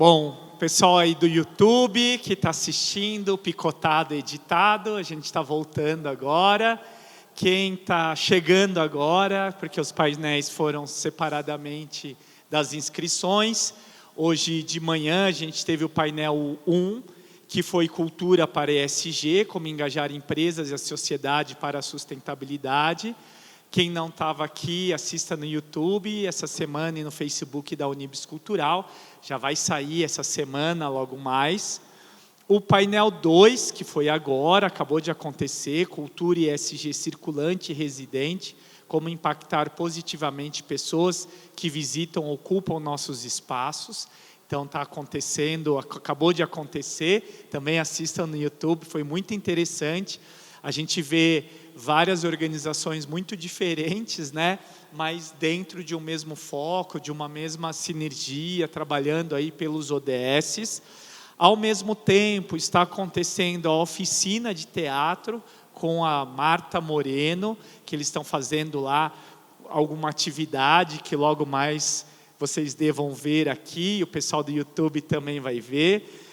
Bom, pessoal aí do YouTube que está assistindo, picotado, editado, a gente está voltando agora. Quem está chegando agora, porque os painéis foram separadamente das inscrições. Hoje de manhã a gente teve o painel 1, que foi Cultura para ESG, como engajar empresas e a sociedade para a sustentabilidade. Quem não estava aqui, assista no YouTube essa semana e no Facebook da Unibis Cultural. Já vai sair essa semana, logo mais. O painel 2, que foi agora, acabou de acontecer, Cultura e ESG circulante e residente, como impactar positivamente pessoas que visitam ou ocupam nossos espaços. Então está acontecendo, acabou de acontecer, também assistam no YouTube, foi muito interessante. A gente vê várias organizações muito diferentes, né? Mas dentro de um mesmo foco, de uma mesma sinergia, trabalhando aí pelos ODSs. Ao mesmo tempo, está acontecendo a oficina de teatro com a Marta Moreno, que eles estão fazendo lá alguma atividade que logo mais vocês devam ver aqui, o pessoal do YouTube também vai ver.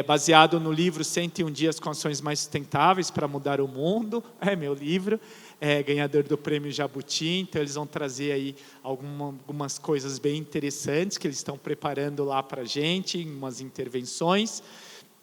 Baseado no livro 101 Dias com Ações Mais Sustentáveis para Mudar o Mundo, é meu livro, ganhador do Prêmio Jabuti. Então eles vão trazer aí algumas coisas bem interessantes que eles estão preparando lá para a gente, umas intervenções.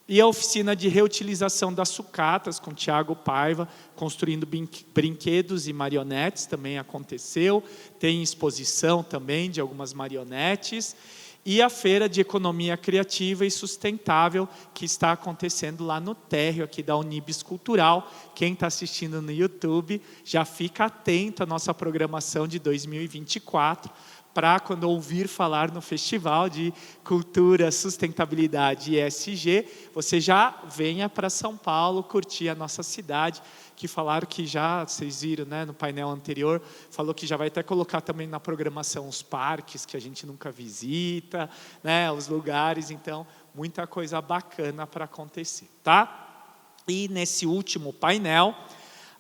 E a oficina de reutilização das sucatas com Tiago Paiva, construindo brinquedos e marionetes, também aconteceu. Tem exposição também de algumas marionetes. E a Feira de Economia Criativa e Sustentável, que está acontecendo lá no térreo aqui da Unibis Cultural. Quem está assistindo no YouTube, já fica atento à nossa programação de 2024, para quando ouvir falar no Festival de Cultura, Sustentabilidade e ESG, você já venha para São Paulo curtir a nossa cidade, que falaram que já, vocês viram, né, no painel anterior, falou que já vai até colocar também na programação os parques que a gente nunca visita, né, os lugares, então, muita coisa bacana para acontecer, tá? E nesse último painel,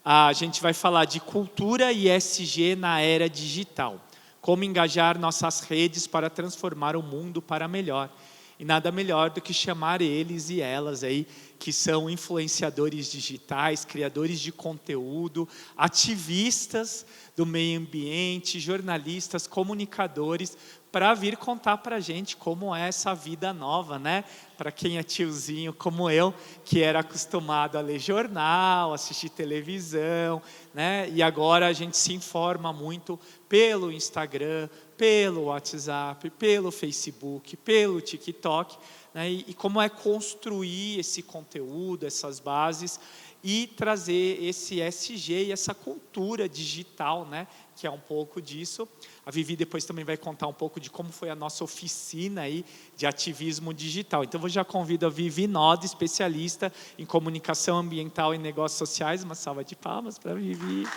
a gente vai falar de cultura e ESG na era digital. Como engajar nossas redes para transformar o mundo para melhor. E nada melhor do que chamar eles e elas aí, que são influenciadores digitais, criadores de conteúdo, ativistas do meio ambiente, jornalistas, comunicadores, para vir contar para a gente como é essa vida nova, né? Para quem é tiozinho como eu, que era acostumado a ler jornal, assistir televisão, né? E agora a gente se informa muito pelo Instagram, pelo WhatsApp, pelo Facebook, pelo TikTok, né? E como é construir esse conteúdo, essas bases, e trazer esse ESG e essa cultura digital, né? Que é um pouco disso. A Vivi depois também vai contar um pouco de como foi a nossa oficina aí de ativismo digital. Então, eu já convido a Vivi Noda, especialista em comunicação ambiental e negócios sociais. Uma salva de palmas para a Vivi.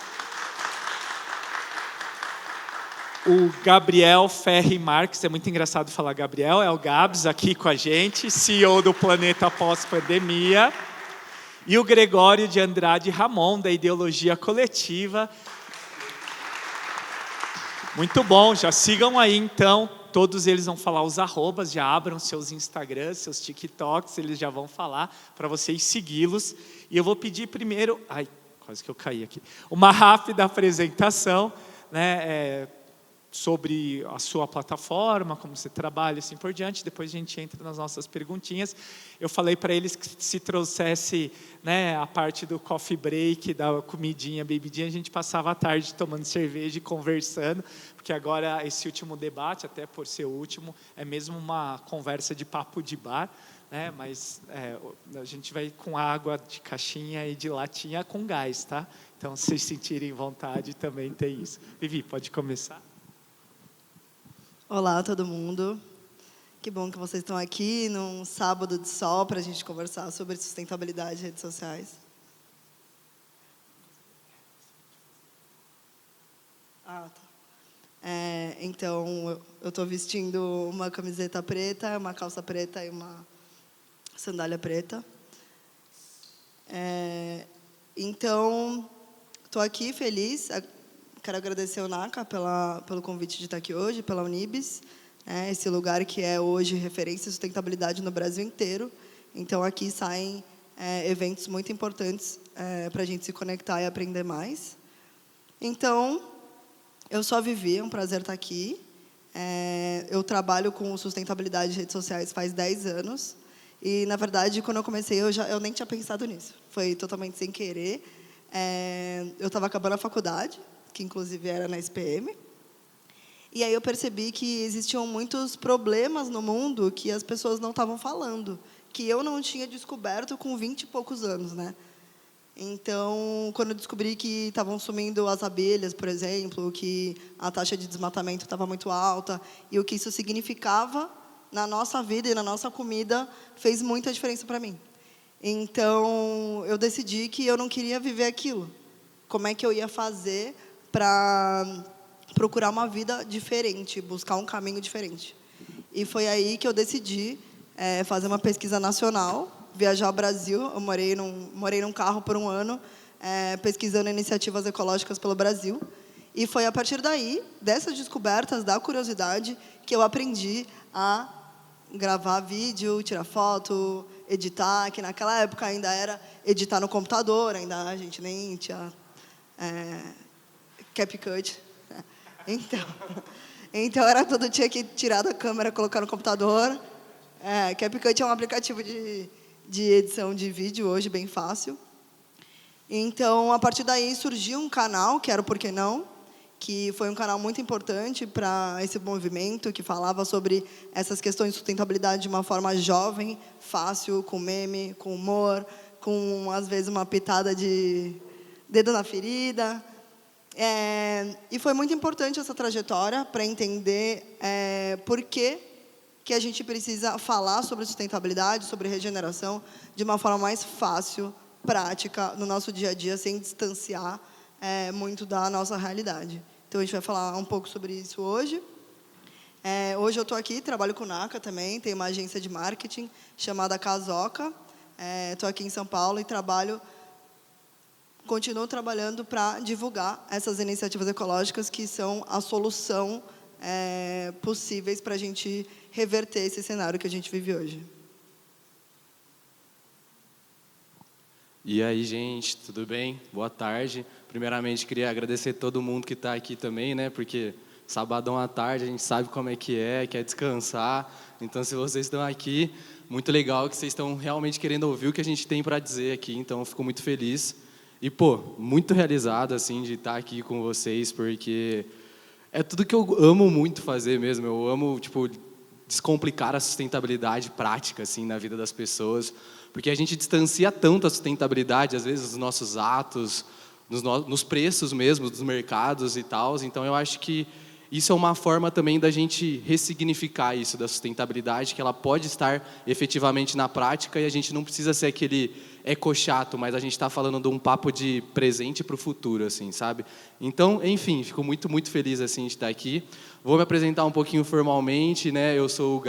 O Gabriel Ferri Marques, é muito engraçado falar Gabriel, é o Gabs aqui com a gente, CEO do Planeta Pós-Pandemia. E o Gregório de Andrade Ramon, da Ideologia Coletiva. Muito bom, já sigam aí então, todos eles vão falar os arrobas, já abram seus Instagrams, seus TikToks, eles já vão falar para vocês segui-los. E eu vou pedir primeiro, quase que eu caí aqui, uma rápida apresentação, né, sobre a sua plataforma, como você trabalha, assim por diante. Depois a gente entra nas nossas perguntinhas. Eu falei para eles que se trouxesse, né, a parte do coffee break, da comidinha, bebidinha, a gente passava a tarde tomando cerveja e conversando, porque agora esse último debate, até por ser o último, é mesmo uma conversa de papo de bar, né, mas a gente vai com água de caixinha e de latinha com gás, tá? Então, se vocês sentirem vontade, também tem isso. Vivi, pode começar. Olá, todo mundo. Que bom que vocês estão aqui num sábado de sol para a gente conversar sobre sustentabilidade e redes sociais. Tá. Então, eu estou vestindo uma camiseta preta, uma calça preta e uma sandália preta. Então, estou aqui feliz. Quero agradecer ao NACA pelo convite de estar aqui hoje, pela Unibis. né? Esse lugar que é hoje referência em sustentabilidade no Brasil inteiro. Então, aqui saem eventos muito importantes para a gente se conectar e aprender mais. Então, eu sou a Vivi, é um prazer estar aqui. Eu trabalho com sustentabilidade de redes sociais faz 10 anos. E, na verdade, quando eu comecei, eu nem tinha pensado nisso. Foi totalmente sem querer. Eu estava acabando a faculdade, que inclusive era na SPM. E aí eu percebi que existiam muitos problemas no mundo que as pessoas não estavam falando, que eu não tinha descoberto com 20 e poucos anos, né? Então, quando eu descobri que estavam sumindo as abelhas, por exemplo, que a taxa de desmatamento estava muito alta, e o que isso significava na nossa vida e na nossa comida, fez muita diferença para mim. Então, eu decidi que eu não queria viver aquilo. Como é que eu ia fazer para procurar uma vida diferente, buscar um caminho diferente? E foi aí que eu decidi fazer uma pesquisa nacional, viajar ao Brasil. Eu morei num carro por um ano, pesquisando iniciativas ecológicas pelo Brasil. E foi a partir daí, dessas descobertas, da curiosidade, que eu aprendi a gravar vídeo, tirar foto, editar, que naquela época ainda era editar no computador, ainda a gente nem tinha CapCut. Então era tudo, tinha que tirar da câmera, colocar no computador. CapCut é um aplicativo de edição de vídeo hoje, bem fácil. Então, a partir daí, surgiu um canal, que era o Por Que Não?, que foi um canal muito importante para esse movimento, que falava sobre essas questões de sustentabilidade de uma forma jovem, fácil, com meme, com humor, com, às vezes, uma pitada de dedo na ferida. E foi muito importante essa trajetória para entender por que a gente precisa falar sobre sustentabilidade, sobre regeneração, de uma forma mais fácil, prática, no nosso dia a dia, sem distanciar muito da nossa realidade. Então, a gente vai falar um pouco sobre isso hoje. Hoje eu estou aqui, trabalho com o NACA também, tenho uma agência de marketing chamada Casoca. Estou aqui em São Paulo e continuo trabalhando para divulgar essas iniciativas ecológicas que são a solução possíveis para a gente reverter esse cenário que a gente vive hoje. E aí, gente, tudo bem? Boa tarde. Primeiramente, queria agradecer todo mundo que está aqui também, né? Porque sabadão à tarde a gente sabe como é, quer descansar. Então, se vocês estão aqui, muito legal que vocês estão realmente querendo ouvir o que a gente tem para dizer aqui. Então, eu fico muito feliz. E, muito realizado, assim, de estar aqui com vocês, porque é tudo que eu amo muito fazer mesmo. Eu amo, descomplicar a sustentabilidade prática, assim, na vida das pessoas. Porque a gente distancia tanto a sustentabilidade, às vezes, dos nossos atos, nos preços mesmo, dos mercados e tal. Então, eu acho que isso é uma forma também da gente ressignificar isso da sustentabilidade, que ela pode estar efetivamente na prática e a gente não precisa ser aquele eco-chato, mas a gente está falando de um papo de presente para o futuro, assim, sabe? Então, enfim, fico muito, muito feliz assim, de estar aqui. Vou me apresentar um pouquinho formalmente, né? Eu sou o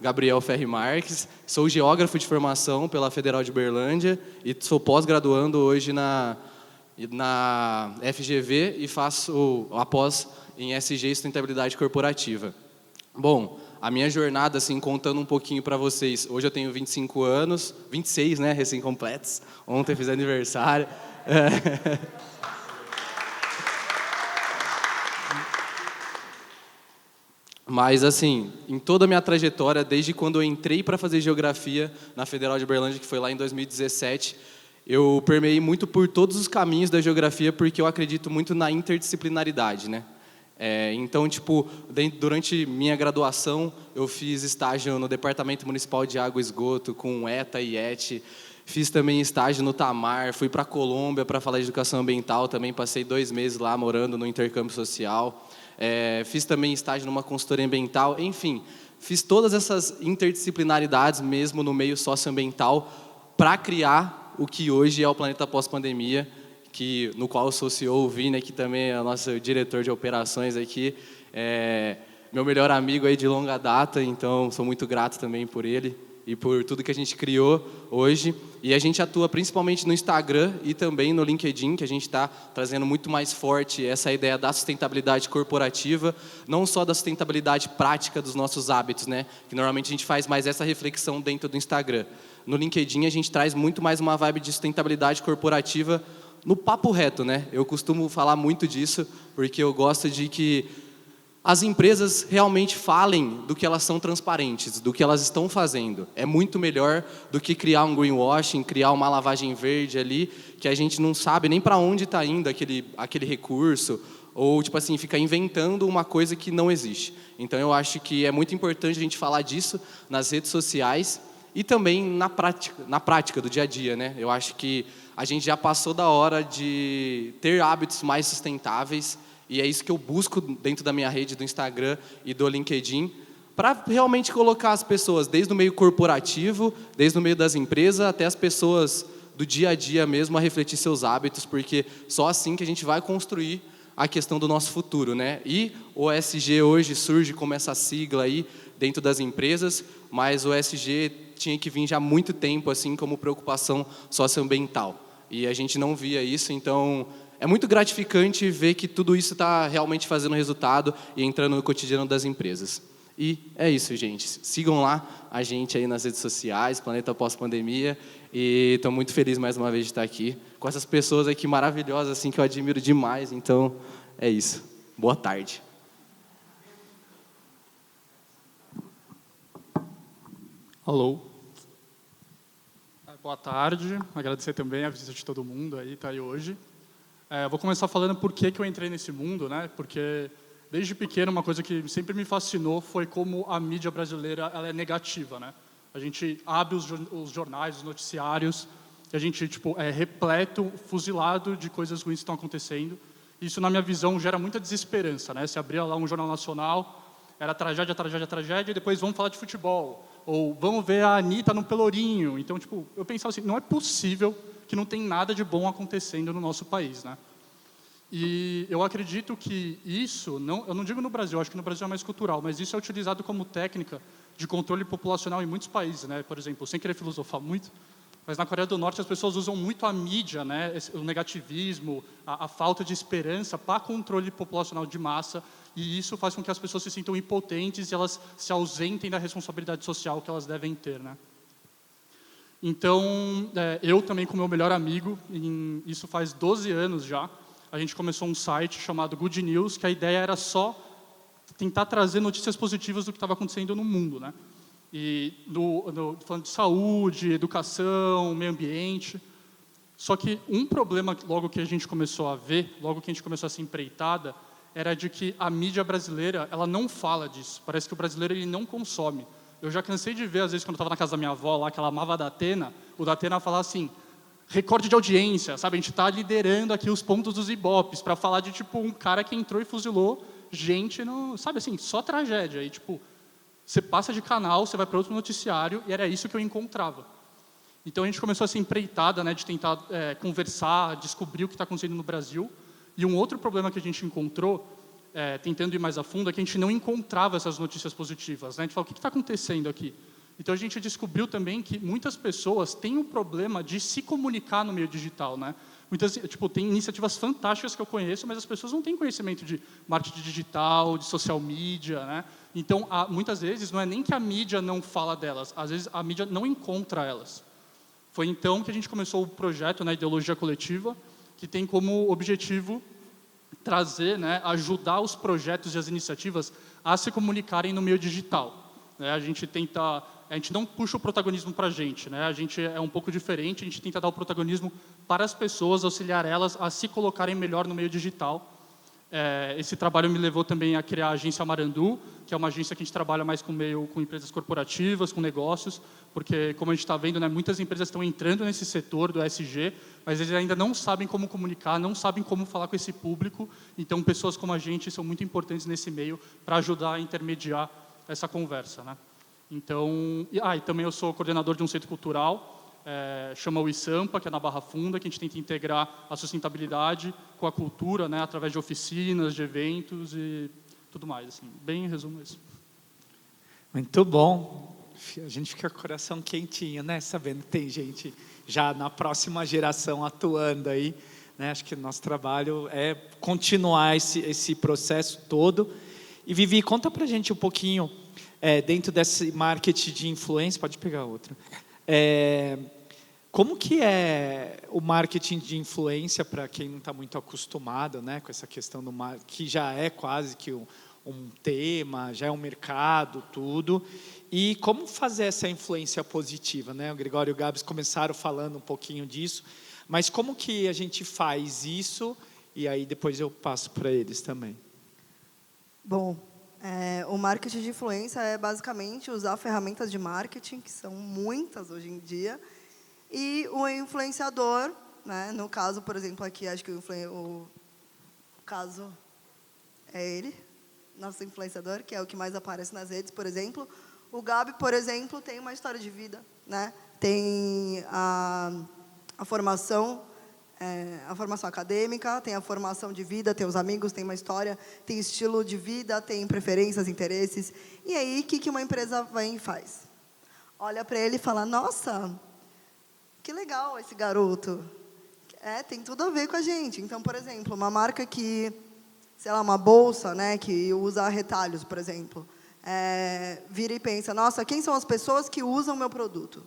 Gabriel Ferri Marques, sou geógrafo de formação pela Federal de Uberlândia e sou pós-graduando hoje na FGV e faço a pós em SG Sustentabilidade Corporativa. Bom, a minha jornada, assim, contando um pouquinho para vocês, hoje eu tenho 25 anos, 26, né, recém-completos, ontem fiz aniversário. Mas, assim, em toda a minha trajetória, desde quando eu entrei para fazer geografia na Federal de Uberlândia, que foi lá em 2017, eu permeei muito por todos os caminhos da geografia, porque eu acredito muito na interdisciplinaridade, né? Então, durante minha graduação, eu fiz estágio no Departamento Municipal de Água e Esgoto, com ETA e ET. Fiz também estágio no Tamar, fui para a Colômbia para falar de educação ambiental, também passei 2 meses lá morando no intercâmbio social. Fiz também estágio numa consultoria ambiental, enfim, fiz todas essas interdisciplinaridades mesmo no meio socioambiental para criar o que hoje é o Planeta Pós-Pandemia, no qual eu sou CEO, o Vini, que também é o nosso diretor de operações aqui, meu melhor amigo aí de longa data, então sou muito grato também por ele. e por tudo que a gente criou hoje. E a gente atua principalmente no Instagram e também no LinkedIn, que a gente está trazendo muito mais forte essa ideia da sustentabilidade corporativa, não só da sustentabilidade prática dos nossos hábitos, né? Que normalmente a gente faz mais essa reflexão dentro do Instagram. No LinkedIn a gente traz muito mais uma vibe de sustentabilidade corporativa no papo reto, né? Eu costumo falar muito disso, porque eu gosto de que as empresas realmente falem do que elas são transparentes, do que elas estão fazendo. É muito melhor do que criar um greenwashing, criar uma lavagem verde ali, que a gente não sabe nem para onde está indo aquele recurso, ou tipo assim, ficar inventando uma coisa que não existe. Então eu acho que é muito importante a gente falar disso nas redes sociais e também na prática do dia a dia, né? Eu acho que a gente já passou da hora de ter hábitos mais sustentáveis. E é isso que eu busco dentro da minha rede do Instagram e do LinkedIn, para realmente colocar as pessoas, desde o meio corporativo, desde o meio das empresas, até as pessoas do dia a dia mesmo, a refletir seus hábitos, porque só assim que a gente vai construir a questão do nosso futuro, né? E o ESG hoje surge como essa sigla aí dentro das empresas, mas o ESG tinha que vir já há muito tempo, assim, como preocupação socioambiental. E a gente não via isso, então é muito gratificante ver que tudo isso está realmente fazendo resultado e entrando no cotidiano das empresas. E é isso, gente. Sigam lá a gente aí nas redes sociais, Planeta Pós-Pandemia. E estou muito feliz mais uma vez de estar aqui com essas pessoas aqui maravilhosas, assim, que eu admiro demais. Então, é isso. Boa tarde. Alô. Boa tarde. Agradecer também a visita de todo mundo aí, tá aí hoje. Vou começar falando por que eu entrei nesse mundo, né? Porque desde pequeno uma coisa que sempre me fascinou foi como a mídia brasileira ela é negativa, né? A gente abre os jornais, os noticiários, e a gente tipo é repleto, fuzilado de coisas ruins que estão acontecendo. Isso na minha visão gera muita desesperança, né? Se abria lá um jornal nacional, era tragédia, tragédia, tragédia, e depois vamos falar de futebol, ou vamos ver a Anitta no Pelourinho. Então tipo eu pensava assim, não é possível que não tem nada de bom acontecendo no nosso país, né? E eu acredito que isso, eu não digo no Brasil, acho que no Brasil é mais cultural, mas isso é utilizado como técnica de controle populacional em muitos países, né? Por exemplo, sem querer filosofar muito, mas na Coreia do Norte as pessoas usam muito a mídia, né? O negativismo, a falta de esperança para controle populacional de massa, e isso faz com que as pessoas se sintam impotentes e elas se ausentem da responsabilidade social que elas devem ter, né? Então, eu também com meu melhor amigo, isso faz 12 anos já, a gente começou um site chamado Good News, que a ideia era só tentar trazer notícias positivas do que estava acontecendo no mundo, né? E falando de saúde, educação, meio ambiente. Só que um problema logo que a gente começou a ver, logo que a gente começou essa empreitada, era de que a mídia brasileira ela não fala disso. Parece que o brasileiro ele não consome. Eu já cansei de ver, às vezes, quando eu estava na casa da minha avó, lá, que ela amava a Datena, o Datena falava assim, recorde de audiência, sabe? A gente está liderando aqui os pontos dos Ibopes, para falar de, tipo, um cara que entrou e fuzilou gente, sabe assim, só tragédia. E, tipo, você passa de canal, você vai para outro noticiário, e era isso que eu encontrava. Então, a gente começou essa empreitada, né, de tentar conversar, descobrir o que está acontecendo no Brasil. E um outro problema que a gente encontrou, tentando ir mais a fundo, é que a gente não encontrava essas notícias positivas, né? A gente falou, o que está acontecendo aqui? Então, a gente descobriu também que muitas pessoas têm um problema de se comunicar no meio digital, né? Tem iniciativas fantásticas que eu conheço, mas as pessoas não têm conhecimento de marketing digital, de social media, né? Então, muitas vezes, não é nem que a mídia não fala delas, às vezes a mídia não encontra elas. Foi então que a gente começou o projeto, né, Ideologia Coletiva, que tem como objetivo trazer, né, ajudar os projetos e as iniciativas a se comunicarem no meio digital. A gente não puxa o protagonismo para a gente, né? A gente é um pouco diferente, a gente tenta dar o protagonismo para as pessoas, auxiliar elas a se colocarem melhor no meio digital. Esse trabalho me levou também a criar a agência Marandu, que é uma agência que a gente trabalha mais com empresas corporativas, com negócios, porque, como a gente está vendo, né, muitas empresas estão entrando nesse setor do ESG, mas eles ainda não sabem como comunicar, não sabem como falar com esse público, então pessoas como a gente são muito importantes nesse meio para ajudar a intermediar essa conversa, né? Então, e também eu sou coordenador de um centro cultural, chama o ISAMPA, que é na Barra Funda, que a gente tenta integrar a sustentabilidade com a cultura, né, através de oficinas, de eventos e tudo mais. Assim, bem em resumo isso. Muito bom. A gente fica com o coração quentinho, né? Sabendo que tem gente já na próxima geração atuando aí, né? Acho que o nosso trabalho é continuar esse processo todo. E Vivi, conta pra gente um pouquinho, dentro desse marketing de influência, pode pegar outra. Como que é o marketing de influência para quem não está muito acostumado, né, com essa questão do que já é quase que um tema, já é um mercado, tudo. E como fazer essa influência positiva, né? O Gregório e o Gabs começaram falando um pouquinho disso, mas como que a gente faz isso? E aí depois eu passo para eles também. Bom, o marketing de influência é basicamente usar ferramentas de marketing, que são muitas hoje em dia, e o influenciador, né, no caso, por exemplo, aqui, acho que o caso é ele, nosso influenciador, que é o que mais aparece nas redes, por exemplo. O Gabi, por exemplo, tem uma história de vida, né? Tem a formação acadêmica, tem a formação de vida, tem os amigos, tem uma história, tem estilo de vida, tem preferências, interesses. E aí, o que uma empresa vem e faz? Olha para ele e fala, nossa, que legal esse garoto. Tem tudo a ver com a gente. Então, por exemplo, uma marca que, sei lá, uma bolsa, né, que usa retalhos, por exemplo, vira e pensa, nossa, quem são as pessoas que usam o meu produto?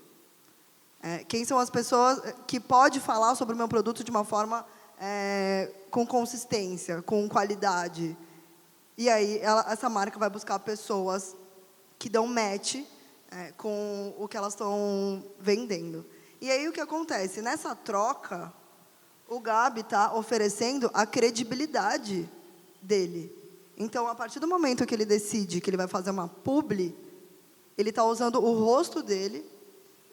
Quem são as pessoas que pode falar sobre o meu produto de uma forma com consistência, com qualidade? E aí, essa marca vai buscar pessoas que dão match com o que elas estão vendendo. E aí, o que acontece? Nessa troca, o Gabi está oferecendo a credibilidade dele. Então, a partir do momento que ele decide que ele vai fazer uma publi, ele está usando o rosto dele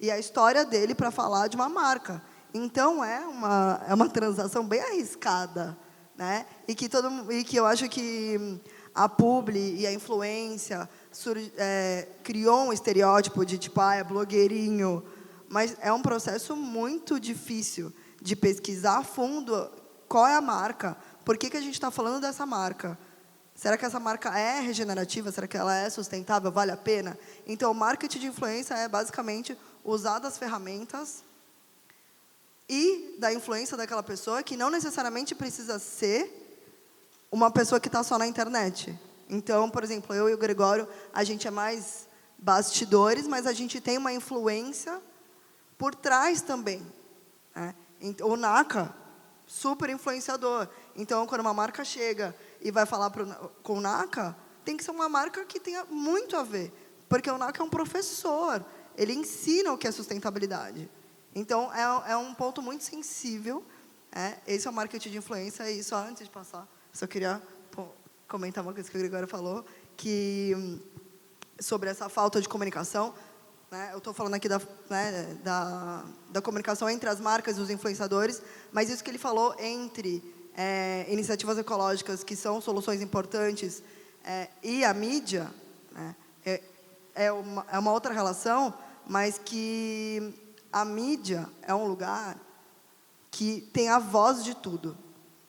e a história dele para falar de uma marca. Então, é uma transação bem arriscada, né? E que eu acho que a publi e a influência criou um estereótipo de tipo, é blogueirinho, mas é um processo muito difícil de pesquisar a fundo qual é a marca, por que a gente está falando dessa marca. Será que essa marca é regenerativa? Será que ela é sustentável? Vale a pena? Então, o marketing de influência é basicamente usar das ferramentas e da influência daquela pessoa, que não necessariamente precisa ser uma pessoa que está só na internet. Então, por exemplo, eu e o Gregório, a gente é mais bastidores, mas a gente tem uma influência por trás também, né? O Naka, super influenciador. Então, quando uma marca chega e vai falar com o Naka, tem que ser uma marca que tenha muito a ver, porque o Naka é um professor, ele ensina o que é sustentabilidade. Então, é um ponto muito sensível. Esse é o marketing de influência. E só antes de passar, só queria comentar uma coisa que o Gregório falou, sobre essa falta de comunicação. Eu estou falando aqui da comunicação entre as marcas e os influenciadores, mas isso que ele falou entre iniciativas ecológicas, que são soluções importantes, e a mídia, né, é uma outra relação, mas que a mídia é um lugar que tem a voz de tudo.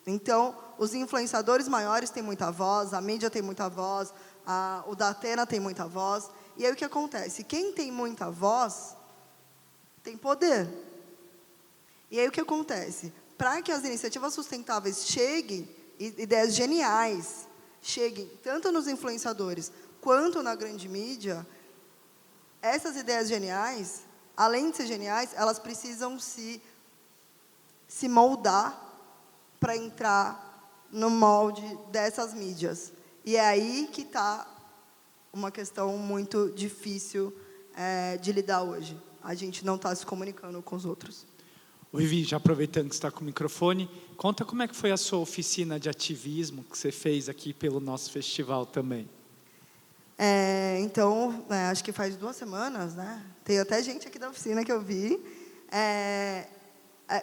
Então, os influenciadores maiores têm muita voz, a mídia tem muita voz, o Datena tem muita voz. E aí o que acontece? Quem tem muita voz tem poder. E aí o que acontece? Para que as iniciativas sustentáveis cheguem, ideias geniais, cheguem tanto nos influenciadores quanto na grande mídia, essas ideias geniais, além de ser geniais, elas precisam se moldar para entrar no molde dessas mídias. E é aí que está uma questão muito difícil de lidar hoje. A gente não está se comunicando com os outros. O Vivi, já aproveitando que você está com o microfone, conta como é que foi a sua oficina de ativismo que você fez aqui pelo nosso festival também. Então, acho que faz 2 semanas, né? Tem até gente aqui da oficina que eu vi.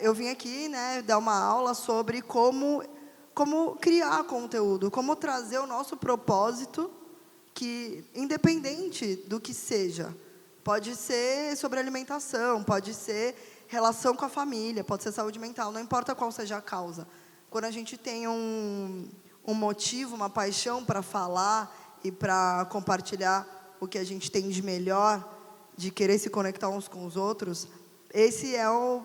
Eu vim aqui, né, dar uma aula sobre como criar conteúdo, como trazer o nosso propósito, que independente do que seja, pode ser sobre alimentação, pode ser relação com a família, pode ser saúde mental, não importa qual seja a causa. Quando a gente tem um motivo, uma paixão para falar e para compartilhar o que a gente tem de melhor, de querer se conectar uns com os outros, esse é o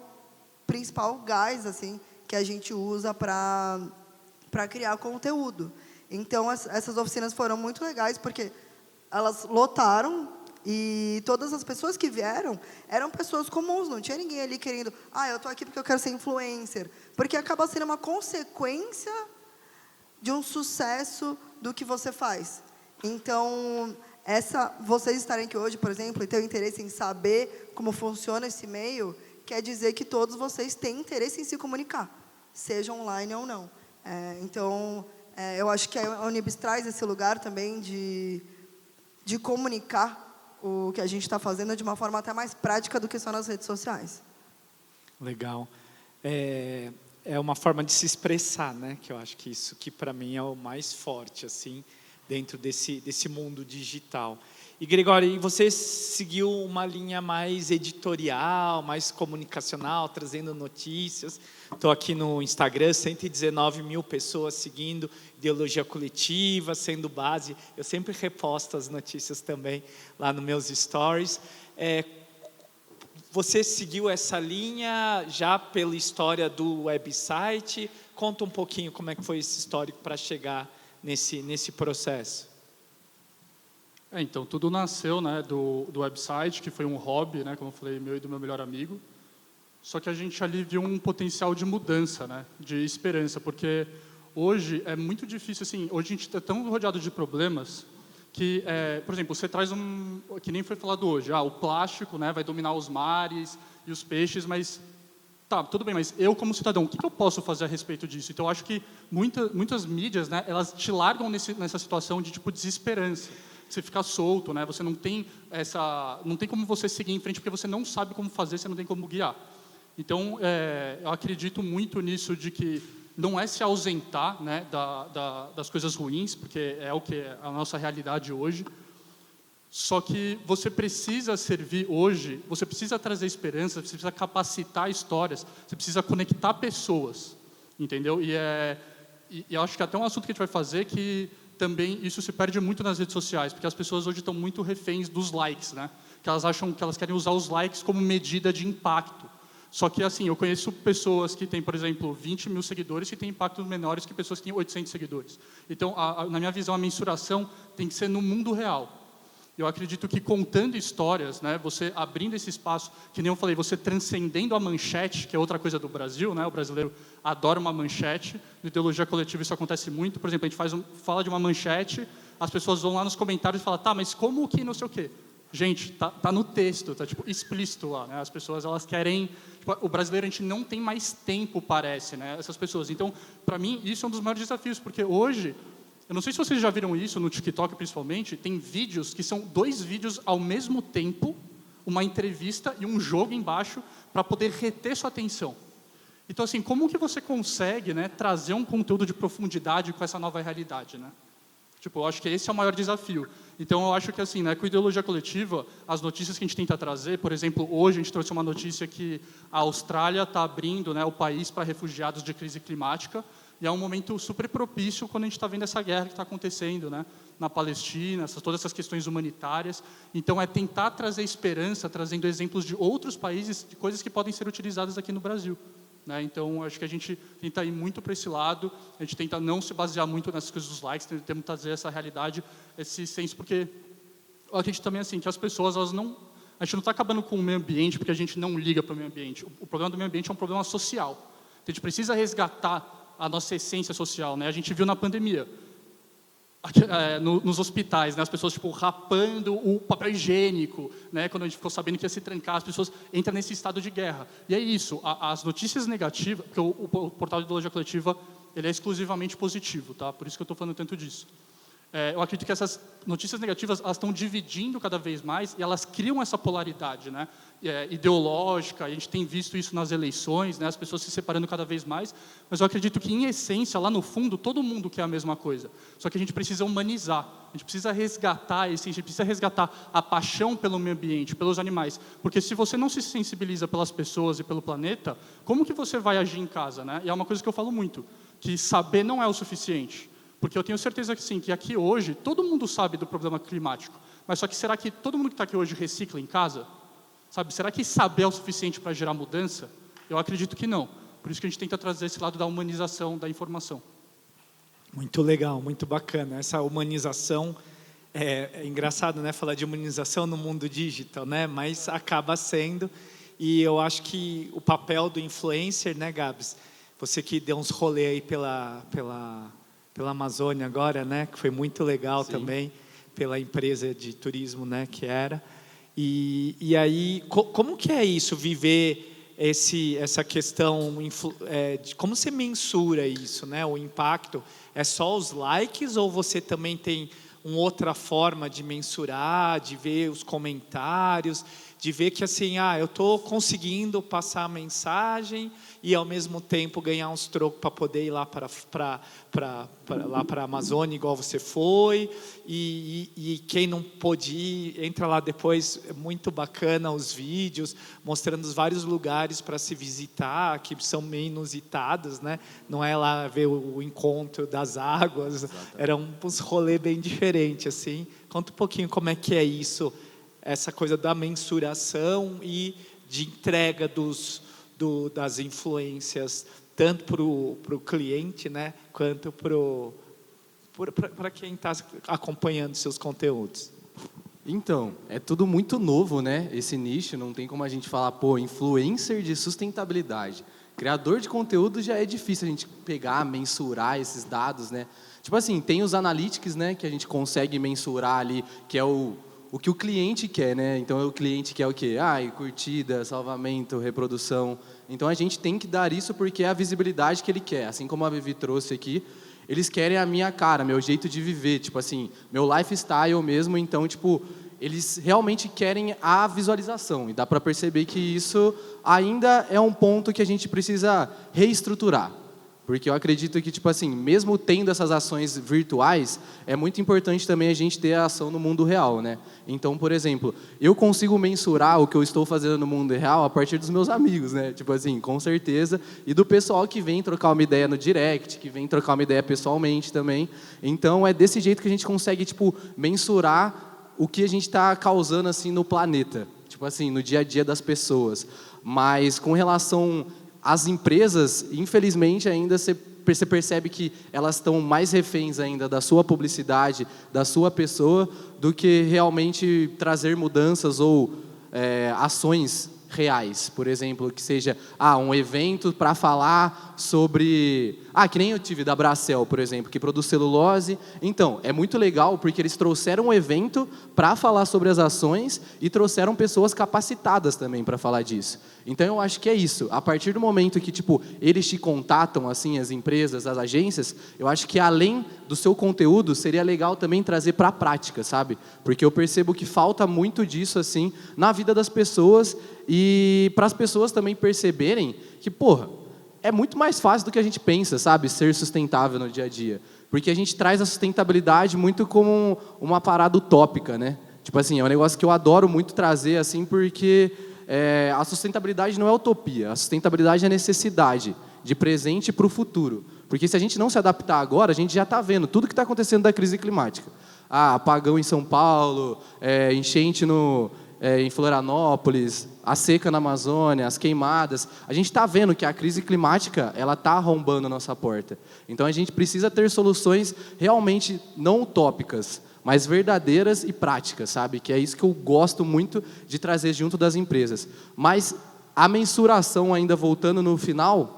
principal gás assim, que a gente usa para criar conteúdo. Então, essas oficinas foram muito legais, porque elas lotaram e todas as pessoas que vieram eram pessoas comuns, não tinha ninguém ali querendo, eu estou aqui porque eu quero ser influencer, porque acaba sendo uma consequência de um sucesso do que você faz. Então, vocês estarem aqui hoje, por exemplo, e ter o interesse em saber como funciona esse meio, quer dizer que todos vocês têm interesse em se comunicar, seja online ou não. Então, eu acho que a Unibis traz esse lugar também de comunicar o que a gente está fazendo de uma forma até mais prática do que só nas redes sociais. Legal. É uma forma de se expressar, né? Que eu acho que isso que para mim é o mais forte, assim, dentro desse mundo digital. E, Gregório, você seguiu uma linha mais editorial, mais comunicacional, trazendo notícias. Estou aqui no Instagram, 119 mil pessoas seguindo, ideologia coletiva, sendo base. Eu sempre reposto as notícias também lá nos meus stories. Você seguiu essa linha já pela história do website? Conta um pouquinho como é que foi esse histórico para chegar nesse processo. Então, tudo nasceu, né, do website, que foi um hobby, né, como eu falei, meu e do meu melhor amigo. Só que a gente ali viu um potencial de mudança, né, de esperança, porque hoje é muito difícil, assim, hoje a gente está tão rodeado de problemas que, por exemplo, você traz que nem foi falado hoje, o plástico, né, vai dominar os mares e os peixes, mas tá, tudo bem, mas eu como cidadão, o que eu posso fazer a respeito disso? Então, eu acho que muitas mídias, né, elas te largam nessa situação de tipo desesperança. Você fica solto, né? Você não tem como você seguir em frente porque você não sabe como fazer, você não tem como guiar. Então, eu acredito muito nisso de que não é se ausentar, né, das coisas ruins, porque é o que é a nossa realidade hoje. Só que você precisa servir hoje, você precisa trazer esperança, você precisa capacitar histórias, você precisa conectar pessoas, entendeu? E eu acho que até um assunto que a gente vai fazer que também isso se perde muito nas redes sociais, porque as pessoas hoje estão muito reféns dos likes, né? Que elas acham que elas querem usar os likes como medida de impacto. Só que, assim, eu conheço pessoas que têm, por exemplo, 20 mil seguidores que têm impactos menores que pessoas que têm 800 seguidores. Então, na minha visão, a mensuração tem que ser no mundo real. Eu acredito que contando histórias, né, você abrindo esse espaço, que nem eu falei, você transcendendo a manchete, que é outra coisa do Brasil, né, o brasileiro adora uma manchete, na ideologia coletiva isso acontece muito, por exemplo, a gente fala de uma manchete, as pessoas vão lá nos comentários e falam, tá, mas como que não sei o quê? Gente, tá no texto, tá tipo explícito lá, né, as pessoas elas querem, tipo, o brasileiro a gente não tem mais tempo, parece, né, essas pessoas. Então, para mim, isso é um dos maiores desafios, porque hoje, eu não sei se vocês já viram isso no TikTok, principalmente, tem vídeos que são 2 vídeos ao mesmo tempo, uma entrevista e um jogo embaixo, para poder reter sua atenção. Então, assim, como que você consegue, né, trazer um conteúdo de profundidade com essa nova realidade, né? Tipo, eu acho que esse é o maior desafio. Então, eu acho que, assim, né, com a ideologia coletiva, as notícias que a gente tenta trazer, por exemplo, hoje a gente trouxe uma notícia que a Austrália está abrindo, né, o país para refugiados de crise climática, e é um momento super propício quando a gente está vendo essa guerra que está acontecendo, né, na Palestina, todas essas questões humanitárias. Então, é tentar trazer esperança, trazendo exemplos de outros países, de coisas que podem ser utilizadas aqui no Brasil. Né? Então, acho que a gente tenta ir muito para esse lado, a gente tenta não se basear muito nessas coisas dos likes, tentamos trazer essa realidade, esse senso, porque eu acredito também assim, que as pessoas, a gente não está acabando com o meio ambiente porque a gente não liga para o meio ambiente. O problema do meio ambiente é um problema social. Então, a gente precisa resgatar a nossa essência social, né? A gente viu na pandemia, nos hospitais, né? As pessoas tipo rapando o papel higiênico, né? Quando a gente ficou sabendo que ia se trancar, as pessoas entram nesse estado de guerra. E é isso, as notícias negativas, porque o portal de ideologia coletiva ele é exclusivamente positivo, tá? Por isso que eu estou falando tanto disso. Eu acredito que essas notícias negativas elas estão dividindo cada vez mais e elas criam essa polaridade, né, ideológica. A gente tem visto isso nas eleições, né, as pessoas se separando cada vez mais. Mas eu acredito que, em essência, lá no fundo, todo mundo quer a mesma coisa. Só que a gente precisa humanizar, a gente precisa resgatar a essência, a gente precisa resgatar a paixão pelo meio ambiente, pelos animais. Porque se você não se sensibiliza pelas pessoas e pelo planeta, como que você vai agir em casa, né? E é uma coisa que eu falo muito, que saber não é o suficiente. Porque eu tenho certeza que sim, que aqui hoje todo mundo sabe do problema climático, Mas só que será que todo mundo que está aqui hoje recicla em casa? Sabe, será que saber é o suficiente para gerar mudança? Eu acredito que não. Por isso que a gente tenta trazer esse lado da humanização da informação. Muito legal, muito bacana. Essa humanização, é engraçado, né, falar de humanização no mundo digital, né, mas acaba sendo, e eu acho que o papel do influencer, né, Gabs, você que deu uns rolê aí pela Amazônia agora, né, que foi muito legal. Sim. Também, pela empresa de turismo, né, que era, e aí, como que é isso, viver essa questão, de como você mensura isso, né? O impacto é só os likes ou você também tem uma outra forma de mensurar, de ver os comentários, de ver que assim, eu estou conseguindo passar a mensagem e ao mesmo tempo ganhar uns trocos para poder ir lá para a Amazônia, igual você foi, e quem não pôde ir, entra lá depois, é muito bacana os vídeos, mostrando os vários lugares para se visitar, que são meio inusitados, né? Não é lá ver o encontro das águas. Exatamente. Era uns rolê bem diferente, assim. Conta um pouquinho como é que é isso, essa coisa da mensuração e de entrega das influências, tanto para o cliente, né, quanto para quem está acompanhando seus conteúdos. Então, é tudo muito novo, né? Esse nicho, não tem como a gente falar, influencer de sustentabilidade. Criador de conteúdo já é difícil a gente pegar, mensurar esses dados, né? Tipo assim, tem os analytics, né, que a gente consegue mensurar ali, que é o que o cliente quer, né? Então, o cliente quer o quê? Curtida, salvamento, reprodução. Então, a gente tem que dar isso porque é a visibilidade que ele quer. Assim como a Vivi trouxe aqui, eles querem a minha cara, meu jeito de viver, tipo assim, meu lifestyle mesmo. Então, tipo, eles realmente querem a visualização. E dá para perceber que isso ainda é um ponto que a gente precisa reestruturar. Porque eu acredito que, tipo assim, mesmo tendo essas ações virtuais, é muito importante também a gente ter a ação no mundo real, né? Então, por exemplo, eu consigo mensurar o que eu estou fazendo no mundo real a partir dos meus amigos, né? Tipo assim, com certeza. E do pessoal que vem trocar uma ideia no direct, que vem trocar uma ideia pessoalmente também. Então, é desse jeito que a gente consegue, tipo, mensurar o que a gente está causando, assim, no planeta. Tipo assim, no dia a dia das pessoas. Mas, com relação as empresas, infelizmente, ainda você percebe que elas estão mais reféns ainda da sua publicidade, da sua pessoa, do que realmente trazer mudanças ou ações reais. Por exemplo, que seja um evento para falar sobre... que nem eu tive da Bracell, por exemplo, que produz celulose. Então, é muito legal porque eles trouxeram um evento para falar sobre as ações e trouxeram pessoas capacitadas também para falar disso. Então, eu acho que é isso. A partir do momento que, tipo, eles te contatam, assim, as empresas, as agências, eu acho que além do seu conteúdo, seria legal também trazer para a prática, sabe? Porque eu percebo que falta muito disso, assim, na vida das pessoas e para as pessoas também perceberem que, é muito mais fácil do que a gente pensa, sabe? Ser sustentável no dia a dia. Porque a gente traz a sustentabilidade muito como uma parada utópica, né? Tipo assim, é um negócio que eu adoro muito trazer, assim, porque a sustentabilidade não é utopia. A sustentabilidade é necessidade de presente para o futuro. Porque se a gente não se adaptar agora, a gente já está vendo tudo que está acontecendo da crise climática. Apagão em São Paulo, enchente em Florianópolis, a seca na Amazônia, as queimadas. A gente está vendo que a crise climática ela está arrombando a nossa porta. Então, a gente precisa ter soluções realmente não utópicas, mas verdadeiras e práticas, sabe? Que é isso que eu gosto muito de trazer junto das empresas. Mas a mensuração, ainda voltando no final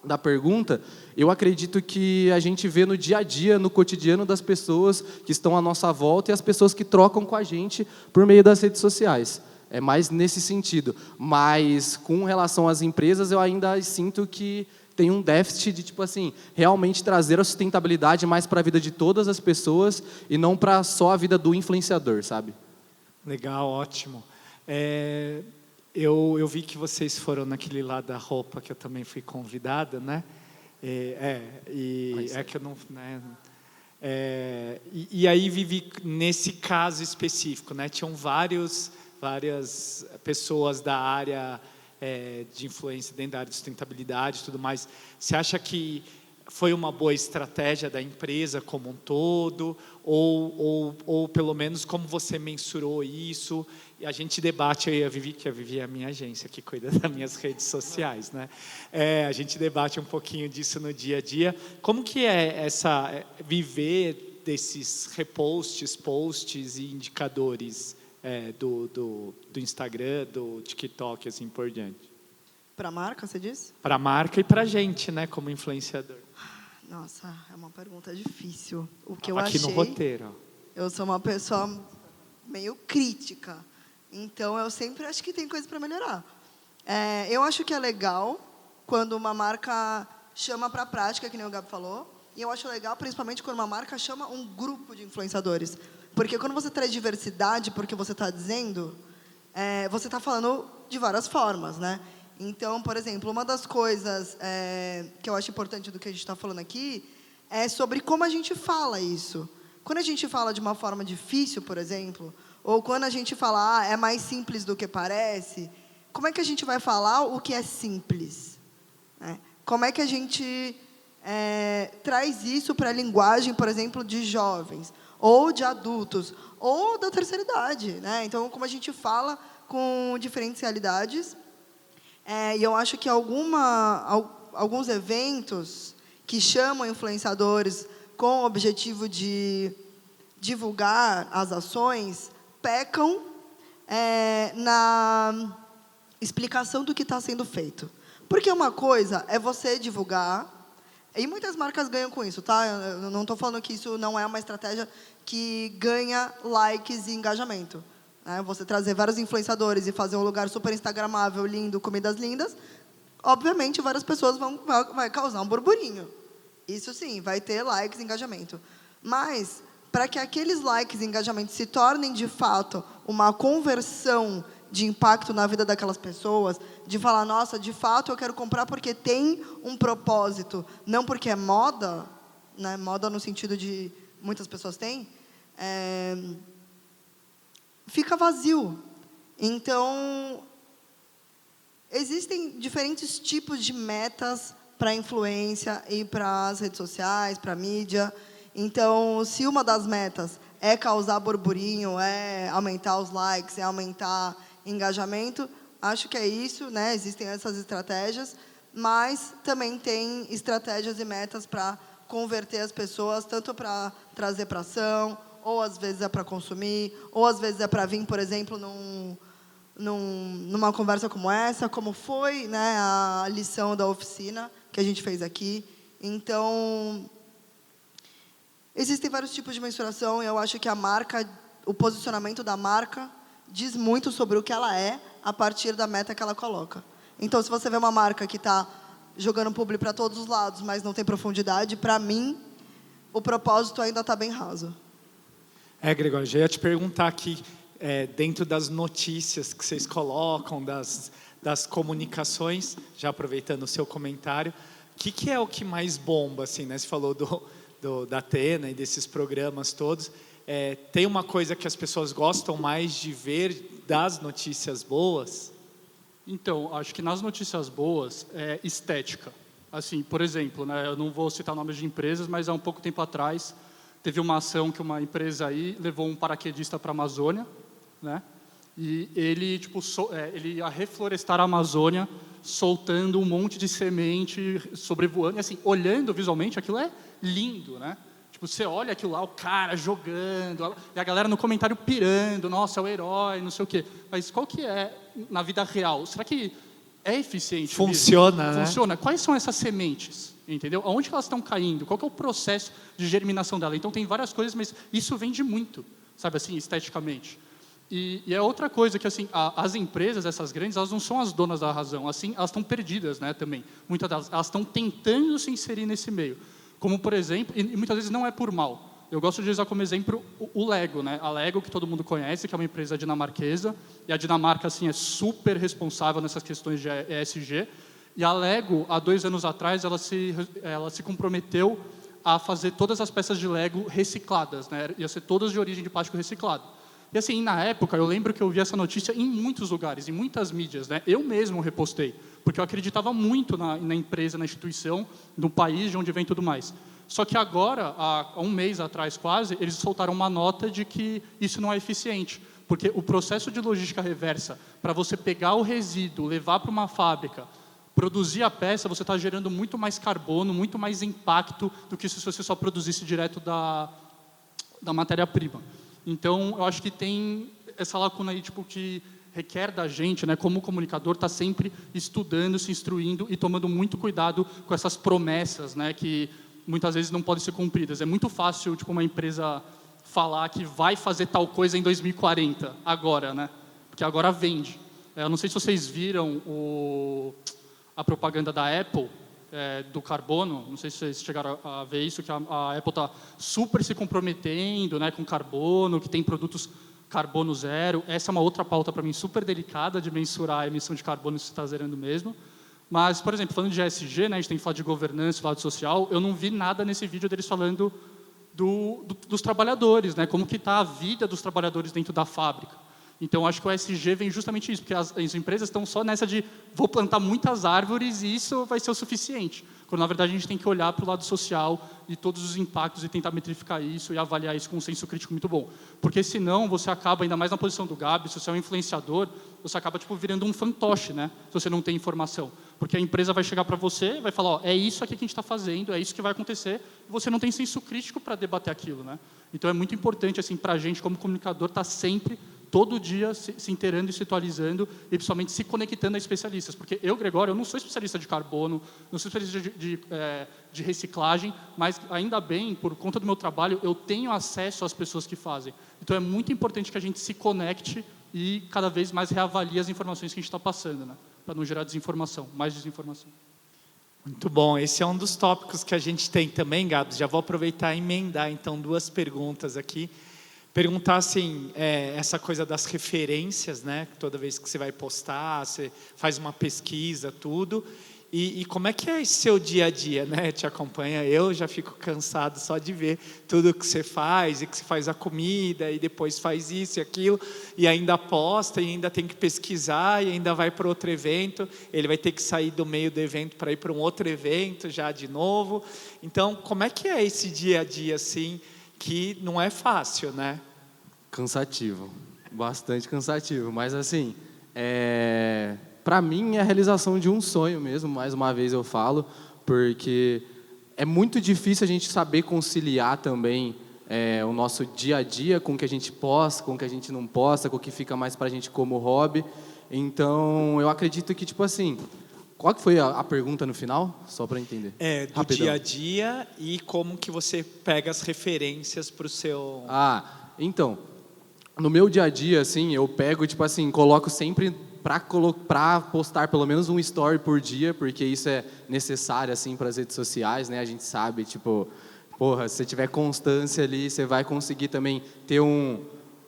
da pergunta, eu acredito que a gente vê no dia a dia, no cotidiano das pessoas que estão à nossa volta e as pessoas que trocam com a gente por meio das redes sociais. É mais nesse sentido. Mas, com relação às empresas, eu ainda sinto que tem um déficit de, tipo assim, realmente trazer a sustentabilidade mais para a vida de todas as pessoas e não para só a vida do influenciador, sabe? Legal, ótimo. Eu vi que vocês foram naquele lá da roupa que eu também fui convidada, né? Que eu não... Né? E aí vivi nesse caso específico, né? Tinham várias pessoas da área de influência dentro da área de sustentabilidade e tudo mais. Você acha que foi uma boa estratégia da empresa como um todo, ou pelo menos como você mensurou isso? E a gente debate, eu e a Vivi, que a Vivi é a minha agência, que cuida das minhas redes sociais, né? A gente debate um pouquinho disso no dia a dia. Como que é viver desses reposts, posts e indicadores do Instagram, do TikTok, assim por diante? Para a marca, você disse? Para a marca e para a gente, né, como influenciador. Nossa, é uma pergunta difícil. O que eu Aqui achei... no roteiro. Ó. Eu sou uma pessoa meio crítica. Então, eu sempre acho que tem coisa para melhorar. Eu acho que é legal quando uma marca chama para a prática, que nem o Gabi falou. E eu acho legal, principalmente, quando uma marca chama um grupo de influenciadores. Porque quando você traz diversidade, porque você está dizendo, você está falando de várias formas, né? Então, por exemplo, uma das coisas que eu acho importante do que a gente está falando aqui é sobre como a gente fala isso. Quando a gente fala de uma forma difícil, por exemplo, ou quando a gente fala, é mais simples do que parece, como é que a gente vai falar o que é simples? Como é que a gente traz isso para a linguagem, por exemplo, de jovens, ou de adultos, ou da terceira idade, né? Então, como a gente fala com diferentes realidades. E eu acho que alguns eventos que chamam influenciadores com o objetivo de divulgar as ações, pecam na explicação do que está sendo feito. Porque uma coisa é você divulgar, e muitas marcas ganham com isso, tá? Eu não estou falando que isso não é uma estratégia que ganha likes e engajamento. Você trazer vários influenciadores e fazer um lugar super instagramável, lindo, comidas lindas, obviamente várias pessoas vai causar um burburinho. Isso sim, vai ter likes e engajamento. Mas, para que aqueles likes e engajamentos se tornem, de fato, uma conversão de impacto na vida daquelas pessoas, de falar, nossa, de fato eu quero comprar porque tem um propósito, não porque é moda, né? Moda no sentido de muitas pessoas têm, fica vazio. Então, existem diferentes tipos de metas para a influência e para as redes sociais, para a mídia. Então, se uma das metas é causar burburinho, é aumentar os likes, é aumentar engajamento, acho que é isso, né? Existem essas estratégias, mas também tem estratégias e metas para converter as pessoas, tanto para trazer para ação, ou às vezes é para consumir, ou às vezes é para vir, por exemplo, numa conversa como essa, como foi, né, a lição da oficina que a gente fez aqui. Então, existem vários tipos de mensuração, e eu acho que a marca, o posicionamento da marca, diz muito sobre o que ela é a partir da meta que ela coloca. Então, se você vê uma marca que está jogando publi para todos os lados, mas não tem profundidade, para mim, o propósito ainda está bem raso. Gregório, já ia te perguntar aqui, dentro das notícias que vocês colocam, das comunicações, já aproveitando o seu comentário, o que é o que mais bomba, assim, né? Você falou da Atena e desses programas todos. Tem uma coisa que as pessoas gostam mais de ver das notícias boas? Então, acho que nas notícias boas é estética. Assim, por exemplo, né, eu não vou citar nomes de empresas, mas há um pouco tempo atrás teve uma ação que uma empresa aí levou um paraquedista para a Amazônia, né? E ele, ele ia reflorestar a Amazônia, soltando um monte de semente, sobrevoando. E assim, olhando visualmente, aquilo é lindo, né? Tipo, você olha aquilo lá, o cara jogando, e a galera no comentário pirando, nossa, é o herói, não sei o quê. Mas qual que é, na vida real? Será que é eficiente? Funciona, mesmo? né? Funciona. Quais são essas sementes? Entendeu? Aonde que elas estão caindo? Qual que é o processo de germinação dela? Então, tem várias coisas, mas isso vende muito, sabe assim, esteticamente. E é outra coisa que, assim, as empresas, essas grandes, elas não são as donas da razão. Assim, elas estão perdidas, né, também. Muitas delas, elas estão tentando se inserir nesse meio. Como, por exemplo, e muitas vezes não é por mal. Eu gosto de usar como exemplo o Lego, né? A Lego, que todo mundo conhece, que é uma empresa dinamarquesa. E a Dinamarca, assim, é super responsável nessas questões de ESG. E a Lego, há 2 anos atrás, ela se comprometeu a fazer todas as peças de Lego recicladas, né? Ia ser todas de origem de plástico reciclado. E assim, na época, eu lembro que eu vi essa notícia em muitos lugares, em muitas mídias, né? Eu mesmo repostei, porque eu acreditava muito na empresa, na instituição, no país de onde vem tudo mais. Só que agora, há um mês atrás quase, eles soltaram uma nota de que isso não é eficiente, porque o processo de logística reversa, para você pegar o resíduo, levar para uma fábrica, produzir a peça, você está gerando muito mais carbono, muito mais impacto do que se você só produzisse direto da matéria-prima. Então, eu acho que tem essa lacuna aí, tipo, que requer da gente, né, como comunicador, estar sempre estudando, se instruindo e tomando muito cuidado com essas promessas, né, que muitas vezes não podem ser cumpridas. É muito fácil, tipo, uma empresa falar que vai fazer tal coisa em 2040, agora, né, porque agora vende. Eu não sei se vocês viram a propaganda da Apple, do carbono, não sei se vocês chegaram a ver isso, que a Apple está super se comprometendo, né, com carbono, que tem produtos carbono zero. Essa é uma outra pauta para mim super delicada de mensurar a emissão de carbono se está zerando mesmo. Mas, por exemplo, falando de ESG, né, a gente tem que falar de governança, lado social, eu não vi nada nesse vídeo deles falando dos trabalhadores, né, como que está a vida dos trabalhadores dentro da fábrica. Então, acho que o ESG vem justamente isso, porque as empresas estão só nessa de vou plantar muitas árvores e isso vai ser o suficiente. Quando, na verdade, a gente tem que olhar para o lado social e todos os impactos e tentar metrificar isso e avaliar isso com um senso crítico muito bom. Porque, senão, você acaba, ainda mais na posição do Gabi, se você é um influenciador, você acaba tipo, virando um fantoche, né? Se você não tem informação. Porque a empresa vai chegar para você e vai falar, ó, é isso aqui que a gente está fazendo, é isso que vai acontecer, e você não tem senso crítico para debater aquilo, né? Então, é muito importante, assim, para a gente, como comunicador, estar sempre todo dia se inteirando e se atualizando e principalmente se conectando a especialistas. Porque eu, Gregório, eu não sou especialista de carbono, não sou especialista de reciclagem, mas ainda bem, por conta do meu trabalho, eu tenho acesso às pessoas que fazem. Então é muito importante que a gente se conecte e cada vez mais reavalie as informações que a gente está passando, né? Para não gerar desinformação, mais desinformação. Muito bom, esse é um dos tópicos que a gente tem também, Gabs. Já vou aproveitar e emendar, então, 2 perguntas aqui. Perguntar, assim, essa coisa das referências, né? Toda vez que você vai postar, você faz uma pesquisa, tudo. E como é que é esse seu dia a dia, né? Te acompanha, eu já fico cansado só de ver tudo que você faz, e que você faz a comida, e depois faz isso e aquilo, e ainda posta, e ainda tem que pesquisar, e ainda vai para outro evento, ele vai ter que sair do meio do evento para ir para um outro evento já de novo. Então, como é que é esse dia a dia, assim, que não é fácil, né? Cansativo, bastante cansativo, mas assim, para mim é a realização de um sonho mesmo, mais uma vez eu falo, porque é muito difícil a gente saber conciliar também o nosso dia a dia com o que a gente posta, com o que a gente não posta, com o que fica mais para a gente como hobby. Então, eu acredito que, tipo assim, qual que foi a pergunta no final? Só para entender. Do Rapidão. dia a dia e como que você pega as referências para o seu... Então, no meu dia a dia, assim, eu pego, tipo assim, coloco sempre para postar pelo menos um story por dia, porque isso é necessário, assim, para as redes sociais, né? A gente sabe, tipo, porra, se você tiver constância ali, você vai conseguir também ter um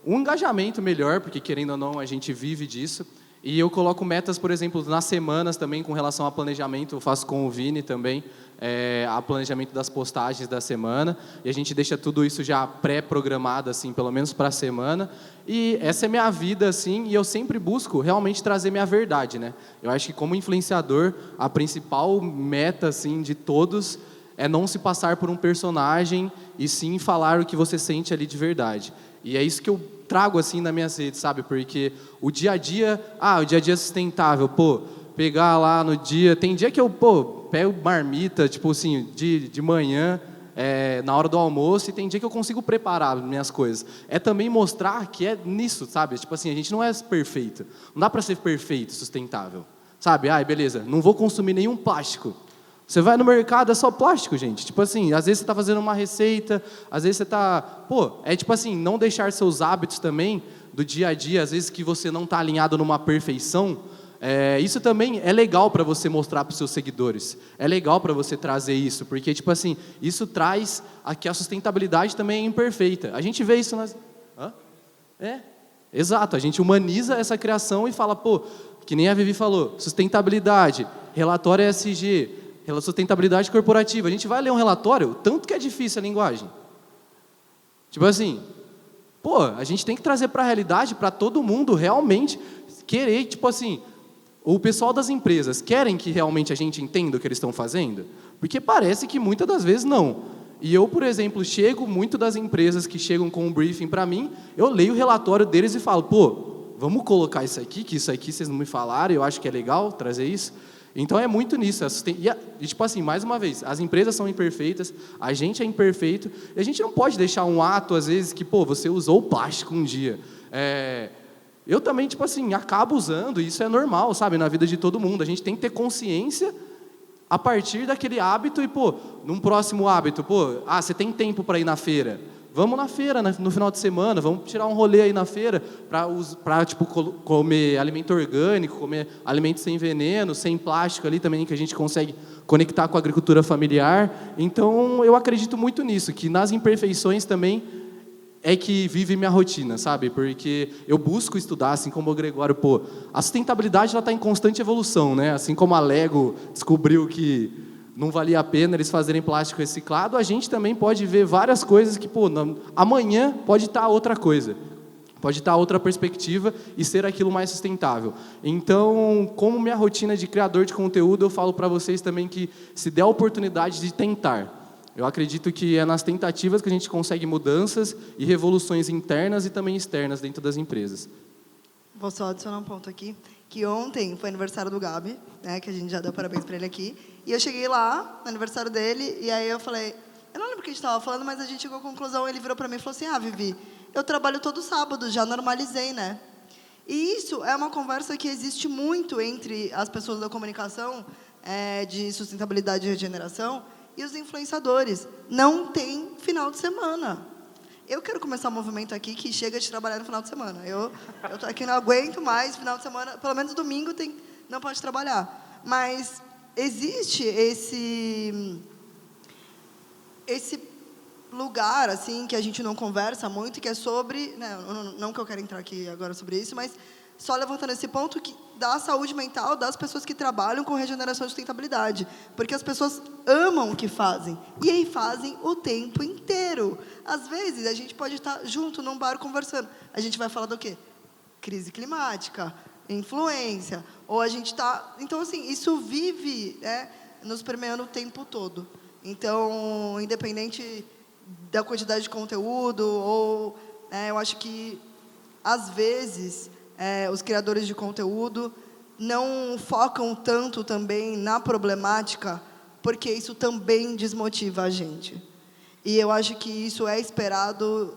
engajamento melhor, porque querendo ou não, a gente vive disso. E eu coloco metas, por exemplo, nas semanas também com relação a planejamento, eu faço com o Vini também, a planejamento das postagens da semana, e a gente deixa tudo isso já pré-programado, assim, pelo menos para a semana, e essa é minha vida, assim, e eu sempre busco realmente trazer minha verdade, né? Eu acho que como influenciador, a principal meta, assim, de todos é não se passar por um personagem e sim falar o que você sente ali de verdade. E é isso que eu trago assim nas minhas redes, sabe? Porque o dia a dia sustentável, pegar lá no dia, tem dia que eu, pego marmita, tipo assim, de manhã, na hora do almoço, e tem dia que eu consigo preparar minhas coisas. É também mostrar que é nisso, sabe? Tipo assim, a gente não é perfeito. Não dá para ser perfeito, sustentável. Sabe? Beleza, não vou consumir nenhum plástico. Você vai no mercado, é só plástico, gente. Tipo assim, às vezes você está fazendo uma receita, às vezes você está... tipo assim, não deixar seus hábitos também do dia a dia, às vezes que você não está alinhado numa perfeição, isso também é legal para você mostrar para os seus seguidores. É legal para você trazer isso, porque, tipo assim, isso traz que a sustentabilidade também é imperfeita. A gente vê isso nas... Exato, a gente humaniza essa criação e fala, que nem a Vivi falou, sustentabilidade, relatório ESG... sustentabilidade corporativa. A gente vai ler um relatório, tanto que é difícil a linguagem. Tipo assim, a gente tem que trazer para a realidade, para todo mundo realmente querer, tipo assim, o pessoal das empresas querem que realmente a gente entenda o que eles estão fazendo? Porque parece que muitas das vezes não. E eu, por exemplo, chego muito das empresas que chegam com um briefing para mim, eu leio o relatório deles e falo, pô, vamos colocar isso aqui, que isso aqui vocês não me falaram, eu acho que é legal trazer isso. Então é muito nisso. E tipo assim, mais uma vez, as empresas são imperfeitas, a gente é imperfeito, e a gente não pode deixar um ato, às vezes, que, pô, você usou plástico um dia. Eu também, tipo assim, acabo usando, e isso é normal, sabe, na vida de todo mundo. A gente tem que ter consciência a partir daquele hábito e, pô, num próximo hábito, pô, você tem tempo para ir na feira? Vamos na feira no final de semana, vamos tirar um rolê aí na feira para tipo, comer alimento orgânico, comer alimento sem veneno, sem plástico ali também, que a gente consegue conectar com a agricultura familiar. Então, eu acredito muito nisso, que nas imperfeições também é que vive minha rotina, sabe? Porque eu busco estudar, assim como o Gregório, pô, a sustentabilidade ela está em constante evolução, né? Assim como a Lego descobriu que não valia a pena eles fazerem plástico reciclado, a gente também pode ver várias coisas que, pô, amanhã pode estar outra coisa, pode estar outra perspectiva e ser aquilo mais sustentável. Então, como minha rotina de criador de conteúdo, eu falo para vocês também que se der a oportunidade de tentar, eu acredito que é nas tentativas que a gente consegue mudanças e revoluções internas e também externas dentro das empresas. Vou só adicionar um ponto aqui, que ontem foi aniversário do Gabi, né, que a gente já deu parabéns para ele aqui, e eu cheguei lá, no aniversário dele, e aí eu falei, eu não lembro o que a gente estava falando, mas a gente chegou à conclusão, ele virou para mim e falou assim, Vivi, eu trabalho todo sábado, já normalizei, né? E isso é uma conversa que existe muito entre as pessoas da comunicação, de sustentabilidade e regeneração, e os influenciadores. Não tem final de semana. Eu quero começar um movimento aqui que chega de trabalhar no final de semana. Eu tô aqui, não aguento mais, final de semana, pelo menos domingo não pode trabalhar. Mas existe esse lugar assim que a gente não conversa muito, que é sobre, né, não que eu quero entrar aqui agora sobre isso, mas só levantando esse ponto da saúde mental das pessoas que trabalham com regeneração e sustentabilidade. Porque as pessoas amam o que fazem. E aí fazem o tempo inteiro. Às vezes, a gente pode estar junto num bar conversando. A gente vai falar do quê? Crise climática, influência. Ou a gente está... Então, assim, isso vive, né, nos permeando o tempo todo. Então, independente da quantidade de conteúdo, ou... eu acho que, às vezes... os criadores de conteúdo não focam tanto também na problemática, porque isso também desmotiva a gente. E eu acho que isso é esperado,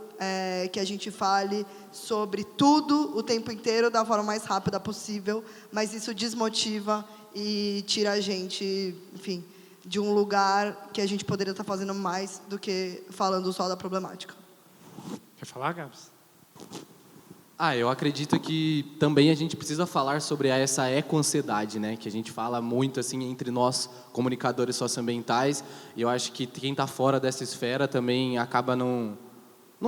que a gente fale sobre tudo o tempo inteiro, da forma mais rápida possível, mas isso desmotiva e tira a gente, enfim, de um lugar que a gente poderia estar fazendo mais do que falando só da problemática. Quer falar, Gabs? Eu acredito que também a gente precisa falar sobre essa eco-ansiedade, né? Que a gente fala muito assim entre nós, comunicadores socioambientais, e eu acho que quem está fora dessa esfera também acaba não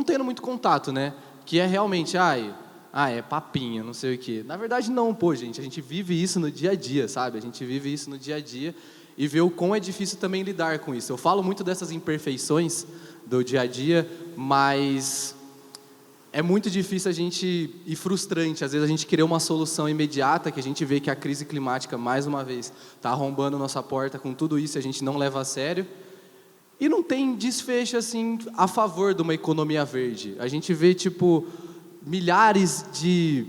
tendo muito contato, né? Que é realmente, é papinho, não sei o quê. Na verdade, não, pô, gente, a gente vive isso no dia a dia, sabe? A gente vive isso no dia a dia e vê o quão é difícil também lidar com isso. Eu falo muito dessas imperfeições do dia a dia, mas... é muito difícil e frustrante, às vezes, a gente querer uma solução imediata, que a gente vê que a crise climática, mais uma vez, está arrombando nossa porta com tudo isso, a gente não leva a sério. E não tem desfecho, assim, a favor de uma economia verde. A gente vê, tipo, milhares de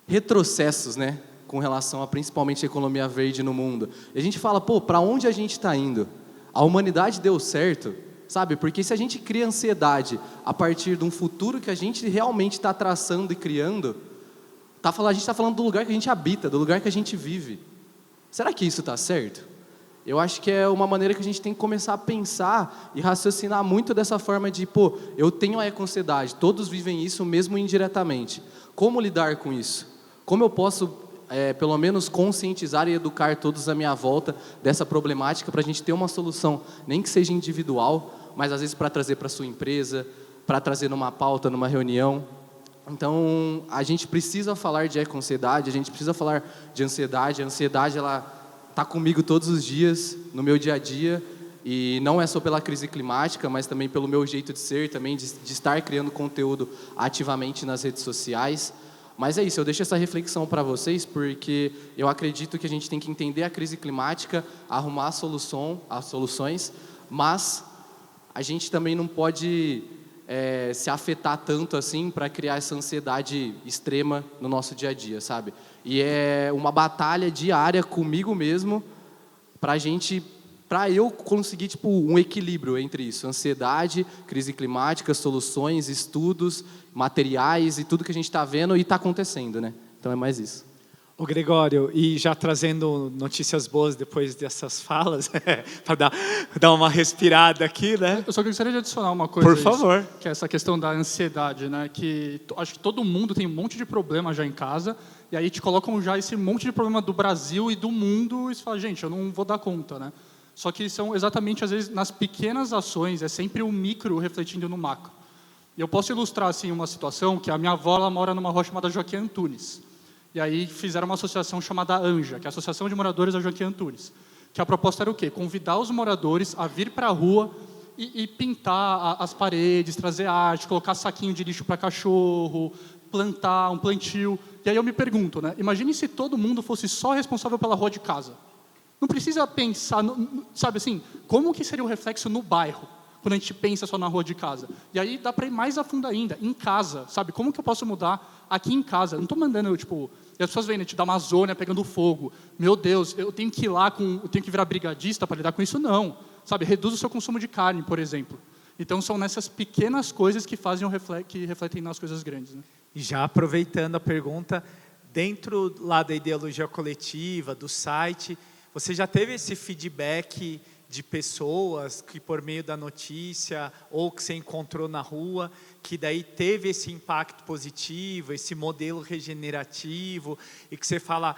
retrocessos, né, com relação a, principalmente, a economia verde no mundo. E a gente fala, pô, para onde a gente está indo? A humanidade deu certo? Sabe, porque se a gente cria ansiedade a partir de um futuro que a gente realmente está traçando e criando, a gente está falando do lugar que a gente habita, do lugar que a gente vive. Será que isso está certo? Eu acho que é uma maneira que a gente tem que começar a pensar e raciocinar muito dessa forma de, pô, eu tenho a eco-ansiedade, todos vivem isso mesmo indiretamente. Como lidar com isso? Como eu posso... pelo menos conscientizar e educar todos à minha volta dessa problemática para a gente ter uma solução, nem que seja individual, mas às vezes para trazer para a sua empresa, para trazer numa pauta, numa reunião. Então, a gente precisa falar de eco-ansiedade, a gente precisa falar de ansiedade. A ansiedade, ela está comigo todos os dias, no meu dia a dia, e não é só pela crise climática, mas também pelo meu jeito de ser, também de estar criando conteúdo ativamente nas redes sociais. Mas é isso, eu deixo essa reflexão para vocês, porque eu acredito que a gente tem que entender a crise climática, arrumar as soluções, mas a gente também não pode se afetar tanto assim para criar essa ansiedade extrema no nosso dia a dia, sabe? E é uma batalha diária comigo mesmo para eu conseguir tipo um equilíbrio entre isso, ansiedade, crise climática, soluções, estudos, materiais e tudo que a gente está vendo e está acontecendo, né? Então é mais isso. Ô Gregório, e já trazendo notícias boas depois dessas falas, para dar uma respirada aqui, né? Eu só gostaria de adicionar uma coisa. Por favor. Que é essa questão da ansiedade, né? Que acho que todo mundo tem um monte de problema já em casa, e aí te colocam já esse monte de problema do Brasil e do mundo, e você fala, gente, eu não vou dar conta, né? Só que são exatamente, às vezes, nas pequenas ações, é sempre o micro refletindo no macro. E eu posso ilustrar, assim, uma situação que a minha avó, ela mora numa rua chamada Joaquim Antunes. E aí fizeram uma associação chamada ANJA, que é a Associação de Moradores da Joaquim Antunes. Que a proposta era o quê? Convidar os moradores a vir para a rua e pintar as paredes, trazer arte, colocar saquinho de lixo para cachorro, plantar um plantio. E aí eu me pergunto, né? Imagine se todo mundo fosse só responsável pela rua de casa. Não precisa pensar, sabe assim, como que seria o reflexo no bairro, quando a gente pensa só na rua de casa. E aí dá para ir mais a fundo ainda, em casa, sabe? Como que eu posso mudar aqui em casa? Eu não estou mandando, tipo, e as pessoas vêm, né, da Amazônia pegando fogo. Meu Deus, eu tenho que ir lá, eu tenho que virar brigadista para lidar com isso? Não. Sabe, reduz o seu consumo de carne, por exemplo. Então são nessas pequenas coisas que que refletem nas coisas grandes, né? E já aproveitando a pergunta, dentro lá da ideologia coletiva, do site, você já teve esse feedback de pessoas que por meio da notícia ou que você encontrou na rua, que daí teve esse impacto positivo, esse modelo regenerativo, e que você fala,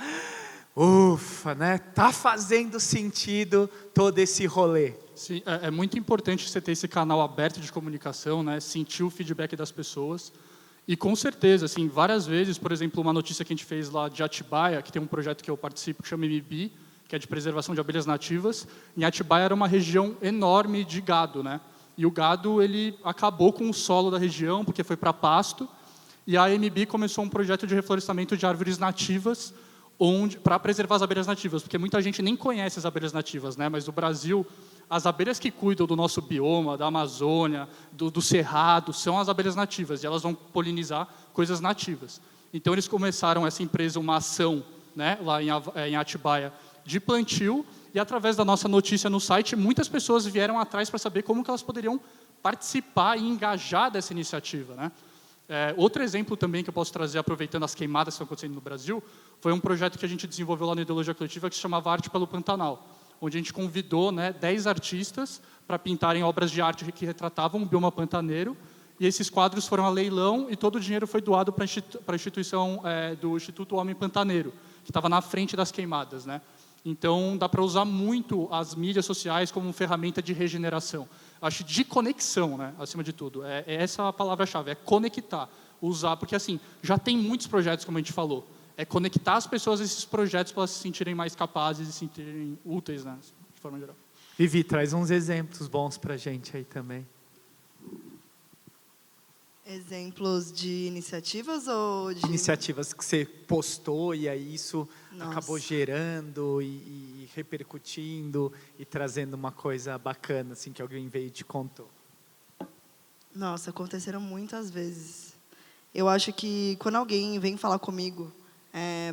ufa, né? Tá fazendo sentido todo esse rolê. Sim, é muito importante você ter esse canal aberto de comunicação, né? Sentir o feedback das pessoas. E com certeza, assim, várias vezes, por exemplo, uma notícia que a gente fez lá de Atibaia, que tem um projeto que eu participo que chama MB, que é de preservação de abelhas nativas. Em Atibaia era uma região enorme de gado, né? E o gado, ele acabou com o solo da região, porque foi para pasto, e a AMB começou um projeto de reflorestamento de árvores nativas, para preservar as abelhas nativas, porque muita gente nem conhece as abelhas nativas, né? Mas no Brasil, as abelhas que cuidam do nosso bioma, da Amazônia, do Cerrado, são as abelhas nativas, e elas vão polinizar coisas nativas. Então, eles começaram essa empresa, uma ação, né, lá em Atibaia, de plantio, e através da nossa notícia no site, muitas pessoas vieram atrás para saber como que elas poderiam participar e engajar dessa iniciativa, né? Outro exemplo também que eu posso trazer, aproveitando as queimadas que estão acontecendo no Brasil, foi um projeto que a gente desenvolveu lá na Ideologia Coletiva que se chamava Arte pelo Pantanal, onde a gente convidou, né, 10 artistas para pintarem obras de arte que retratavam o bioma pantaneiro, e esses quadros foram a leilão e todo o dinheiro foi doado para a instituição do Instituto Homem Pantaneiro, que estava na frente das queimadas, né? Então, dá para usar muito as mídias sociais como ferramenta de regeneração. Acho de conexão, né, acima de tudo. É essa a palavra-chave, é conectar, usar, porque assim, já tem muitos projetos, como a gente falou. É conectar as pessoas a esses projetos para elas se sentirem mais capazes e se sentirem úteis, né, de forma geral. Vivi, traz uns exemplos bons para a gente aí também. Exemplos de iniciativas ou de... Iniciativas que você postou e aí isso Nossa. acabou gerando e repercutindo e trazendo uma coisa bacana, assim, que alguém veio e te contou. Nossa, aconteceram muitas vezes. Eu acho que quando alguém vem falar comigo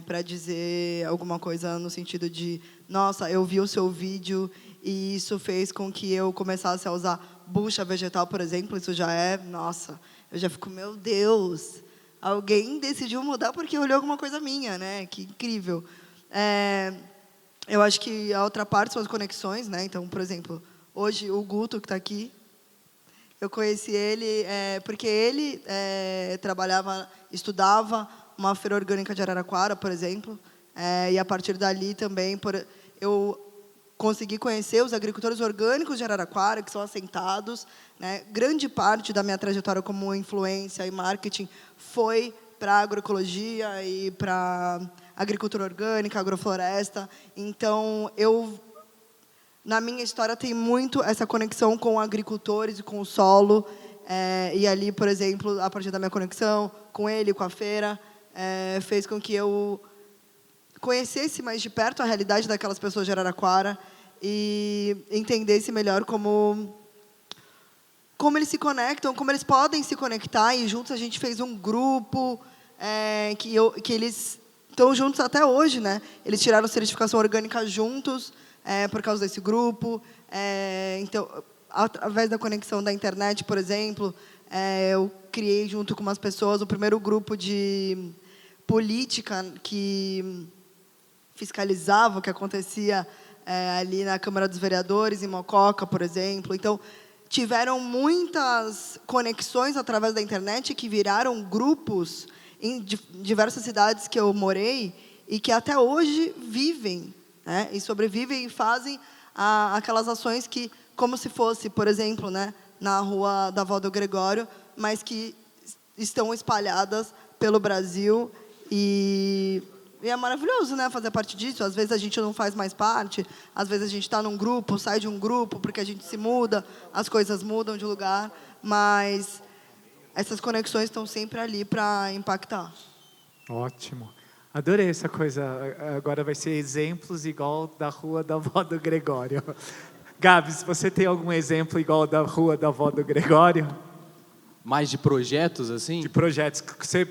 para dizer alguma coisa no sentido de, nossa, eu vi o seu vídeo e isso fez com que eu começasse a usar bucha vegetal, por exemplo, isso já nossa, eu já fico, meu Deus, alguém decidiu mudar porque olhou alguma coisa minha, né? Que incrível. Eu acho que a outra parte são as conexões, né? Então, por exemplo, hoje o Guto, que está aqui, eu conheci ele porque ele estudava uma feira orgânica de Araraquara, por exemplo, e a partir dali também eu consegui conhecer os agricultores orgânicos de Araraquara, que são assentados, né? Grande parte da minha trajetória como influência e marketing foi para a agroecologia e para agricultura orgânica, agrofloresta. Então, na minha história, tem muito essa conexão com agricultores e com o solo. E ali, por exemplo, a partir da minha conexão com ele, com a feira, fez com que eu conhecesse mais de perto a realidade daquelas pessoas de Araraquara e entendesse melhor como eles se conectam, como eles podem se conectar. E juntos a gente fez um grupo que eles estão juntos até hoje, né? Eles tiraram certificação orgânica juntos por causa desse grupo. Então, através da conexão da internet, por exemplo, eu criei junto com umas pessoas o primeiro grupo de política que fiscalizava o que acontecia ali na Câmara dos Vereadores, em Mococa, por exemplo. Então, tiveram muitas conexões através da internet que viraram grupos em diversas cidades que eu morei e que até hoje vivem, né, e sobrevivem e fazem aquelas ações que, como se fosse, por exemplo, né, na Rua da Vó do Gregório, mas que estão espalhadas pelo Brasil. E é maravilhoso, né, fazer parte disso. Às vezes a gente não faz mais parte, às vezes a gente está num grupo, sai de um grupo porque a gente se muda, as coisas mudam de lugar, mas essas conexões estão sempre ali para impactar. Ótimo. Adorei essa coisa. Agora vai ser exemplos igual da Rua da Vó do Gregório. Gabs, você tem algum exemplo igual da Rua da Vó do Gregório? Mais de projetos, assim? De projetos. Você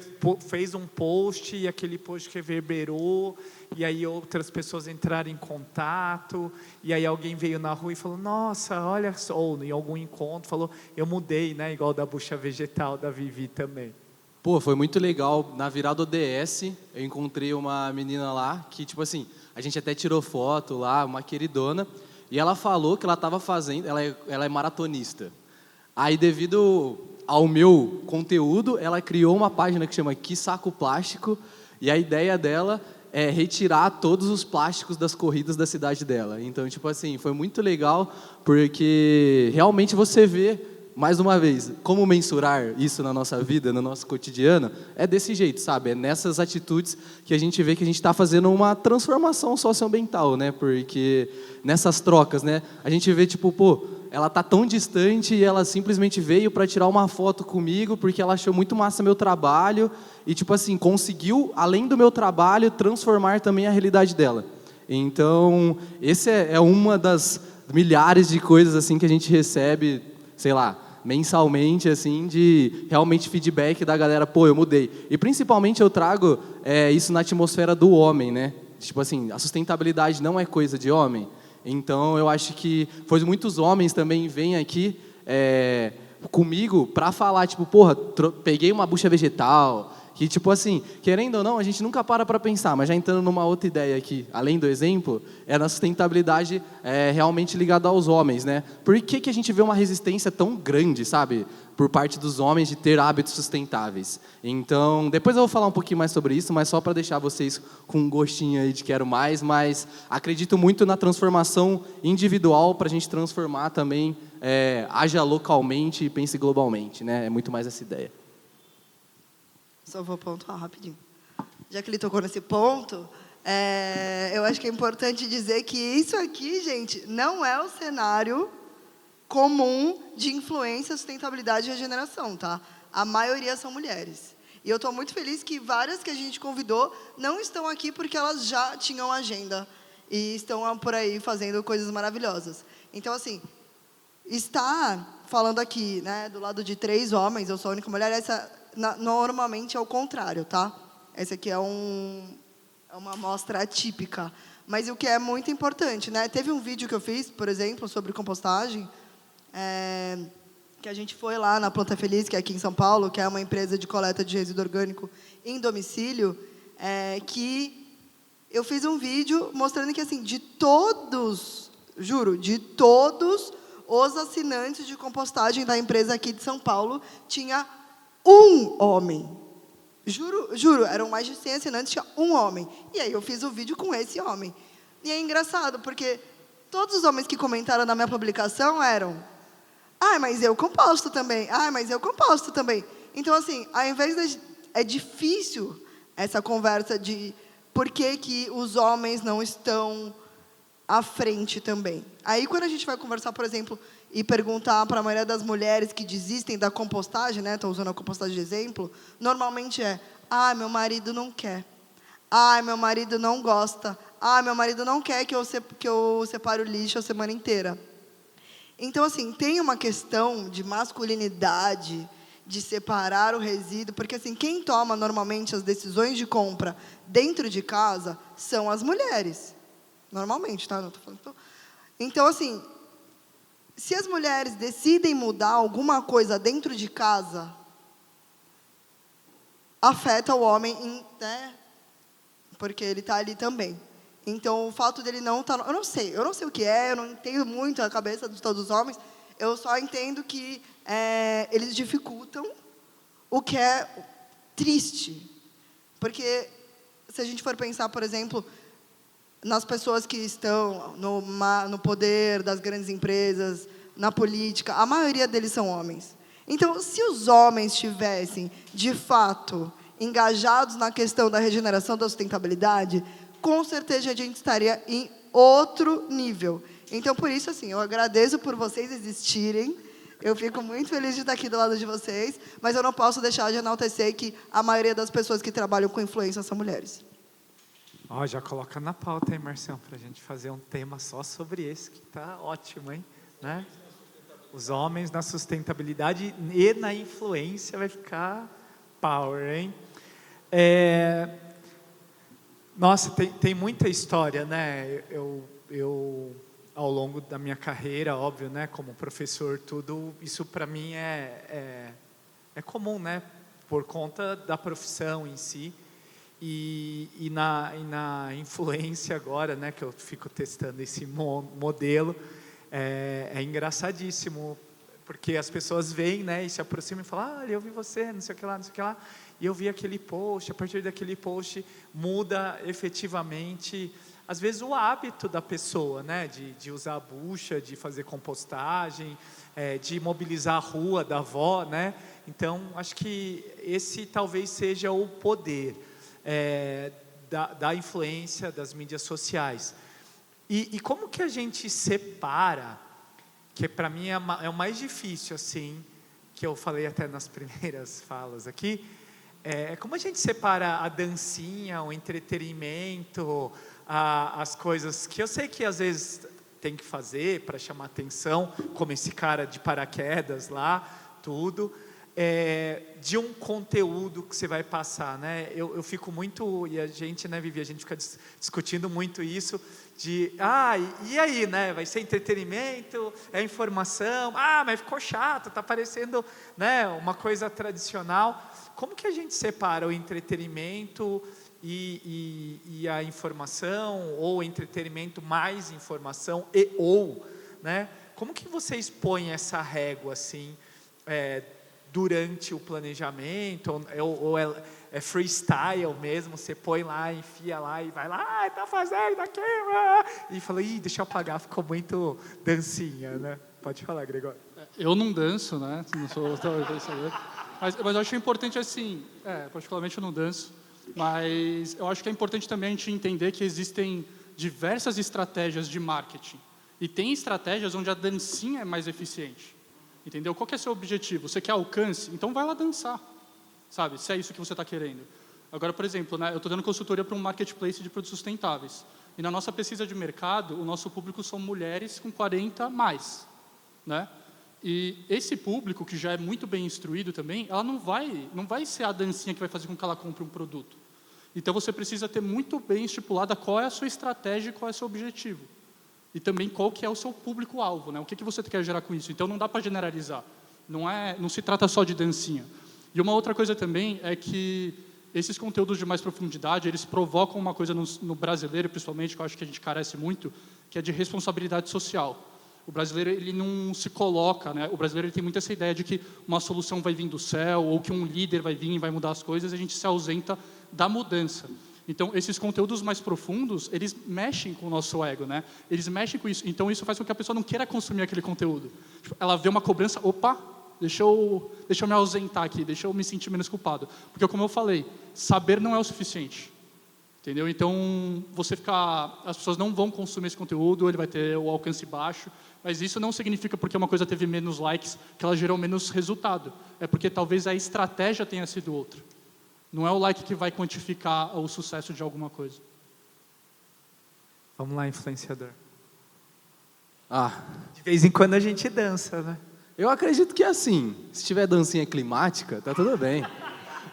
fez um post e aquele post reverberou, e aí outras pessoas entraram em contato, e aí alguém veio na rua e falou, nossa, olha só, ou em algum encontro, falou, eu mudei, né? Igual da bucha vegetal da Vivi também. Pô, foi muito legal. Na virada ODS, eu encontrei uma menina lá que, tipo assim, a gente até tirou foto lá, uma queridona, e ela falou que ela estava fazendo, ela é maratonista. Aí, devido ao meu conteúdo, ela criou uma página que chama Que Saco Plástico, e a ideia dela é retirar todos os plásticos das corridas da cidade dela. Então, tipo assim, foi muito legal, porque realmente você vê, mais uma vez, como mensurar isso na nossa vida, no nosso cotidiano, é desse jeito, sabe? É nessas atitudes que a gente vê que a gente está fazendo uma transformação socioambiental, né? Porque nessas trocas, né? A gente vê, tipo, pô, ela tá tão distante e ela simplesmente veio para tirar uma foto comigo porque ela achou muito massa meu trabalho e, tipo assim, conseguiu, além do meu trabalho, transformar também a realidade dela. Então, esse é uma das milhares de coisas assim que a gente recebe, sei lá, mensalmente, assim, de realmente feedback da galera, pô, eu mudei. E principalmente eu trago isso na atmosfera do homem, né? Tipo assim, a sustentabilidade não é coisa de homem. Então, eu acho que muitos homens também vêm aqui comigo para falar, tipo, porra, peguei uma bucha vegetal, que, tipo assim, querendo ou não, a gente nunca para pensar, mas já entrando numa outra ideia aqui, além do exemplo, é na sustentabilidade realmente ligada aos homens, né? Por que a gente vê uma resistência tão grande, sabe, por parte dos homens de ter hábitos sustentáveis? Então, depois eu vou falar um pouquinho mais sobre isso, mas só para deixar vocês com um gostinho aí de quero mais, mas acredito muito na transformação individual para a gente transformar também, haja localmente e pense globalmente, né? É muito mais essa ideia. Só vou pontuar rapidinho. Já que ele tocou nesse ponto, eu acho que é importante dizer que isso aqui, gente, não é o cenário comum de influência, sustentabilidade e regeneração, tá? A maioria são mulheres. E eu estou muito feliz que várias que a gente convidou não estão aqui porque elas já tinham agenda e estão por aí fazendo coisas maravilhosas. Então, assim, estar falando aqui, né, do lado de 3 homens, eu sou a única mulher, normalmente é o contrário, tá? Essa aqui é uma amostra atípica. Mas o que é muito importante, né? Teve um vídeo que eu fiz, por exemplo, sobre compostagem, que a gente foi lá na Planta Feliz, que é aqui em São Paulo, que é uma empresa de coleta de resíduo orgânico em domicílio, que eu fiz um vídeo mostrando que, assim, de todos, juro, de todos os assinantes de compostagem da empresa aqui de São Paulo, tinha um homem. Juro, eram mais de 100 assinantes, tinha um homem. E aí eu fiz o vídeo com esse homem. E é engraçado, porque todos os homens que comentaram na minha publicação eram: mas eu composto também. Mas eu composto também. Então, assim, ao invés de... É difícil essa conversa de por que os homens não estão à frente também. Aí, quando a gente vai conversar, por exemplo, e perguntar para a maioria das mulheres que desistem da compostagem, né, estou usando a compostagem de exemplo, normalmente é: ah, meu marido não quer. Ah, meu marido não gosta. Ah, meu marido não quer que eu separe o lixo a semana inteira. Então, assim, tem uma questão de masculinidade, de separar o resíduo, porque, assim, quem toma normalmente as decisões de compra dentro de casa são as mulheres. Normalmente, tá? Não tô falando. Então, assim, se as mulheres decidem mudar alguma coisa dentro de casa, afeta o homem, né? Porque ele está ali também. Então, o fato dele não estar... Eu não sei o que é, eu não entendo muito a cabeça de todos os homens, eu só entendo que eles dificultam, o que é triste. Porque, se a gente for pensar, por exemplo, nas pessoas que estão no poder das grandes empresas, na política, a maioria deles são homens. Então, se os homens estivessem, de fato, engajados na questão da regeneração da sustentabilidade, com certeza a gente estaria em outro nível. Então, por isso, assim, eu agradeço por vocês existirem, eu fico muito feliz de estar aqui do lado de vocês, mas eu não posso deixar de enaltecer que a maioria das pessoas que trabalham com influência são mulheres. Já coloca na pauta aí, Marcião, para a gente fazer um tema só sobre esse, que tá ótimo, hein? Né? Os homens na sustentabilidade e na influência vai ficar power, hein? Nossa, tem muita história, né? Eu, ao longo da minha carreira, óbvio, né? Como professor, tudo, isso para mim é comum, né? Por conta da profissão em si. E na influência agora, né, que eu fico testando esse modelo, é engraçadíssimo, porque as pessoas vêm, né, e se aproximam e falam: eu vi você, não sei o que lá, não sei o que lá, e eu vi aquele post, a partir daquele post muda efetivamente, às vezes, o hábito da pessoa, né, de usar a bucha, de fazer compostagem, de mobilizar a rua da avó, né. Então, acho que esse talvez seja o poder da influência das mídias sociais. E como que a gente separa, que para mim é o mais difícil, assim, que eu falei até nas primeiras falas aqui, como a gente separa a dancinha, o entretenimento, as coisas que eu sei que às vezes tem que fazer para chamar atenção, como esse cara de paraquedas lá, tudo, de um conteúdo que você vai passar, né? Eu fico muito, e a gente, né, Vivi, a gente fica discutindo muito isso, e aí, né, vai ser entretenimento, informação, mas ficou chato, tá parecendo, né, uma coisa tradicional. Como que a gente separa o entretenimento e a informação, ou entretenimento mais informação, né? Como que vocês põem essa régua, assim, durante o planejamento, ou é freestyle mesmo, você põe lá, enfia lá e vai lá, tá fazendo aqui, e fala: deixa eu apagar, ficou muito dancinha, né? Pode falar, Gregório. Eu não danço, né? Não sou dançador. Mas eu acho importante, assim, particularmente eu não danço, mas eu acho que é importante também a gente entender que existem diversas estratégias de marketing. E tem estratégias onde a dancinha é mais eficiente. Entendeu? Qual que é o seu objetivo? Você quer alcance? Então vai lá dançar, sabe? Se é isso que você está querendo. Agora, por exemplo, né, eu estou dando consultoria para um marketplace de produtos sustentáveis. E na nossa pesquisa de mercado, o nosso público são mulheres com 40 mais, né? E esse público, que já é muito bem instruído também, ela não vai ser a dancinha que vai fazer com que ela compre um produto. Então você precisa ter muito bem estipulada qual é a sua estratégia e qual é o seu objetivo. E também qual que é o seu público-alvo, né? O que você quer gerar com isso? Então não dá para generalizar. Não se trata só de dancinha. E uma outra coisa também é que esses conteúdos de mais profundidade, eles provocam uma coisa no brasileiro, principalmente, que eu acho que a gente carece muito, que é de responsabilidade social. O brasileiro, ele não se coloca, né? O brasileiro, ele tem muito essa ideia de que uma solução vai vir do céu, ou que um líder vai vir e vai mudar as coisas, e a gente se ausenta da mudança. Então, esses conteúdos mais profundos, eles mexem com o nosso ego, né? Eles mexem com isso. Então, isso faz com que a pessoa não queira consumir aquele conteúdo. Tipo, ela vê uma cobrança, opa, deixa eu me ausentar aqui, deixa eu me sentir menos culpado. Porque, como eu falei, saber não é o suficiente. entendeu? Então, as pessoas não vão consumir esse conteúdo, ele vai ter o alcance baixo, mas isso não significa porque uma coisa teve menos likes que ela gerou menos resultado. É porque talvez a estratégia tenha sido outra. Não é o like que vai quantificar o sucesso de alguma coisa. Vamos lá, influenciador. Ah, De vez em quando a gente dança, né? eu acredito que assim, se tiver dancinha climática, tá tudo bem.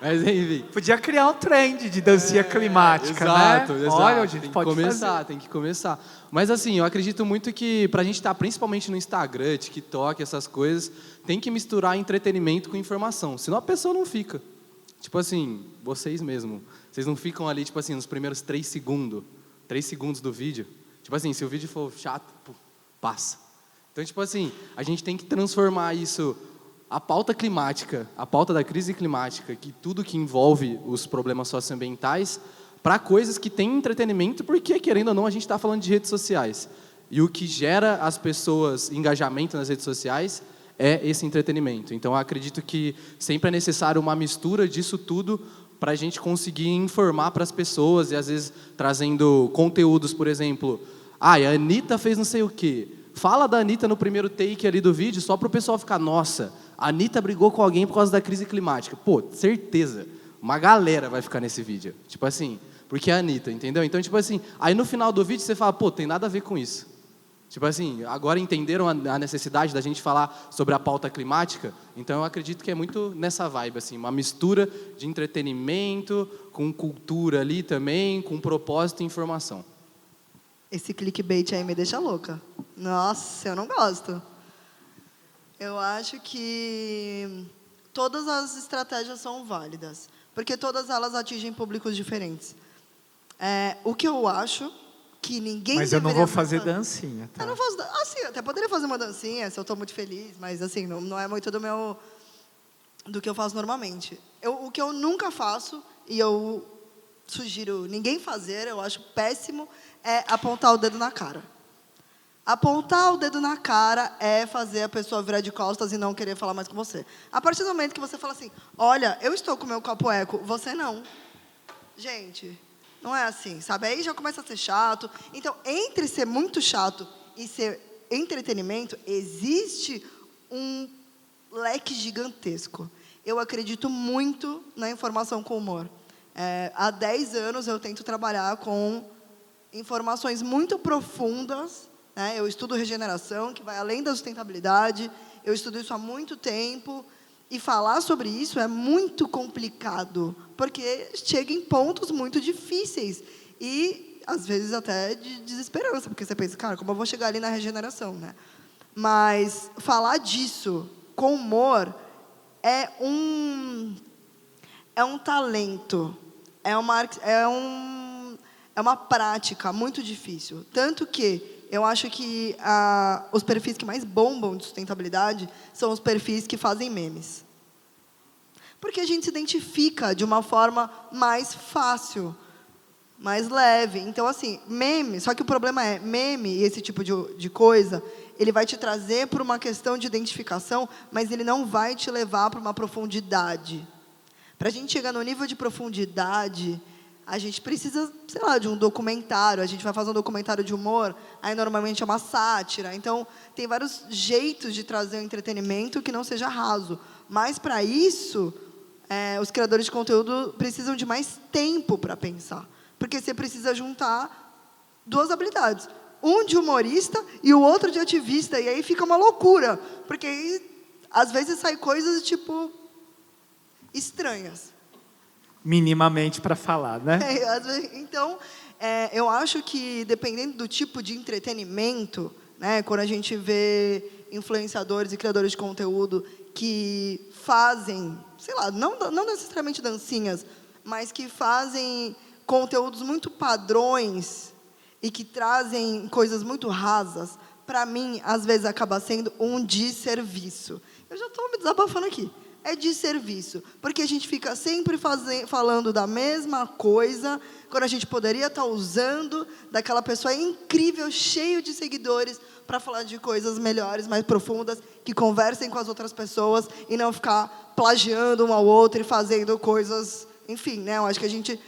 Mas enfim. Podia criar um trend de dancinha climática, Exato, né? exato. Olha, a gente tem que pode começar, fazer. tem que começar. Mas assim, eu acredito muito que pra gente estar principalmente no Instagram, TikTok, essas coisas, tem que misturar entretenimento com informação, senão a pessoa não fica. Tipo assim, vocês mesmo, vocês não ficam ali, tipo assim, nos primeiros 3 segundos do vídeo. Tipo assim, se o vídeo for chato, passa. Então, tipo assim, a gente tem que transformar isso, a pauta climática, a pauta da crise climática, que tudo que envolve os problemas socioambientais, para coisas que têm entretenimento, porque, querendo ou não, a gente está falando de redes sociais. E o que gera as pessoas engajamento nas redes sociais é esse entretenimento. Então, eu acredito que sempre é necessário uma mistura disso tudo para a gente conseguir informar para as pessoas e, às vezes, trazendo conteúdos, por exemplo, a Anitta fez não sei o quê. Fala da Anitta no primeiro take ali do vídeo, só para o pessoal ficar, nossa, a Anitta brigou com alguém por causa da crise climática. Pô, certeza, uma galera vai ficar nesse vídeo. Tipo assim, porque é a Anitta, entendeu? Então, tipo assim, aí no final do vídeo você fala, pô, tem nada a ver com isso. Tipo assim, agora entenderam a necessidade da gente falar sobre a pauta climática? Então eu acredito que é muito nessa vibe, assim, uma mistura de entretenimento, com cultura ali também, com propósito e informação. Esse clickbait aí me deixa louca. Nossa, eu não gosto. Eu acho que todas as estratégias são válidas, porque todas elas atingem públicos diferentes. O que eu acho que ninguém Mas eu não deveria vou fazer dancinha, tá? Eu não faço, assim, eu até poderia fazer uma dancinha se eu estou muito feliz, mas assim, não é muito do que eu faço normalmente. O que eu nunca faço, e eu sugiro ninguém fazer, eu acho péssimo, é apontar o dedo na cara. Apontar o dedo na cara é fazer a pessoa virar de costas e não querer falar mais com você. A partir do momento que você fala assim, olha, eu estou com o meu copo eco, você não. Gente, não é assim, sabe? Aí já começa a ser chato. Então, entre ser muito chato e ser entretenimento, existe um leque gigantesco. Eu acredito muito na informação com humor. Há 10 anos eu tento trabalhar com informações muito profundas, né? Eu estudo regeneração, que vai além da sustentabilidade, eu estudo isso há muito tempo, e falar sobre isso é muito complicado, porque chega em pontos muito difíceis, e às vezes até de desesperança, porque você pensa, cara, como eu vou chegar ali na regeneração, né? Mas falar disso com humor é um talento, é uma prática muito difícil. Tanto que eu acho que os perfis que mais bombam de sustentabilidade são os perfis que fazem memes. Porque a gente se identifica de uma forma mais fácil, mais leve. Então, assim, meme, só que o problema é, meme e esse tipo de coisa, ele vai te trazer por uma questão de identificação, mas ele não vai te levar para uma profundidade. Para a gente chegar no nível de profundidade, a gente precisa, sei lá, de um documentário. A gente vai fazer um documentário de humor, aí normalmente é uma sátira. Então, tem vários jeitos de trazer o entretenimento que não seja raso. Mas, para isso, os criadores de conteúdo precisam de mais tempo para pensar. Porque você precisa juntar 2 habilidades. Um de humorista e o outro de ativista. E aí fica uma loucura. Porque aí, às vezes, sai coisas, tipo, estranhas. Minimamente para falar, né? Então, eu acho que, dependendo do tipo de entretenimento, né, quando a gente vê influenciadores e criadores de conteúdo que fazem, sei lá, não necessariamente dancinhas, mas que fazem conteúdos muito padrões e que trazem coisas muito rasas, para mim, às vezes, acaba sendo um desserviço. Eu já estou me desabafando aqui. É desserviço, porque a gente fica sempre falando da mesma coisa, quando a gente poderia estar usando daquela pessoa incrível, cheio de seguidores, para falar de coisas melhores, mais profundas, que conversem com as outras pessoas e não ficar plagiando um ao outro e fazendo coisas, enfim, né? Eu acho que a gente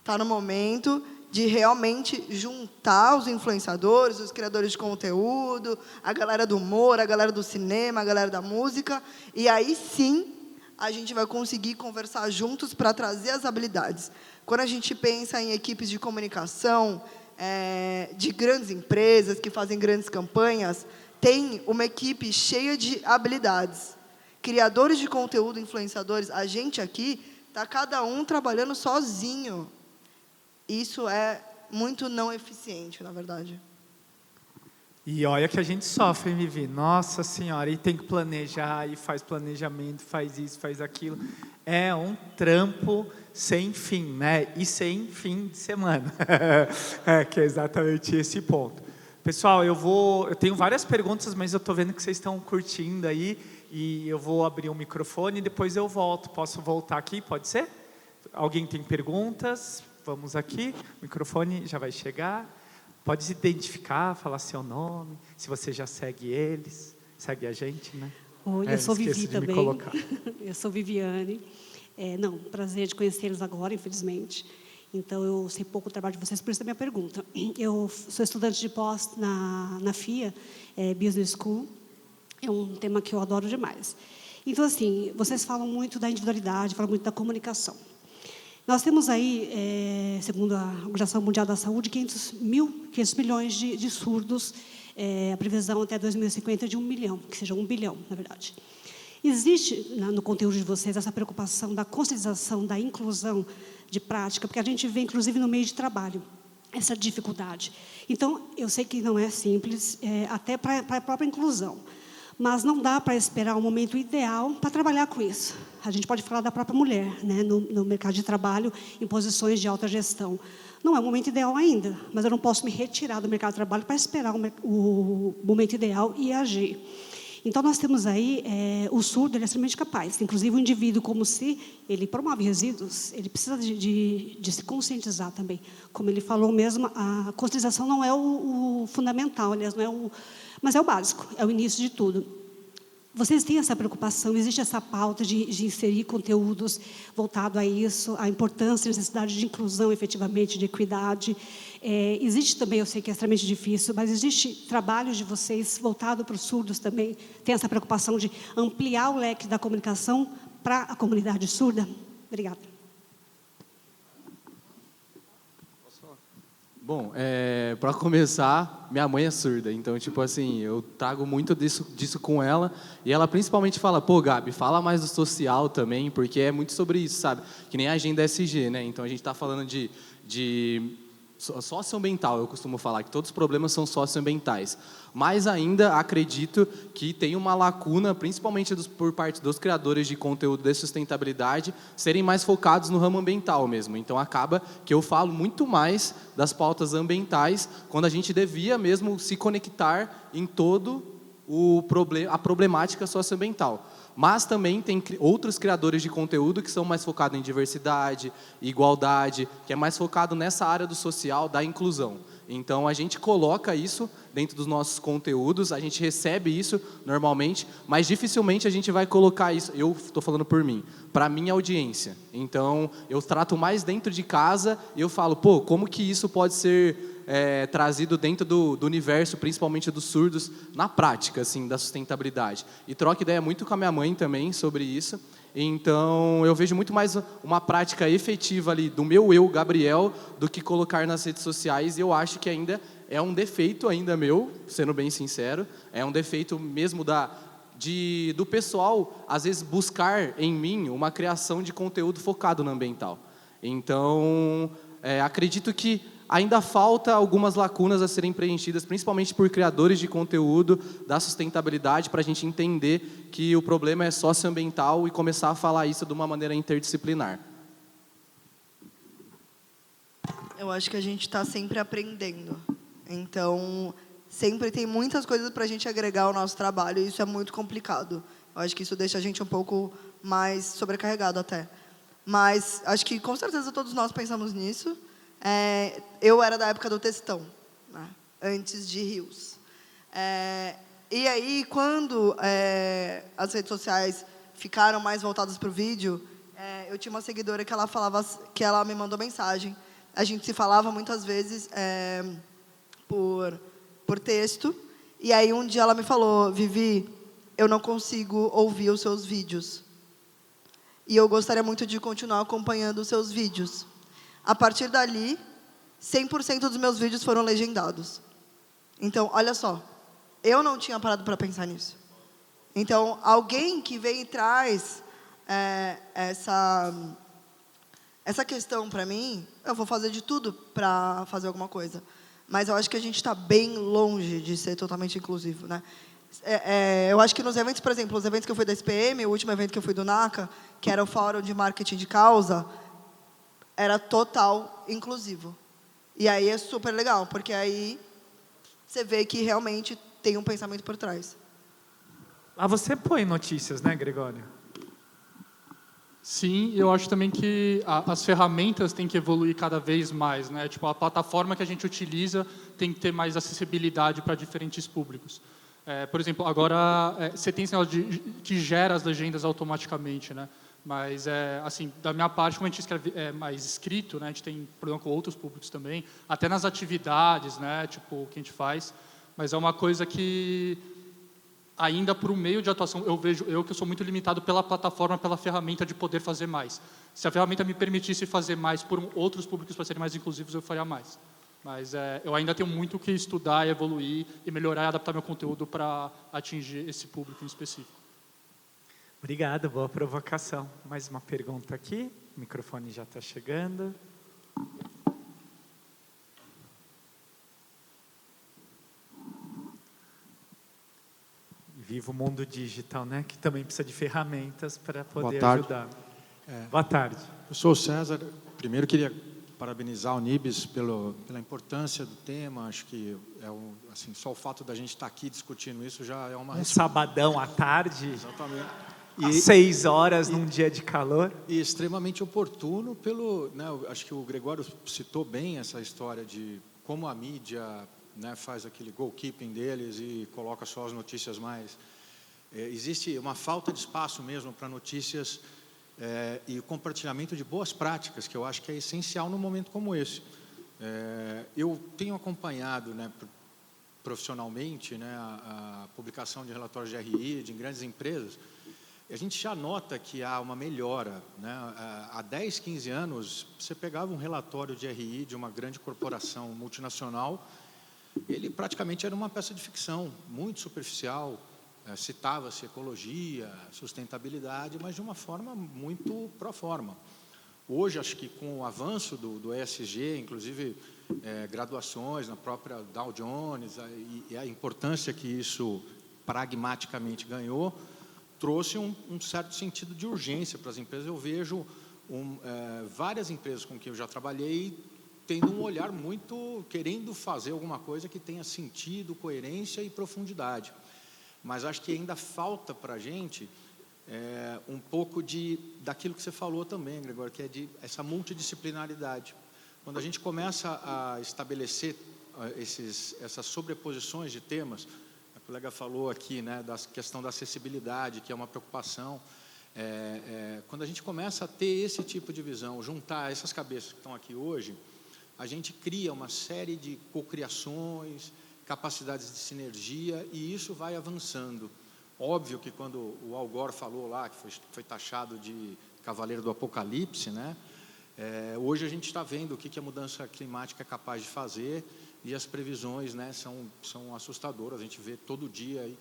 Está no momento de realmente juntar os influenciadores, os criadores de conteúdo, a galera do humor, a galera do cinema, a galera da música, e aí sim a gente vai conseguir conversar juntos para trazer as habilidades. Quando a gente pensa em equipes de comunicação, de grandes empresas que fazem grandes campanhas, tem uma equipe cheia de habilidades. Criadores de conteúdo, influenciadores, a gente aqui está cada um trabalhando sozinho. Isso é muito não eficiente, na verdade. E olha que a gente sofre, Vivi. Nossa Senhora, e tem que planejar, e faz planejamento, faz isso, faz aquilo. É um trampo sem fim, né? E sem fim de semana. Que é exatamente esse ponto. Pessoal, eu tenho várias perguntas, mas eu estou vendo que vocês estão curtindo aí, e eu vou abrir o microfone e depois eu volto. Posso voltar aqui? Pode ser? Alguém tem perguntas? Vamos aqui, o microfone já vai chegar. Pode se identificar, falar seu nome, se você já segue eles, segue a gente, né? Oi, eu sou Vivi também. Eu sou Viviane. Prazer de conhecê-los agora, infelizmente. Então, eu sei pouco do trabalho de vocês, por isso a minha pergunta. Eu sou estudante de pós na FIA, Business School. É um tema que eu adoro demais. Então, assim, vocês falam muito da individualidade, falam muito da comunicação. Nós temos aí, segundo a Organização Mundial da Saúde, 500 milhões de surdos, a previsão até 2050 de 1 milhão, que seja 1 bilhão, na verdade. Existe no conteúdo de vocês essa preocupação da conscientização, da inclusão de prática, porque a gente vê, inclusive, no meio de trabalho, essa dificuldade. Então, eu sei que não é simples, até para a própria inclusão. Mas não dá para esperar um momento ideal para trabalhar com isso. A gente pode falar da própria mulher, né, no mercado de trabalho, em posições de alta gestão. Não é o momento ideal ainda, mas eu não posso me retirar do mercado de trabalho para esperar o momento ideal e agir. Então, nós temos aí, o surdo ele é extremamente capaz. Inclusive, o indivíduo, como se ele promove resíduos, ele precisa de se conscientizar também. Como ele falou mesmo, a conscientização não é o fundamental, aliás, não é mas é o básico, é o início de tudo. Vocês têm essa preocupação, existe essa pauta de inserir conteúdos voltado a isso, a importância, a necessidade de inclusão, efetivamente, de equidade. Existe também, eu sei que é extremamente difícil, mas existe trabalho de vocês voltado para os surdos também? Tem essa preocupação de ampliar o leque da comunicação para a comunidade surda? Obrigada. Bom, para começar, minha mãe é surda, então, tipo assim, eu trago muito disso com ela, e ela principalmente fala, pô, Gabi, fala mais do social também, porque é muito sobre isso, sabe? Que nem a agenda SG, né? Então, a gente está falando de socioambiental, eu costumo falar que todos os problemas são socioambientais. Mas ainda acredito que tem uma lacuna, principalmente por parte dos criadores de conteúdo de sustentabilidade, serem mais focados no ramo ambiental mesmo. Então acaba que eu falo muito mais das ambientais, quando a gente devia mesmo se conectar em todo a problemática socioambiental. Mas também tem outros criadores de conteúdo que são mais focados em diversidade, igualdade, que é mais focado nessa área do social, da inclusão. Então, a gente coloca isso dentro dos nossos conteúdos, a gente recebe isso normalmente, mas dificilmente a gente vai colocar isso, eu estou falando por mim, para a minha audiência. Então, eu trato mais dentro de casa e eu falo, pô, como que isso pode ser trazido dentro do universo, principalmente dos surdos, na prática, assim, da sustentabilidade. E troco ideia muito com a minha mãe também sobre isso. Então, eu vejo muito mais uma prática efetiva ali do meu eu, Gabriel, do que colocar nas redes sociais. E eu acho que ainda é um defeito ainda meu, sendo bem sincero, é um defeito mesmo do pessoal, às vezes, buscar em mim uma criação de conteúdo focado no ambiental. Então, acredito que ainda falta algumas lacunas a serem preenchidas, principalmente por criadores de conteúdo da sustentabilidade, para a gente entender que o problema é socioambiental e começar a falar isso de uma maneira interdisciplinar. Eu acho que a gente está sempre aprendendo. Então, sempre tem muitas coisas para a gente agregar ao nosso trabalho e isso é muito complicado. Eu acho que isso deixa a gente um pouco mais sobrecarregado até. Mas acho que, com certeza, todos nós pensamos nisso. Eu era da época do textão, né? Antes de Rios. E aí, quando as redes sociais ficaram mais voltadas para o vídeo, eu tinha uma seguidora que ela falava, que ela me mandou mensagem a gente se falava muitas vezes por texto. E aí um dia ela me falou: Vivi, eu não consigo ouvir os seus vídeos. E eu gostaria muito de continuar acompanhando os seus vídeos. A partir dali, 100% dos meus vídeos foram legendados. Então, olha só, eu não tinha parado para pensar nisso. Então, alguém que vem e traz essa questão para mim, eu vou fazer de tudo para fazer alguma coisa. Mas eu acho que a gente está bem longe de ser totalmente inclusivo, né? Eu acho que nos eventos, por exemplo, os eventos que eu fui da SPM, o último evento que eu fui do NACA, que era o Fórum de Marketing de Causa, era total inclusivo. E aí é super legal, porque aí você vê que realmente tem um pensamento por trás. Lá você põe notícias, né, Gregório? Sim, eu acho também que as ferramentas têm que evoluir cada vez mais, né? Tipo, a plataforma que a gente utiliza tem que ter mais acessibilidade para diferentes públicos. Por exemplo, agora você tem esse negócio que gera as legendas automaticamente, né? Mas, assim, da minha parte, como a gente escreve mais escrito, né? A gente tem problema com outros públicos também, até nas atividades, né? Tipo, que a gente faz. Mas é uma coisa que ainda para o meio de atuação, eu vejo, que eu sou muito limitado pela plataforma, pela ferramenta de poder fazer mais. Se a ferramenta me permitisse fazer mais por outros públicos para serem mais inclusivos, eu faria mais. Mas eu ainda tenho muito o que estudar, evoluir e melhorar e adaptar meu conteúdo para atingir esse público em específico. Obrigado, boa provocação. Mais uma pergunta aqui, o microfone já está chegando. Viva o mundo digital, né? Que também precisa de ferramentas para poder ajudar. Boa tarde. Eu sou o César. Primeiro queria parabenizar o Nibis pela importância do tema. Acho que assim, só o fato da gente estar aqui discutindo isso já é uma sabadão à tarde. Exatamente. Às 6 horas num dia de calor. E extremamente oportuno né, acho que o Gregório citou bem essa história de como a mídia, né, faz aquele goalkeeping deles e coloca só as notícias mais... existe uma falta de espaço mesmo para notícias e o compartilhamento de boas práticas, que eu acho que é essencial num momento como esse. Eu tenho acompanhado, né, profissionalmente, né, a publicação de relatórios de RI de grandes empresas. A gente já nota que há uma melhora, né? Há 10, 15 anos, você pegava um relatório de RI de uma grande corporação multinacional, ele praticamente era uma peça de ficção, muito superficial, citava-se ecologia, sustentabilidade, mas de uma forma muito pro forma. Hoje, acho que com o avanço do ESG, inclusive graduações na própria Dow Jones, e a importância que isso pragmaticamente ganhou, trouxe um certo sentido de urgência para as empresas. Eu vejo várias empresas com quem eu já trabalhei tendo um olhar muito, querendo fazer alguma coisa que tenha sentido, coerência e profundidade. Mas acho que ainda falta para a gente um pouco daquilo que você falou também, Gregório, que é essa multidisciplinaridade. Quando a gente começa a estabelecer essas sobreposições de temas, a colega falou aqui, né, da questão da acessibilidade, que é uma preocupação. Quando a gente começa a ter esse tipo de visão, juntar essas cabeças que estão aqui hoje, a gente cria uma série de cocriações, capacidades de sinergia, e isso vai avançando. Óbvio que quando o Al Gore falou lá, que foi taxado de cavaleiro do apocalipse, né? Hoje a gente está vendo o que a mudança climática é capaz de fazer, e as previsões, né, são assustadoras. A gente vê todo dia.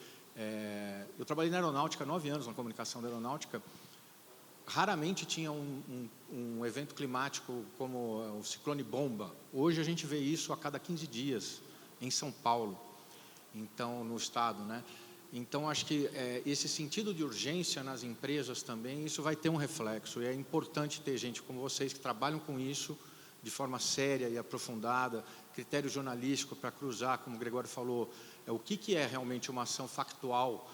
Eu trabalhei na aeronáutica, 9 anos na comunicação da aeronáutica. Raramente tinha um evento climático como o ciclone bomba. Hoje a gente vê isso a cada 15 dias em São Paulo, então, no estado, né? Então, acho que esse sentido de urgência nas empresas também, isso vai ter um reflexo. E é importante ter gente como vocês que trabalham com isso de forma séria e aprofundada, critério jornalístico para cruzar, como o Gregório falou, o que é realmente uma ação factual,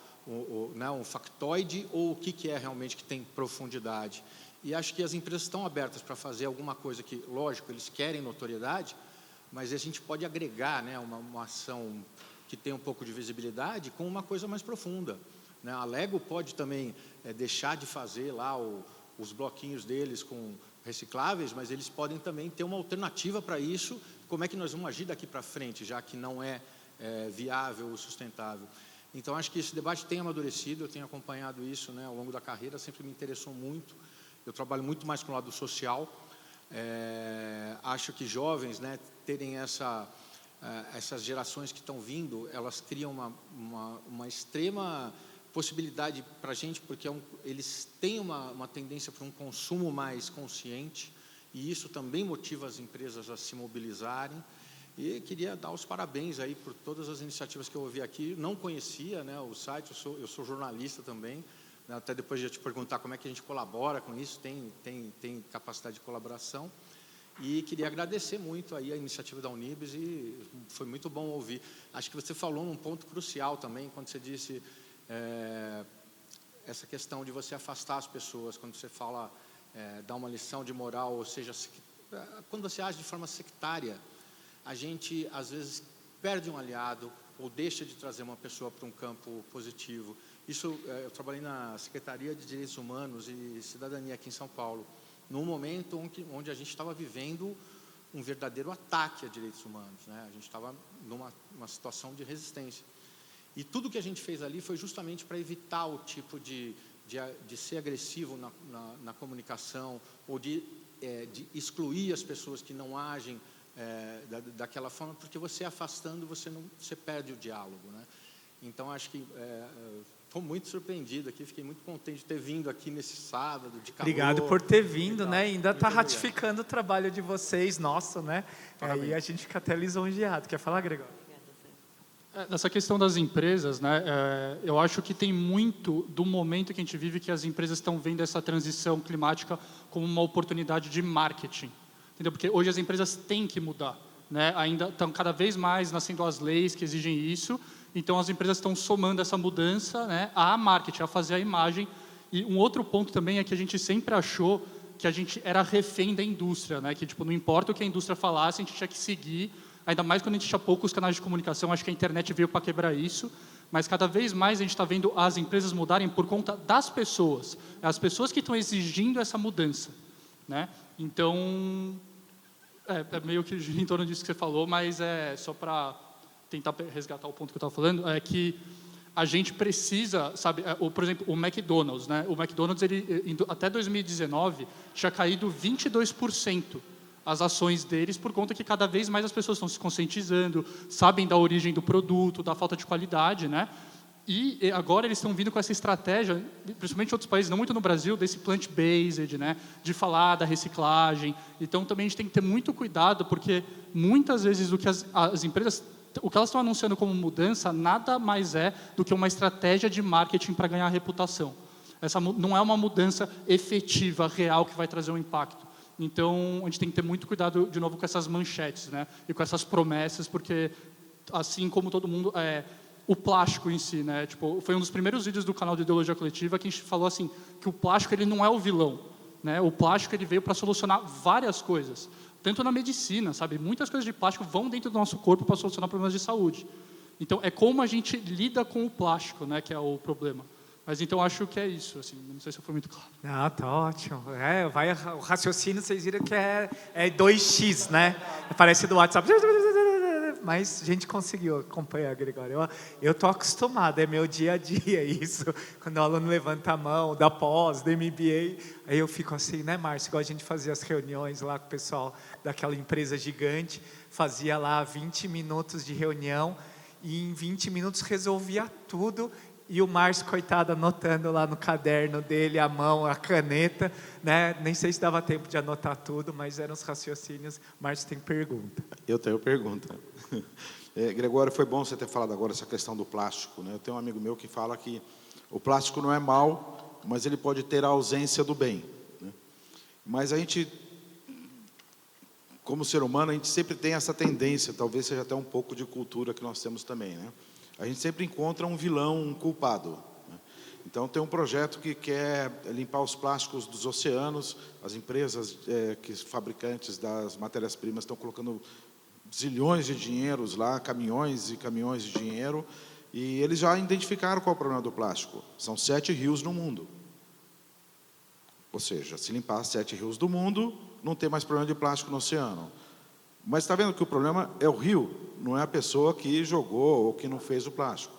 né, um factoide, ou o que é realmente que tem profundidade. E acho que as empresas estão abertas para fazer alguma coisa que, lógico, eles querem notoriedade, mas a gente pode agregar, né, uma ação que tem um pouco de visibilidade com uma coisa mais profunda, né? A Lego pode também deixar de fazer lá os bloquinhos deles com recicláveis, mas eles podem também ter uma alternativa para isso. Como é que nós vamos agir daqui para frente, já que não é viável ou sustentável? Então, acho que esse debate tem amadurecido, eu tenho acompanhado isso, né, ao longo da carreira, sempre me interessou muito. Eu trabalho muito mais com o lado social. Acho que jovens, né, terem essas gerações que estão vindo, elas criam uma extrema possibilidade para a gente, porque eles têm uma tendência para um consumo mais consciente, e isso também motiva as empresas a se mobilizarem. E queria dar os parabéns aí por todas as iniciativas que eu ouvi aqui. Não conhecia, né, o site, eu sou jornalista também, né, até depois de te perguntar como é que a gente colabora com isso, tem capacidade de colaboração. E queria agradecer muito aí a iniciativa da Unibis, e foi muito bom ouvir. Acho que você falou num ponto crucial também, quando você disse essa questão de você afastar as pessoas, quando você fala, dar uma lição de moral, ou seja, quando você age de forma sectária, a gente, às vezes, perde um aliado ou deixa de trazer uma pessoa para um campo positivo. Isso, eu trabalhei na Secretaria de Direitos Humanos e Cidadania aqui em São Paulo, num momento onde a gente estava vivendo um verdadeiro ataque a direitos humanos, né? A gente estava numa situação de resistência. E tudo que a gente fez ali foi justamente para evitar o tipo de ser agressivo na comunicação, ou de excluir as pessoas que não agem daquela forma, porque você afastando, você perde o diálogo, né? Então, acho que estou muito surpreendido aqui, fiquei muito contente de ter vindo aqui nesse sábado de calor. Obrigado por ter vindo, né? Ainda está Muito ratificando o trabalho de vocês, nosso, né? Aí a gente fica até lisonjeado. Quer falar, Gregório? Nessa questão das empresas, né, eu acho que tem muito do momento que a gente vive que as empresas estão vendo essa transição climática como uma oportunidade de marketing. Entendeu? Porque hoje as empresas têm que mudar, né? Ainda estão cada vez mais nascendo as leis que exigem isso, então as empresas estão somando essa mudança, né, a marketing, a fazer a imagem. E um outro ponto também é que a gente sempre achou que a gente era refém da indústria, né? Que tipo, não importa o que a indústria falasse, a gente tinha que seguir, ainda mais quando a gente tinha poucos canais de comunicação. Acho que a internet veio para quebrar isso, mas cada vez mais a gente está vendo as empresas mudarem por conta das pessoas, as pessoas que estão exigindo essa mudança, né? Então, é meio que em torno disso que você falou, mas só para tentar resgatar o ponto que eu estava falando, é que a gente precisa, sabe, por exemplo, o McDonald's, né? O McDonald's, até 2019, tinha caído 22% as ações deles, por conta que cada vez mais as pessoas estão se conscientizando, sabem da origem do produto, da falta de qualidade, né? E agora eles estão vindo com essa estratégia, principalmente em outros países, não muito no Brasil, desse plant-based, né, de falar da reciclagem. Então, também a gente tem que ter muito cuidado, porque muitas vezes o que as empresas, o que elas estão anunciando como mudança, nada mais é do que uma estratégia de marketing para ganhar reputação. Essa não é uma mudança efetiva, real, que vai trazer um impacto. Então, a gente tem que ter muito cuidado, de novo, com essas manchetes, né, e com essas promessas, porque, assim como todo mundo... o plástico em si, né? Tipo, foi um dos primeiros vídeos do canal de Ideologia Coletiva que a gente falou assim, que o plástico ele não é o vilão, né? O plástico ele veio para solucionar várias coisas, tanto na medicina, sabe? Muitas coisas de plástico vão dentro do nosso corpo para solucionar problemas de saúde. Então, é como a gente lida com o plástico, né, que é o problema. Mas então acho que é isso, assim, não sei se eu fui muito claro. Não, tá ótimo. O raciocínio, vocês viram que é 2x, né? Parece do WhatsApp. Mas a gente conseguiu acompanhar, Gregório. Eu tô acostumado, é meu dia a dia isso. Quando o aluno levanta a mão, da pós, do MBA, aí eu fico assim, né, Márcio? Igual a gente fazia as reuniões lá com o pessoal daquela empresa gigante, fazia lá 20 minutos de reunião e em 20 minutos resolvia tudo. E o Márcio, coitado, anotando lá no caderno dele, a mão, a caneta, né? Nem sei se dava tempo de anotar tudo, mas eram os raciocínios. Márcio tem pergunta. Eu tenho pergunta. Gregório, foi bom você ter falado agora essa questão do plástico, né? Eu tenho um amigo meu que fala que o plástico não é mal, mas ele pode ter a ausência do bem, né? Mas a gente, como ser humano, a gente sempre tem essa tendência, talvez seja até um pouco de cultura que nós temos também, né? A gente sempre encontra um vilão, um culpado, né? Então, tem um projeto que quer limpar os plásticos dos oceanos. As empresas, fabricantes das matérias-primas estão colocando zilhões de dinheiros lá, caminhões e caminhões de dinheiro, e eles já identificaram qual é o problema do plástico. São 7 rios no mundo. Ou seja, se limpar 7 rios do mundo, não tem mais problema de plástico no oceano. Mas está vendo que o problema é o rio, não é a pessoa que jogou ou que não fez o plástico.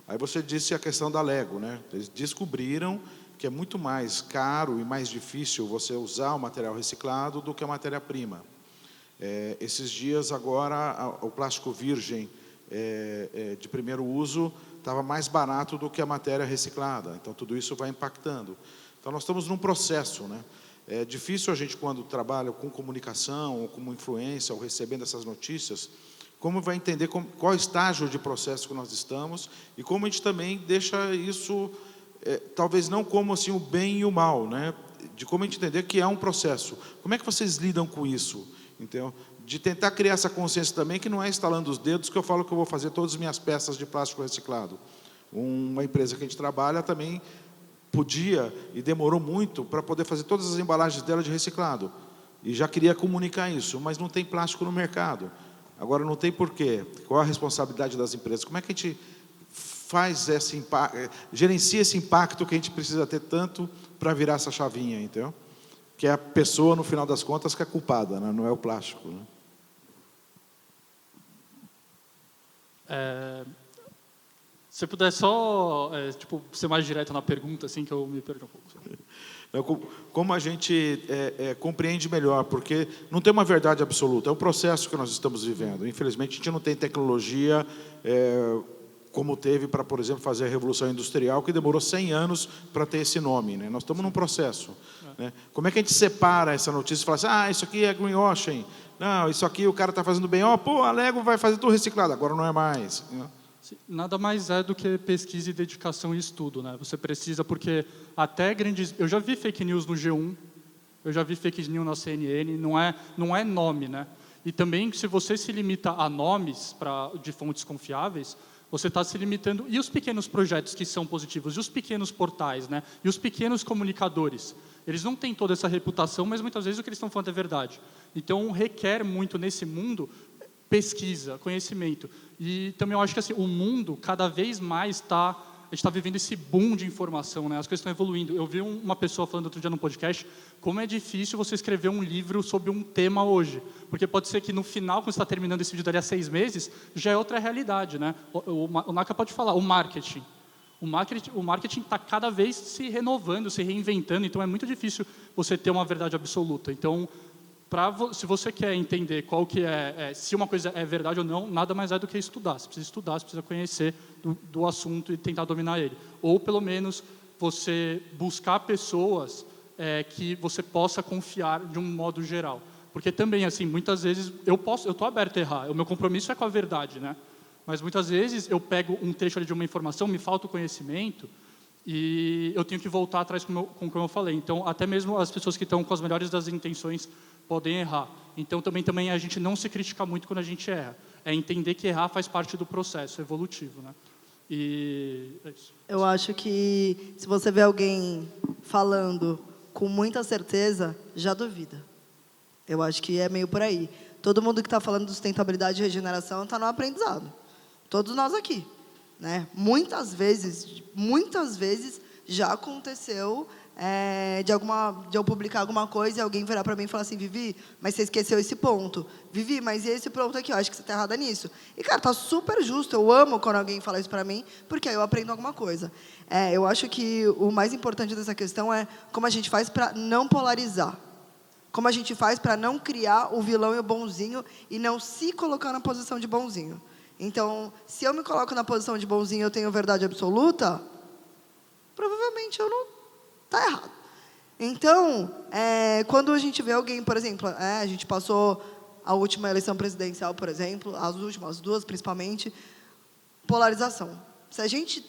Aí você disse a questão da Lego, né? Eles descobriram que é muito mais caro e mais difícil você usar o material reciclado do que a matéria-prima. Esses dias agora o plástico virgem de primeiro uso estava mais barato do que a matéria reciclada. Então tudo isso vai impactando. Então nós estamos num processo, né? É difícil a gente, quando trabalha com comunicação ou como influência ou recebendo essas notícias, como vai entender qual estágio de processo que nós estamos e como a gente também deixa isso, talvez não como assim o bem e o mal, né? De como a gente entender que é um processo. Como é que vocês lidam com isso? Então, de tentar criar essa consciência também, que não é instalando os dedos que eu falo que eu vou fazer todas as minhas peças de plástico reciclado. Uma empresa que a gente trabalha também podia e demorou muito para poder fazer todas as embalagens dela de reciclado. E já queria comunicar isso, mas não tem plástico no mercado. Agora não tem porquê. Qual a responsabilidade das empresas? Como é que a gente faz gerencia esse impacto que a gente precisa ter tanto para virar essa chavinha, entendeu? Que é a pessoa, no final das contas, que é culpada, né? Não é o plástico, né? Se puder só ser mais direto na pergunta, assim, que eu me perdi um pouco. Como a gente compreende melhor, porque não tem uma verdade absoluta, é um processo que nós estamos vivendo. Infelizmente, a gente não tem tecnologia como teve para, por exemplo, fazer a Revolução Industrial, que demorou 100 anos para ter esse nome, né? Nós estamos num processo. Né? Como é que a gente separa essa notícia e fala assim, isso aqui é greenwashing, não, isso aqui o cara está fazendo bem, a Lego vai fazer tudo reciclado, agora não é mais. Né? Nada mais é do que pesquisa e dedicação e estudo, né? Você precisa, porque até grandes... Eu já vi fake news no G1, eu já vi fake news na CNN, não é nome, né? E também, se você se limita a nomes de fontes confiáveis, você está se limitando... E os pequenos projetos que são positivos? E os pequenos portais, né? E os pequenos comunicadores? Eles não têm toda essa reputação, mas muitas vezes o que eles estão falando é verdade. Então, requer muito nesse mundo pesquisa, conhecimento. E também eu acho que assim, o mundo cada vez mais a gente está vivendo esse boom de informação, né? As coisas estão evoluindo. Eu vi uma pessoa falando outro dia no podcast como é difícil você escrever um livro sobre um tema hoje. Porque pode ser que no final, quando você está terminando esse vídeo dali a 6 meses, já é outra realidade, né? O Naka pode falar, o marketing. O marketing está cada vez se renovando, se reinventando, então é muito difícil você ter uma verdade absoluta. Então, se você quer entender qual que se uma coisa é verdade ou não, nada mais é do que estudar. Você precisa conhecer do assunto e tentar dominar ele. Ou, pelo menos, você buscar pessoas que você possa confiar de um modo geral. Porque também, assim, muitas vezes, eu estou aberto a errar. O meu compromisso é com a verdade, né? Mas muitas vezes eu pego um trecho ali de uma informação, me falta o conhecimento, e eu tenho que voltar atrás com o que eu falei. Então, até mesmo as pessoas que estão com as melhores das intenções podem errar. Então, também a gente não se critica muito quando a gente erra. É entender que errar faz parte do processo evolutivo, né? E é isso. Eu acho que se você vê alguém falando com muita certeza, já duvida. Eu acho que é meio por aí. Todo mundo que está falando de sustentabilidade e regeneração está no aprendizado. Todos nós aqui, né? Muitas vezes já aconteceu de eu publicar alguma coisa e alguém virar para mim e falar assim, Vivi, mas você esqueceu esse ponto. Vivi, mas e esse ponto aqui? Eu acho que você está errada nisso. E, cara, tá super justo. Eu amo quando alguém fala isso para mim, porque aí eu aprendo alguma coisa. Eu acho que o mais importante dessa questão é como a gente faz para não polarizar. Como a gente faz para não criar o vilão e o bonzinho e não se colocar na posição de bonzinho. Então, se eu me coloco na posição de bonzinho e eu tenho verdade absoluta, provavelmente eu não... Está errado. Então, quando a gente vê alguém, por exemplo, a gente passou a última eleição presidencial, por exemplo, as últimas duas principalmente, polarização. Se a gente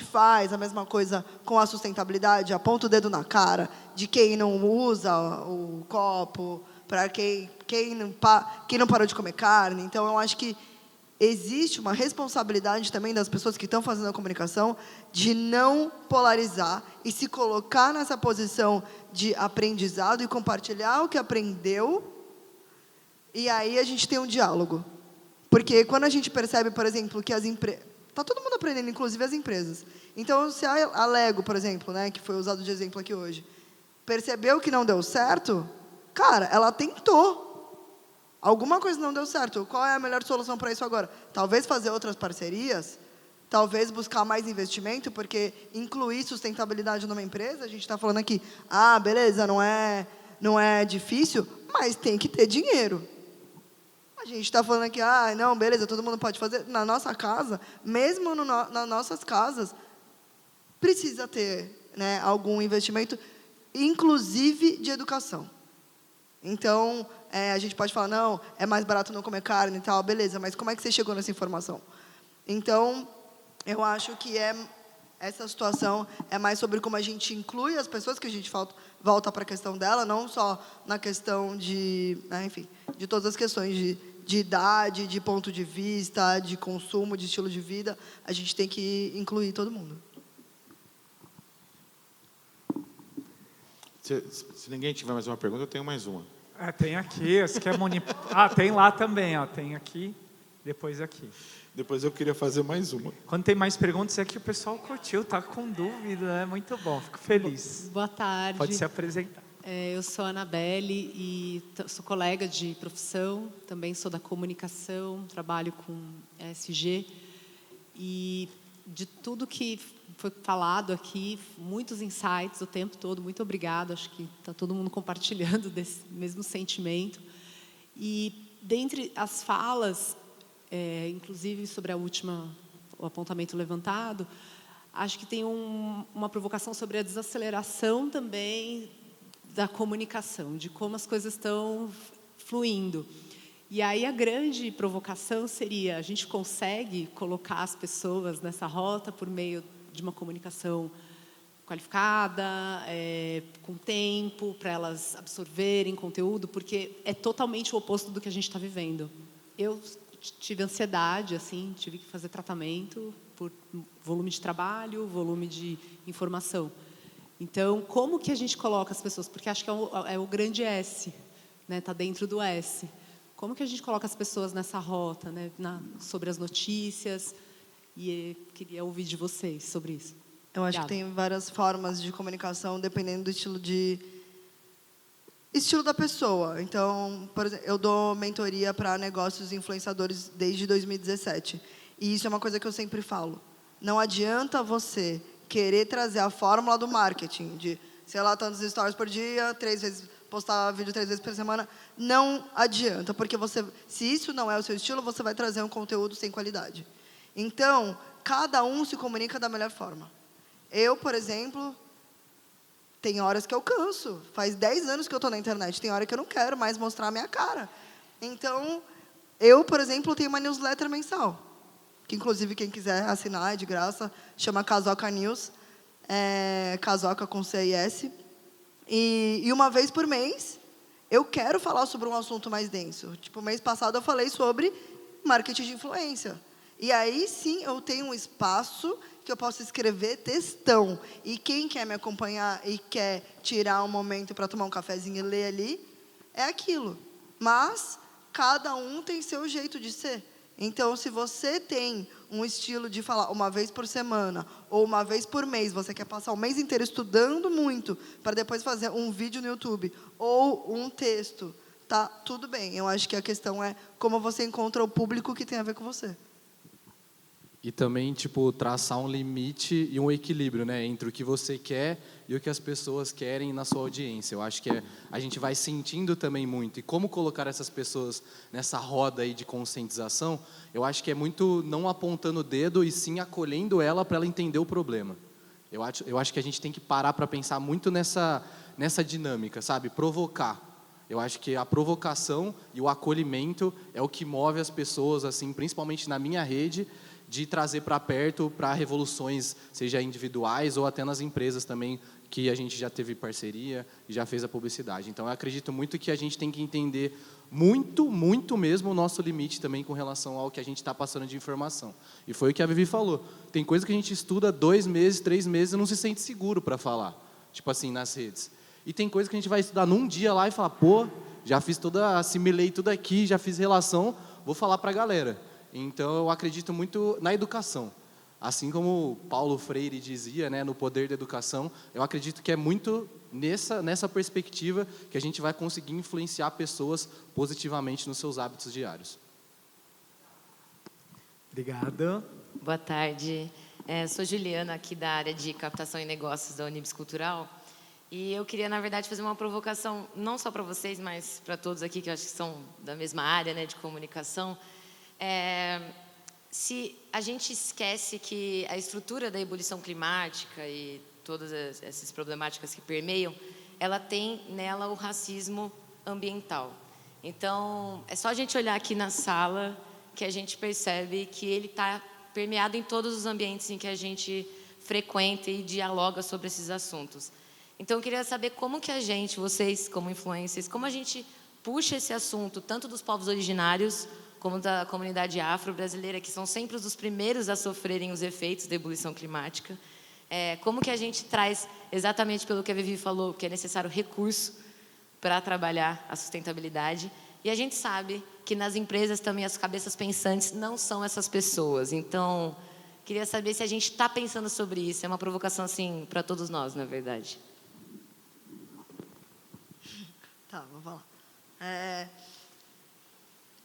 faz a mesma coisa com a sustentabilidade, aponta o dedo na cara de quem não usa o copo, para quem não parou de comer carne. Então, eu acho que existe uma responsabilidade também das pessoas que estão fazendo a comunicação de não polarizar e se colocar nessa posição de aprendizado e compartilhar o que aprendeu, e aí a gente tem um diálogo. Porque quando a gente percebe, por exemplo, que as empresas... Está todo mundo aprendendo, inclusive as empresas. Então, se a Lego, por exemplo, né, que foi usado de exemplo aqui hoje, percebeu que não deu certo, cara, ela tentou. Alguma coisa não deu certo. Qual é a melhor solução para isso agora? Talvez fazer outras parcerias, talvez buscar mais investimento, porque incluir sustentabilidade numa empresa, a gente está falando aqui, beleza, não é difícil, mas tem que ter dinheiro. A gente está falando aqui, não, beleza, todo mundo pode fazer. Na nossa casa, mesmo nas nossas casas, precisa ter, né, algum investimento, inclusive de educação. Então, a gente pode falar, não, é mais barato não comer carne e tal, beleza, mas como é que você chegou nessa informação? Então, eu acho que essa situação é mais sobre como a gente inclui as pessoas, que a gente volta para a questão dela, não só na questão de, enfim, de todas as questões de idade, de ponto de vista, de consumo, de estilo de vida, a gente tem que incluir todo mundo. Se ninguém tiver mais uma pergunta, eu tenho mais uma. Tem aqui, você quer tem lá também, tem aqui, depois aqui. Depois eu queria fazer mais uma. Quando tem mais perguntas é que o pessoal curtiu, tá com dúvida, é muito bom, fico feliz. Boa tarde. Pode se apresentar. Eu sou a Anabelle e sou colega de profissão, também sou da comunicação, trabalho com ESG. E de tudo que foi falado aqui, muitos insights o tempo todo, muito obrigada, acho que está todo mundo compartilhando desse mesmo sentimento. E dentre as falas, inclusive sobre o apontamento levantado, acho que tem uma provocação sobre a desaceleração também da comunicação, de como as coisas estão fluindo. E aí a grande provocação seria, a gente consegue colocar as pessoas nessa rota por meio de uma comunicação qualificada, com tempo, para elas absorverem conteúdo, porque é totalmente o oposto do que a gente está vivendo. Eu tive ansiedade, assim, tive que fazer tratamento por volume de trabalho, volume de informação. Então, como que a gente coloca as pessoas? Porque acho que é o grande S, né? Tá dentro do S. Como que a gente coloca as pessoas nessa rota, né? Sobre as notícias? E queria ouvir de vocês sobre isso. Eu acho que tem várias formas de comunicação, dependendo do estilo da pessoa. Então, por exemplo, eu dou mentoria para negócios e influenciadores desde 2017. E isso é uma coisa que eu sempre falo. Não adianta você querer trazer a fórmula do marketing, de, sei lá, tantos stories por dia, 3 vezes, postar vídeo 3 vezes por semana. Não adianta, porque se isso não é o seu estilo, você vai trazer um conteúdo sem qualidade. Então, cada um se comunica da melhor forma. Eu, por exemplo, tem horas que eu canso. Faz 10 anos que eu estou na internet. Tem hora que eu não quero mais mostrar a minha cara. Então, eu, por exemplo, tenho uma newsletter mensal. Que, inclusive, quem quiser assinar, é de graça. Chama Casoca News. Casoca com C-I-S. E uma vez por mês, eu quero falar sobre um assunto mais denso. Tipo, mês passado eu falei sobre marketing de influência. E aí, sim, eu tenho um espaço que eu posso escrever textão. E quem quer me acompanhar e quer tirar um momento para tomar um cafezinho e ler ali, é aquilo. Mas cada um tem seu jeito de ser. Então, se você tem um estilo de falar uma vez por semana ou uma vez por mês, você quer passar o mês inteiro estudando muito para depois fazer um vídeo no YouTube ou um texto, tá tudo bem. Eu acho que a questão é como você encontra o público que tem a ver com você. E também, traçar um limite e um equilíbrio, né, entre o que você quer e o que as pessoas querem na sua audiência. Eu acho que a gente vai sentindo também muito. E como colocar essas pessoas nessa roda aí de conscientização, eu acho que é muito não apontando o dedo e sim acolhendo ela para ela entender o problema. Eu acho que a gente tem que parar para pensar muito nessa dinâmica, sabe? Provocar. Eu acho que a provocação e o acolhimento é o que move as pessoas, assim, principalmente na minha rede, de trazer para perto, para revoluções, seja individuais ou até nas empresas também, que a gente já teve parceria e já fez a publicidade. Então, eu acredito muito que a gente tem que entender muito, muito mesmo o nosso limite também com relação ao que a gente está passando de informação. E foi o que a Vivi falou. Tem coisa que a gente estuda 2 meses, 3 meses e não se sente seguro para falar, tipo assim, nas redes. E tem coisa que a gente vai estudar num dia lá e falar, já fiz assimilei tudo aqui, já fiz relação, vou falar para a galera. Então, eu acredito muito na educação. Assim como Paulo Freire dizia, né, no Poder da Educação, eu acredito que é muito nessa perspectiva que a gente vai conseguir influenciar pessoas positivamente nos seus hábitos diários. Obrigado. Boa tarde. Sou Juliana, aqui da área de captação e negócios da Unibis Cultural. E eu queria, na verdade, fazer uma provocação, não só para vocês, mas para todos aqui, que eu acho que são da mesma área, né, de comunicação. Se a gente esquece que a estrutura da ebulição climática e todas essas problemáticas que permeiam, ela tem nela o racismo ambiental. Então, é só a gente olhar aqui na sala que a gente percebe que ele está permeado em todos os ambientes em que a gente frequenta e dialoga sobre esses assuntos. Então, eu queria saber como que a gente, vocês como influencers, como a gente puxa esse assunto, tanto dos povos originários, como da comunidade afro-brasileira, que são sempre os primeiros a sofrerem os efeitos da ebulição climática. Como que a gente traz, exatamente pelo que a Vivi falou, que é necessário recurso para trabalhar a sustentabilidade. E a gente sabe que nas empresas também as cabeças pensantes não são essas pessoas. Então, queria saber se a gente está pensando sobre isso. É uma provocação, assim, para todos nós, na verdade. Tá, vou falar.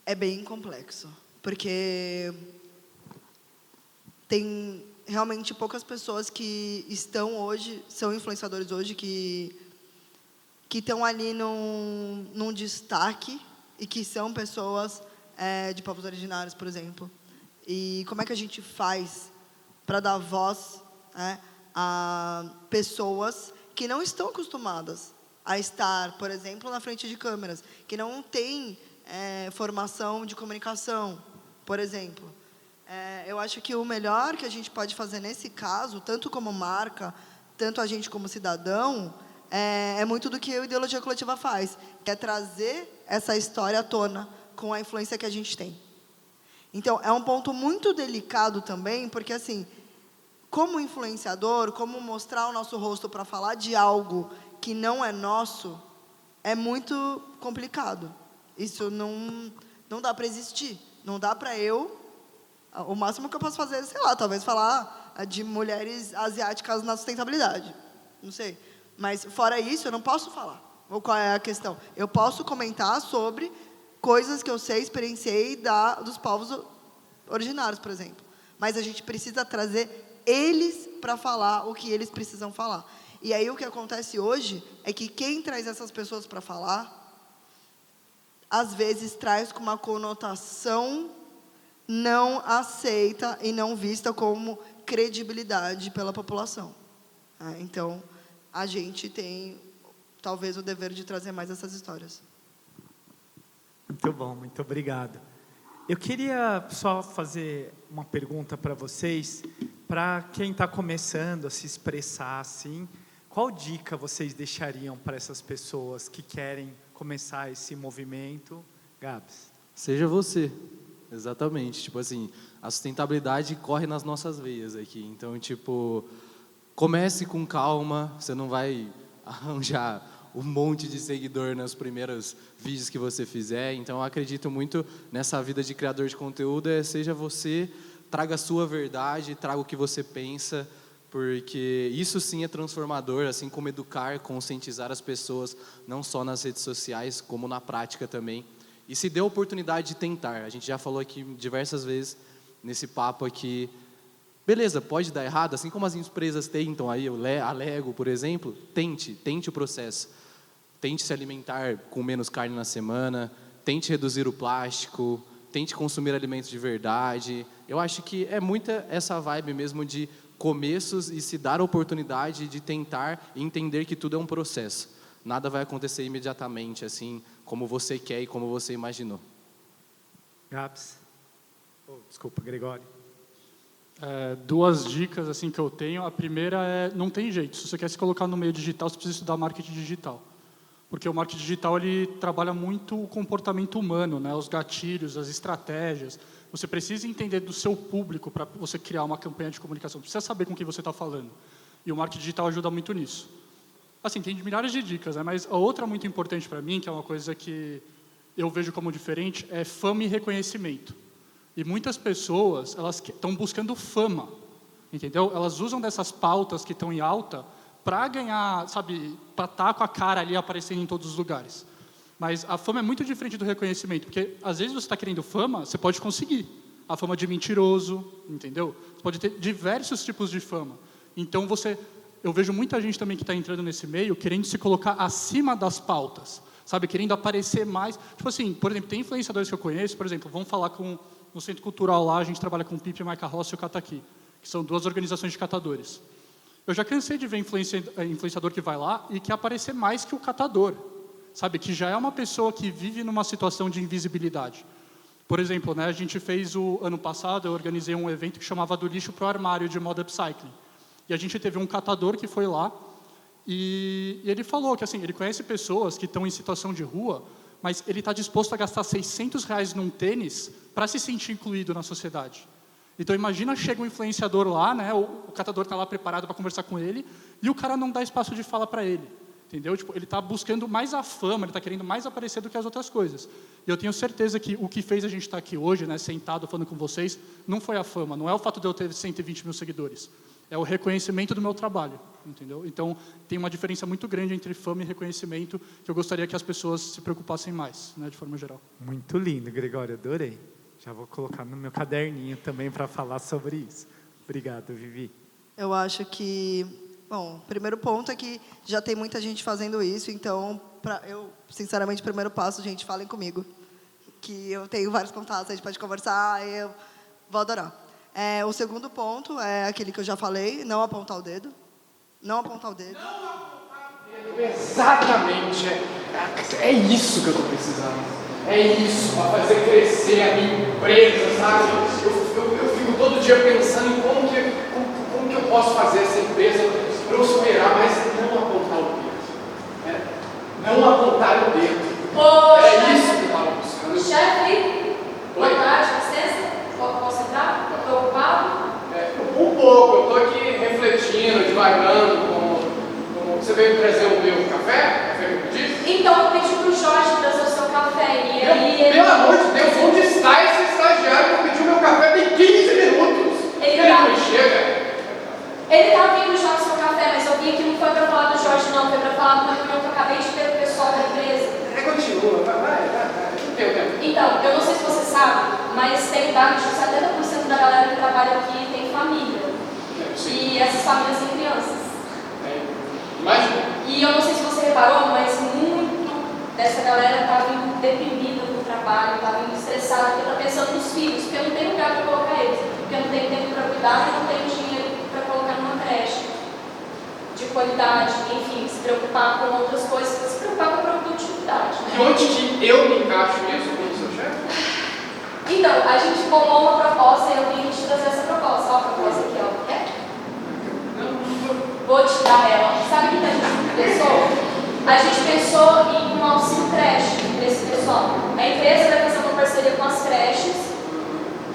É bem complexo, porque tem realmente poucas pessoas que estão hoje, são influenciadores hoje, que estão ali num destaque e que são pessoas de povos originários, por exemplo. E como é que a gente faz para dar voz a pessoas que não estão acostumadas a estar, por exemplo, na frente de câmeras, que não têm formação de comunicação, por exemplo. Eu acho que o melhor que a gente pode fazer nesse caso, tanto como marca, tanto a gente como cidadão, é muito do que a ideologia coletiva faz, que é trazer essa história à tona com a influência que a gente tem. Então, é um ponto muito delicado também, porque, assim, como influenciador, como mostrar o nosso rosto para falar de algo que não é nosso, é muito complicado. Isso não dá para existir. Não dá para eu... O máximo que eu posso fazer é, sei lá, talvez falar de mulheres asiáticas na sustentabilidade. Não sei. Mas, fora isso, eu não posso falar. Ou qual é a questão? Eu posso comentar sobre coisas que eu sei, experienciei dos povos originários, por exemplo. Mas a gente precisa trazer eles para falar o que eles precisam falar. E aí o que acontece hoje é que quem traz essas pessoas para falar, às vezes traz com uma conotação não aceita e não vista como credibilidade pela população. Então, a gente tem, talvez, o dever de trazer mais essas histórias. Muito bom, muito obrigado. Eu queria só fazer uma pergunta para vocês, para quem está começando a se expressar assim, qual dica vocês deixariam para essas pessoas que querem começar esse movimento? Gabs? Seja você. Exatamente. Tipo assim, a sustentabilidade corre nas nossas veias aqui. Então, tipo, comece com calma, você não vai arranjar um monte de seguidor nos primeiros vídeos que você fizer. Então, eu acredito muito nessa vida de criador de conteúdo, seja você, traga a sua verdade, traga o que você pensa, porque isso sim é transformador, assim como educar, conscientizar as pessoas, não só nas redes sociais, como na prática também. E se dê a oportunidade de tentar. A gente já falou aqui diversas vezes, nesse papo aqui, beleza, pode dar errado, assim como as empresas tentam aí, a Lego, por exemplo, tente o processo. Tente se alimentar com menos carne na semana, tente reduzir o plástico, tente consumir alimentos de verdade. Eu acho que é muita essa vibe mesmo de começos e se dar a oportunidade de tentar e entender que tudo é um processo. Nada vai acontecer imediatamente, assim, como você quer e como você imaginou. Gabs? Desculpa, Gregório. Duas dicas assim que eu tenho. A primeira é, não tem jeito. Se você quer se colocar no meio digital, você precisa estudar marketing digital. Porque o marketing digital ele trabalha muito o comportamento humano, né? Os gatilhos, as estratégias. Você precisa entender do seu público para você criar uma campanha de comunicação. Você precisa saber com quem você está falando. E o marketing digital ajuda muito nisso. Assim, tem milhares de dicas, né? Mas a outra muito importante para mim, que é uma coisa que eu vejo como diferente, é fama e reconhecimento. E muitas pessoas, elas estão buscando fama. entendeu? Elas usam dessas pautas que estão em alta para ganhar, sabe, para estar com a cara ali aparecendo em todos os lugares. Mas a fama é muito diferente do reconhecimento, porque às vezes você está querendo fama, você pode conseguir. A fama de mentiroso, entendeu? Você pode ter diversos tipos de fama. Então eu vejo muita gente também que está entrando nesse meio querendo se colocar acima das pautas, sabe, querendo aparecer mais. Tipo assim, por exemplo, tem influenciadores que eu conheço, por exemplo, vamos falar no Centro Cultural lá, a gente trabalha com o Pipe, Marca Rossi e o Cataqui, que são 2 organizações de catadores. Eu já cansei de ver influenciador que vai lá e quer aparecer mais que o catador, sabe, que já é uma pessoa que vive numa situação de invisibilidade. Por exemplo, né, a gente fez ano passado, eu organizei um evento que chamava Do Lixo para o Armário, de moda upcycling. E a gente teve um catador que foi lá e ele falou que assim, ele conhece pessoas que estão em situação de rua, mas ele está disposto a gastar R$600 num tênis para se sentir incluído na sociedade. Então imagina, chega um influenciador lá, né, o catador está lá preparado para conversar com ele e o cara não dá espaço de fala para ele. Entendeu? Tipo, ele está buscando mais a fama, ele está querendo mais aparecer do que as outras coisas. E eu tenho certeza que o que fez a gente estar aqui hoje, né, sentado falando com vocês, não foi a fama, não é o fato de eu ter 120 mil seguidores. É o reconhecimento do meu trabalho, entendeu? Então, tem uma diferença muito grande entre fama e reconhecimento que eu gostaria que as pessoas se preocupassem mais, né, de forma geral. Muito lindo, Gregório, adorei. Já vou colocar no meu caderninho também para falar sobre isso. Obrigado, Vivi. Eu acho que, bom, o primeiro ponto é que já tem muita gente fazendo isso, então, sinceramente, o primeiro passo, gente, falem comigo, que eu tenho vários contatos, a gente pode conversar, eu vou adorar. O segundo ponto é aquele que eu já falei, não apontar o dedo. Não apontar o dedo. Não apontar o dedo, exatamente. É isso que eu estou precisando. É isso, para fazer crescer a minha empresa, sabe? Eu fico todo dia pensando em como que eu posso fazer essa empresa prosperar, mas não apontar o dedo. Não apontar o dedo. É isso que eu estava buscando. Chefe, boa tarde, licença. Posso entrar? Estou preocupado? Um pouco, eu estou aqui refletindo, divagando. Você veio trazer o meu café? Café que eu disse? Então, eu pedi para o Jorge trazer o seu café. E aí ele... Pelo amor de Deus, onde está esse estagiário que pediu meu café tem 15 minutos? Ele não chega. Ele está vindo já no seu café, mas eu vim aqui não foi para falar do Jorge, não. Foi para falar de uma reunião que eu acabei de ter com o pessoal da empresa. Continua, vai. Não tem o tempo. Então, eu não sei se você sabe, mas tem dados de 70% da galera que trabalha aqui tem família. E essas famílias têm crianças. Imagina. E eu não sei se você reparou, mas muito dessa galera está vindo deprimida no trabalho, está vindo estressada, porque está pensando nos filhos, porque não tem lugar para colocar eles, porque não tem tempo para cuidar e não tem dinheiro para colocar numa creche de qualidade, enfim, se preocupar com outras coisas, se preocupar com a produtividade. Né? E onde que eu me encaixo nisso como seu chefe? Então, a gente bolou uma proposta e eu vim te trazer essa proposta. Ó, a proposta aqui, ó. Vou te dar ela. Sabe o que a gente pensou? A gente pensou em um auxílio creche desse pessoal. A empresa vai fazer uma parceria com as creches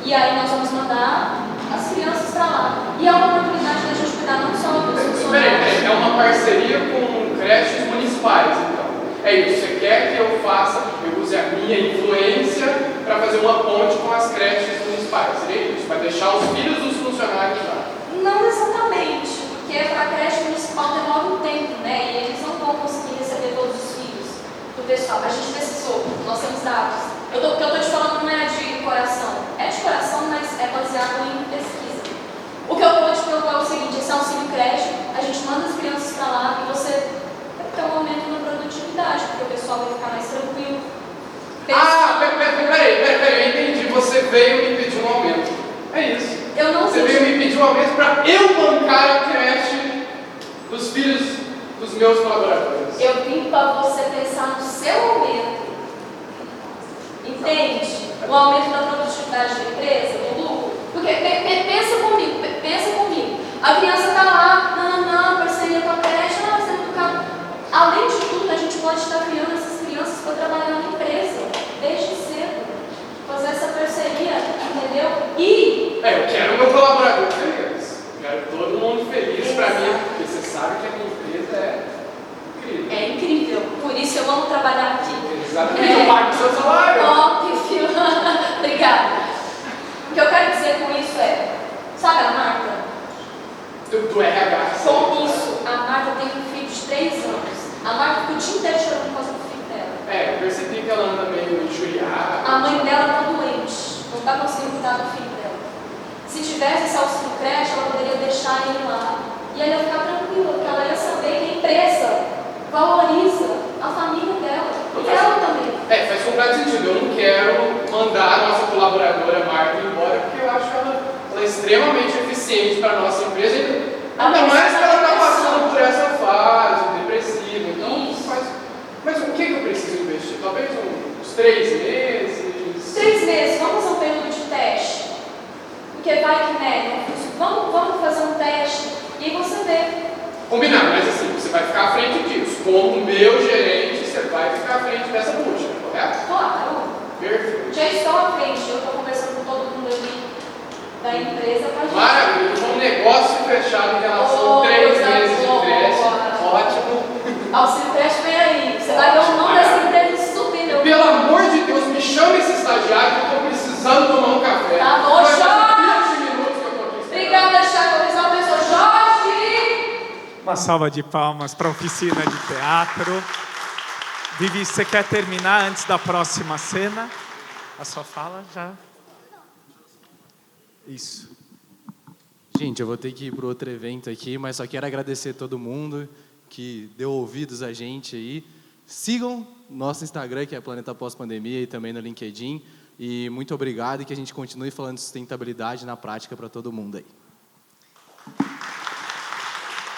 e aí nós vamos mandar as crianças para lá. E é uma oportunidade da gente cuidar não só dos funcionários. É uma parceria com creches municipais, então. É isso, você quer que eu use a minha influência para fazer uma ponte com as creches municipais, seria isso? Para deixar os filhos dos funcionários lá. Não exatamente, porque para a creche municipal demora um tempo, né? E eles não vão conseguir receber todos os filhos do pessoal. A gente pesquisou, nós temos dados. O que eu estou te falando não é de coração. É de coração, mas é baseado em pesquisa. O que eu vou te perguntar é o seguinte, esse auxílio creche, a gente manda as crianças para lá e você vai ter um aumento na produtividade, porque o pessoal vai ficar mais tranquilo. Peraí, eu entendi. Você veio me pedir um aumento. É isso. Eu não Você veio me pedir um aumento para eu bancar a creche dos filhos dos meus colaboradores. Eu vim para você pensar no seu aumento. Entende? O aumento da produtividade da empresa, do lucro. Porque pensa comigo. A criança está lá, parceria com a creche, sendo educada. Além de tudo, a gente pode estar criando essas crianças para trabalhar na empresa, desde cedo. Fazer essa parceria, entendeu? Eu quero meu colaborador feliz. Eu quero todo mundo feliz para mim, porque você sabe que a minha empresa é incrível. É incrível. Por isso eu amo trabalhar aqui. Exatamente, eu pago o seu salário. Óbvio. Obrigada. O que eu quero dizer com isso é, sabe a Marta? mãe dela está doente, não está conseguindo cuidar do filho dela. Se tivesse esse auxílio creche, ela poderia deixar ele lá. E ela ia ficar tranquila, porque ela ia saber que a empresa valoriza a família dela. E ela também. Faz completo sentido. Eu não quero mandar a nossa colaboradora Marta embora, porque eu acho ela é extremamente eficiente para a nossa empresa. Ainda mais que ela está passando por essa fase depressiva. Então, mas o que eu preciso investir? Talvez uns 3 meses? 3 meses, vamos fazer um período de teste. Porque vai que, né? Vamos fazer um teste e aí você vê. Combinado, mas assim, você vai ficar à frente disso. Como meu gerente, você vai ficar à frente dessa busca, correto? Claro. Perfeito. Já estou à frente, eu estou conversando com todo mundo ali da empresa para gente. Maravilha, um negócio fechado em relação a 3 meses de teste. Ótimo. Auxílio creche vem aí. Você vai ver o nome dessa empresa super. Pelo amor de Deus, me chame esse estagiário que eu estou precisando tomar um café. Tá bom, Jorge! 20 minutos que eu estou aqui. Obrigada, Chaco. Uma pessoa, Jorge! Uma salva de palmas para a oficina de teatro. Vivi, você quer terminar antes da próxima cena? A sua fala já. Isso. Gente, eu vou ter que ir para outro evento aqui, mas só quero agradecer todo mundo que deu ouvidos a gente aí. Sigam nosso Instagram, que é Planeta Pós-Pandemia, e também no LinkedIn. E muito obrigado e que a gente continue falando de sustentabilidade na prática para todo mundo aí.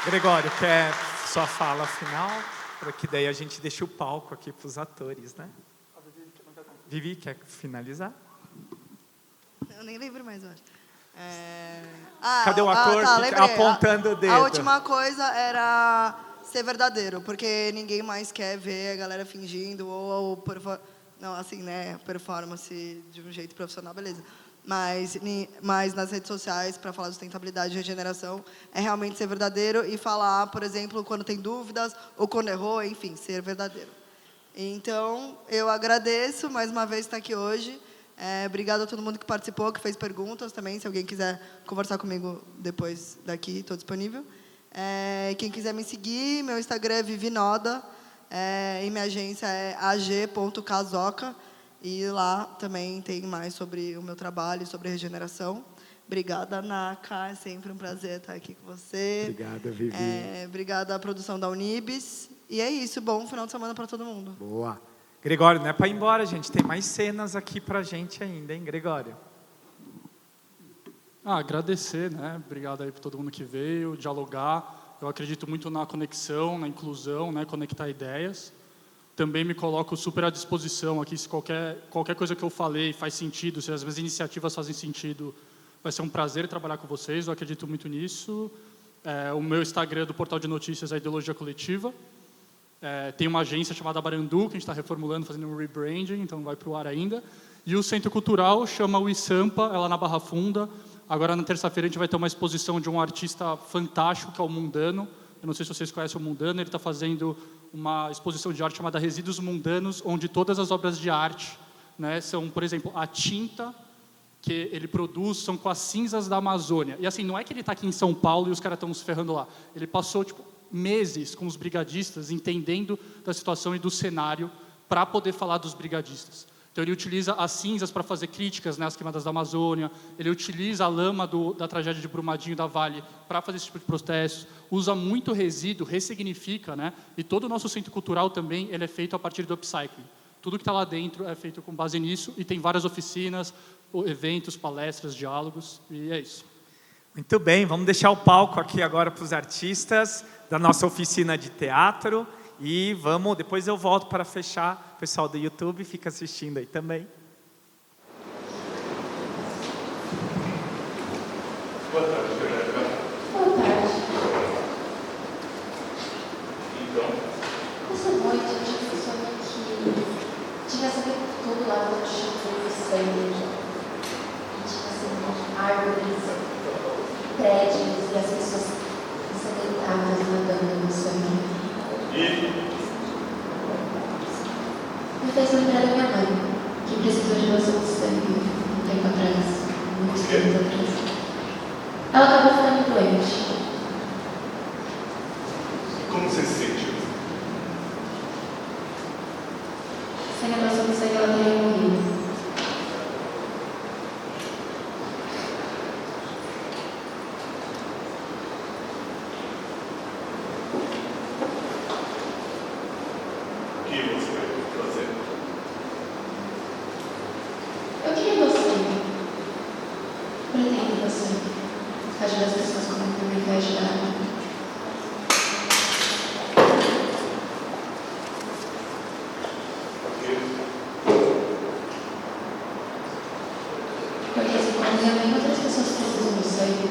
Gregório, quer sua fala final? Para que daí a gente deixe o palco aqui para os atores, né? Vivi, quer finalizar? Eu nem lembro mais, eu acho. Cadê o ator apontando o dedo? A última coisa era ser verdadeiro, porque ninguém mais quer ver a galera fingindo ou não, assim, né, performance de um jeito profissional, beleza. Mas nas redes sociais, para falar de sustentabilidade e regeneração, é realmente ser verdadeiro e falar, por exemplo, quando tem dúvidas ou quando errou, enfim, ser verdadeiro. Então, eu agradeço mais uma vez estar aqui hoje. Obrigado a todo mundo que participou, que fez perguntas também. Se alguém quiser conversar comigo depois daqui, estou disponível. Quem quiser me seguir, meu Instagram é Vivinoda, e minha agência é ag.casoca. E lá também tem mais sobre o meu trabalho, sobre regeneração. Obrigada, Naka. É sempre um prazer estar aqui com você. Obrigada, Vivi. Obrigada à produção da Unibis. E é isso. Bom final de semana para todo mundo. Boa. Gregório, não é para ir embora, gente. Tem mais cenas aqui para gente ainda, hein, Gregório? Agradecer, né? Obrigado aí por todo mundo que veio, dialogar. Eu acredito muito na conexão, na inclusão, né? Conectar ideias. Também me coloco super à disposição aqui, se qualquer coisa que eu falei faz sentido, se as minhas iniciativas fazem sentido, vai ser um prazer trabalhar com vocês, eu acredito muito nisso. O meu Instagram do Portal de Notícias é Ideologia Coletiva. Tem uma agência chamada Barandu, que a gente está reformulando, fazendo um rebranding, então vai para o ar ainda. E o Centro Cultural chama o Isampa, é lá na Barra Funda. Agora, na terça-feira, a gente vai ter uma exposição de um artista fantástico, que é o Mundano. Eu não sei se vocês conhecem o Mundano, ele está fazendo uma exposição de arte chamada Resíduos Mundanos, onde todas as obras de arte, né, são, por exemplo, a tinta que ele produz são com as cinzas da Amazônia. E assim, não é que ele está aqui em São Paulo e os caras estão se ferrando lá. Ele passou meses com os brigadistas, entendendo da situação e do cenário para poder falar dos brigadistas. Então ele utiliza as cinzas para fazer críticas, né, às queimadas da Amazônia, ele utiliza a lama da tragédia de Brumadinho da Vale para fazer esse tipo de protestos, usa muito resíduo, ressignifica, né, e todo o nosso centro cultural também ele é feito a partir do upcycling. Tudo que está lá dentro é feito com base nisso e tem várias oficinas, eventos, palestras, diálogos, e é isso. Muito bem, vamos deixar o palco aqui agora para os artistas da nossa oficina de teatro. E depois eu volto para fechar. O pessoal do YouTube fica assistindo aí também. Boa tarde, Fernanda. Boa tarde. Então? Essa noite a gente gostaria que tivesse a ver com todo lado de chuva e sangue. E tivesse árvores, prédios e as pessoas ensanguentadas nadando no sangue. Me fez lembrar da minha mãe, que precisou de doação de sangue um tempo atrás, muitos anos atrás. Ela acabou ficando doente. Como você se sentiu? Sem a doação de sangue, ela teria morrido. ajuda as pessoas como também vai ajudar. Porque assim, quando minha mãe e outras pessoas precisam do sangue,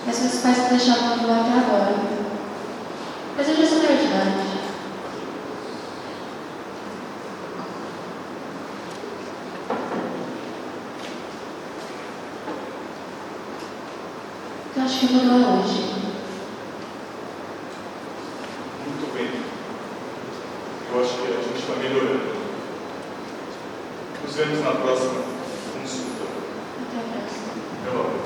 mas meus pais me deixavam de lá até agora. Mas eu já sou maior de idade. Eu acho que mudou hoje. Muito bem. Eu acho que a gente está melhorando. Nos vemos na próxima consulta. Até a próxima. Até logo.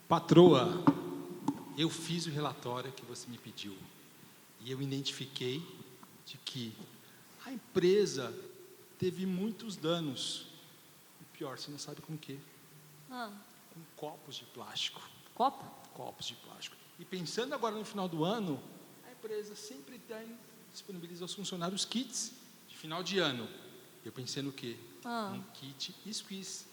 Patroa, eu fiz o relatório que você me pediu e eu identifiquei de que a empresa teve muitos danos. E pior, você não sabe com o quê? Com copos de plástico. Copo? Copos de plástico. E pensando agora no final do ano, a empresa sempre disponibiliza aos funcionários kits de final de ano. Eu pensei no quê? Um kit squeeze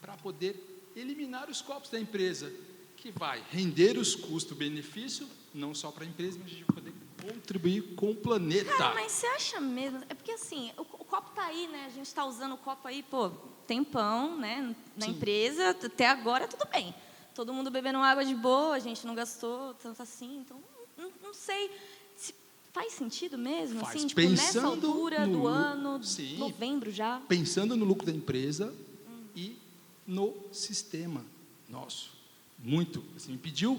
para poder eliminar os copos da empresa, que vai render os custo-benefício, não só para a empresa, mas a gente vai poder contribuir com o planeta. Cara, mas você acha mesmo? É porque assim, o copo tá aí, né? A gente está usando o copo aí, pô, tempão, né? Na empresa, até agora tudo bem. Todo mundo bebendo água de boa, a gente não gastou tanto assim, então não sei se faz sentido mesmo, Faz. assim, tipo, nessa altura do ano, sim, novembro já. Pensando no lucro da empresa e no sistema nosso. Muito. Assim, me pediu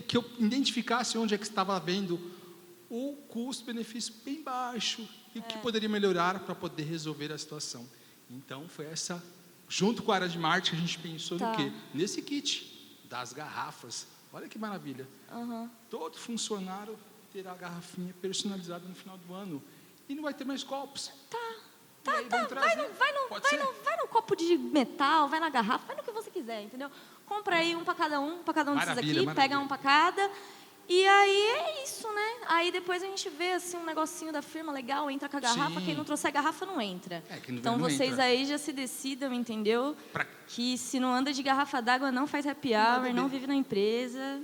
que eu identificasse onde é que estava havendo o custo-benefício bem baixo e o que poderia melhorar para poder resolver a situação. Então, foi essa, junto com a área de marketing, a gente pensou no quê? Nesse kit das garrafas. Olha que maravilha. Todo funcionário terá a garrafinha personalizada no final do ano. E não vai ter mais copos. Vai no copo de metal, vai na garrafa, vai no que você quiser, entendeu? Compra aí um para cada um desses aqui, pega um para cada. E aí é isso, né? Aí depois a gente vê assim um negocinho da firma legal, entra com a garrafa, quem não trouxer a garrafa não entra. Então vocês aí já se decidam, entendeu? Que se não anda de garrafa d'água, não faz happy hour, não vive na empresa.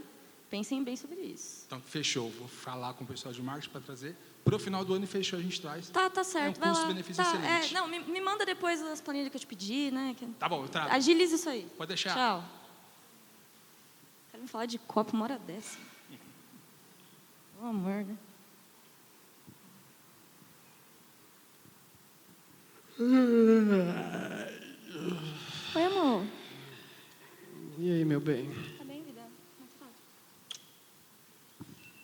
Pensem bem sobre isso. Então, fechou. Vou falar com o pessoal de marketing para trazer. Para o final do ano, fechou, a gente traz. Tá certo, vai lá. Custo-benefício excelente. Não, me manda depois as planilhas que eu te pedi, né? Tá bom, eu trago. Agiliza isso aí. Pode deixar. Tchau. Quero me falar de copo uma hora dessa. Pelo amor, né? Oi, amor. E aí, meu bem? Tá bem, vida?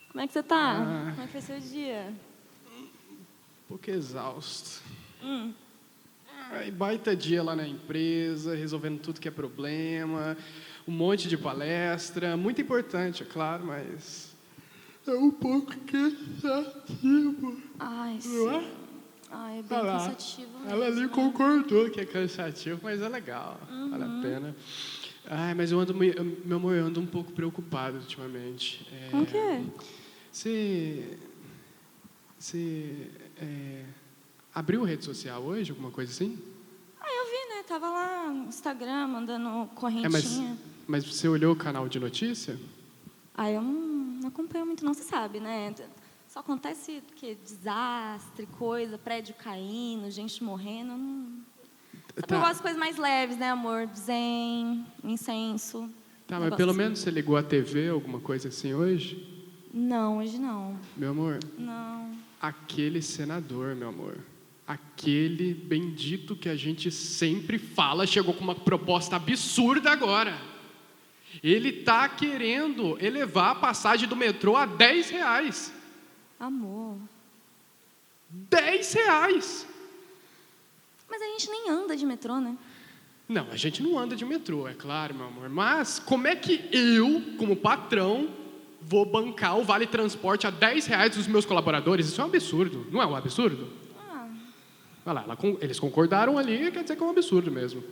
Como é que você tá? Como é que foi seu dia? Um pouco exausto. Aí, baita dia lá na empresa, resolvendo tudo que é problema, um monte de palestra, muito importante, é claro, mas é um pouco cansativo. Ai, sim. Não é? Ai, é bem cansativo mesmo. Ela ali concordou que é cansativo, mas é legal, vale a pena. Ai, mas meu amor, eu ando um pouco preocupado ultimamente. Com o quê? Você abriu rede social hoje, alguma coisa assim? Eu vi, né? Tava lá no Instagram, mandando correntinha. Mas você olhou o canal de notícia? Eu não acompanho muito, não, você sabe, né? Só acontece que desastre, coisa, prédio caindo, gente morrendo. Eu gosto de coisas mais leves, né, amor? Zen, incenso. Tá, mas pelo menos você ligou a TV, alguma coisa assim hoje? Não, hoje não. Meu amor? Não. Aquele senador, meu amor. Aquele bendito que a gente sempre fala, chegou com uma proposta absurda agora. Ele está querendo elevar a passagem do metrô a R$10. Amor. R$10. Mas a gente nem anda de metrô, né? Não, a gente não anda de metrô, é claro, meu amor. Mas como é que eu, como patrão, vou bancar o vale transporte a R$10 dos meus colaboradores? Isso é um absurdo. Não é um absurdo? Olha lá, eles concordaram ali, quer dizer que é um absurdo mesmo.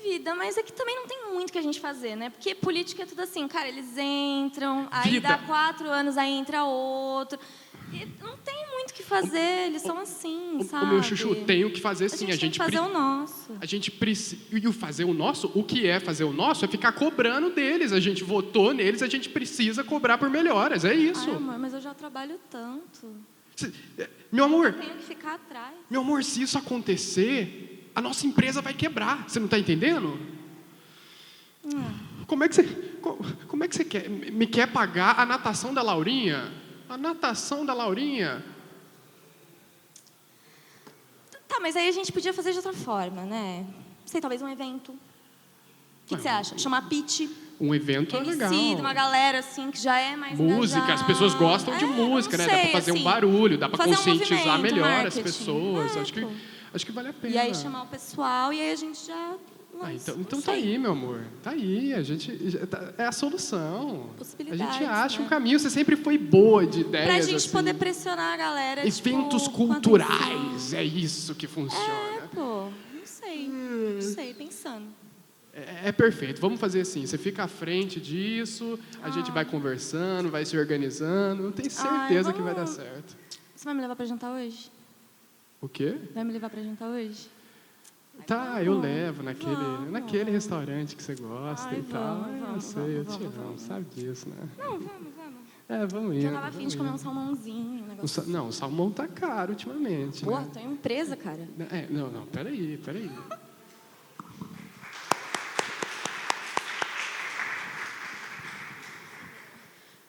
Vida, mas é que também não tem muito que a gente fazer, né? Porque política é tudo assim, cara, eles entram, aí Vida. dá 4 anos, aí entra outro. E não tem muito o que fazer, eles são assim, sabe? O meu chuchu, tem o que fazer sim. A gente tem que fazer o nosso. A gente precisa. E o fazer o nosso, o que é fazer o nosso é ficar cobrando deles. A gente votou neles, a gente precisa cobrar por melhoras, é isso. Ai, amor, mas eu já trabalho tanto. Meu amor, Eu tenho que ficar atrás. meu amor, se isso acontecer, a nossa empresa vai quebrar. Você não está entendendo? Como é que você quer? Me quer pagar a natação da Laurinha? A natação da Laurinha? Tá, mas aí a gente podia fazer de outra forma, né? Não sei, talvez um evento. O que você acha? Chamar pitch. Um evento é legal. Uma galera assim que já é mais Música, engajada. as pessoas gostam de música, né? Sei, Dá para fazer assim, um barulho, dá para fazer um conscientizar movimento, melhor as marketing. pessoas. Acho que vale a pena. E aí chamar o pessoal e aí a gente já... Então tá aí, meu amor. Tá aí. É a solução. A gente acha um caminho. Você sempre foi boa de ideias. Pra gente assim. poder pressionar a galera. Eventos tipo, culturais. É isso que funciona. Pô, não sei, pensando. É perfeito. Vamos fazer assim. Você fica à frente disso, a gente vai conversando, vai se organizando. Eu tenho certeza que vai dar certo. Você vai me levar pra jantar hoje? O quê? Vai me levar pra jantar hoje? Tá, eu levo naquele restaurante que você gosta e tal. Eu sei, eu te amo, sabe disso, né? Não, vamos. Vamos ir. Já tava afim de comer um salmãozinho, um negócio. Não, o salmão tá caro ultimamente. Pô, né? tô em uma empresa, cara. Não, peraí.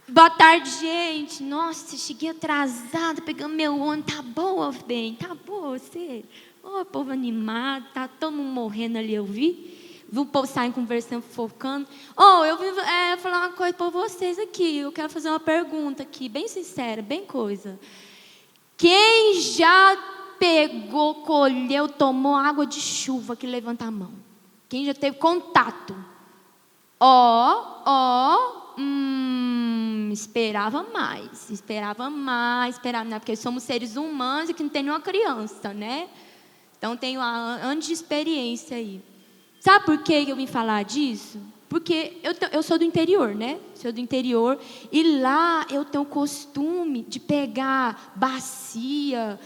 Boa tarde, gente. Nossa, cheguei atrasada, pegando meu ônibus. Tá boa, bem? Tá boa você? Ô, povo animado, tá todo mundo morrendo ali, eu vi. Vi o povo saindo conversando, fofocando. Eu vim falar uma coisa para vocês aqui. Eu quero fazer uma pergunta aqui, bem sincera, bem coisa. Quem já pegou, colheu, tomou água de chuva, que levanta a mão? Quem já teve contato? Esperava mais, né? Porque somos seres humanos e que não tem nenhuma criança, né? Então, tenho anos de experiência aí. Sabe por que eu vim falar disso? Porque eu sou do interior, né? Sou do interior e lá eu tenho o costume de pegar bacia,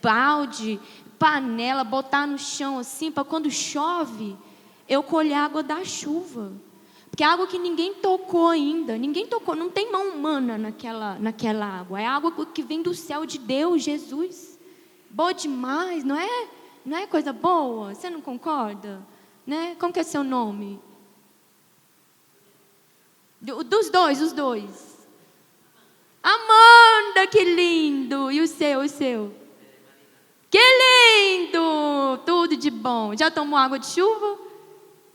balde, panela, botar no chão assim, para quando chove, eu colher a água da chuva. Porque é água que ninguém tocou ainda. Não tem mão humana naquela água. É água que vem do céu de Deus, Jesus. Boa demais, não é? Não é coisa boa? Você não concorda? Né? Como que é seu nome? Dos dois, os dois. Amanda, que lindo! E o seu? Que lindo! Tudo de bom. Já tomou água de chuva?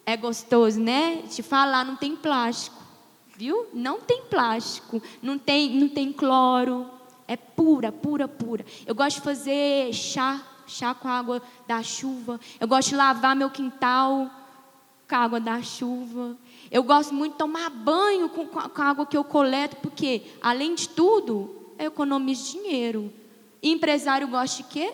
É gostoso, né? Te falar, não tem plástico, viu? Não tem plástico, não tem cloro, é pura. Eu gosto de fazer chá com a água da chuva. Eu gosto de lavar meu quintal com a água da chuva. Eu gosto muito de tomar banho com a água que eu coleto, porque, além de tudo, eu economizo dinheiro. E empresário gosta de quê?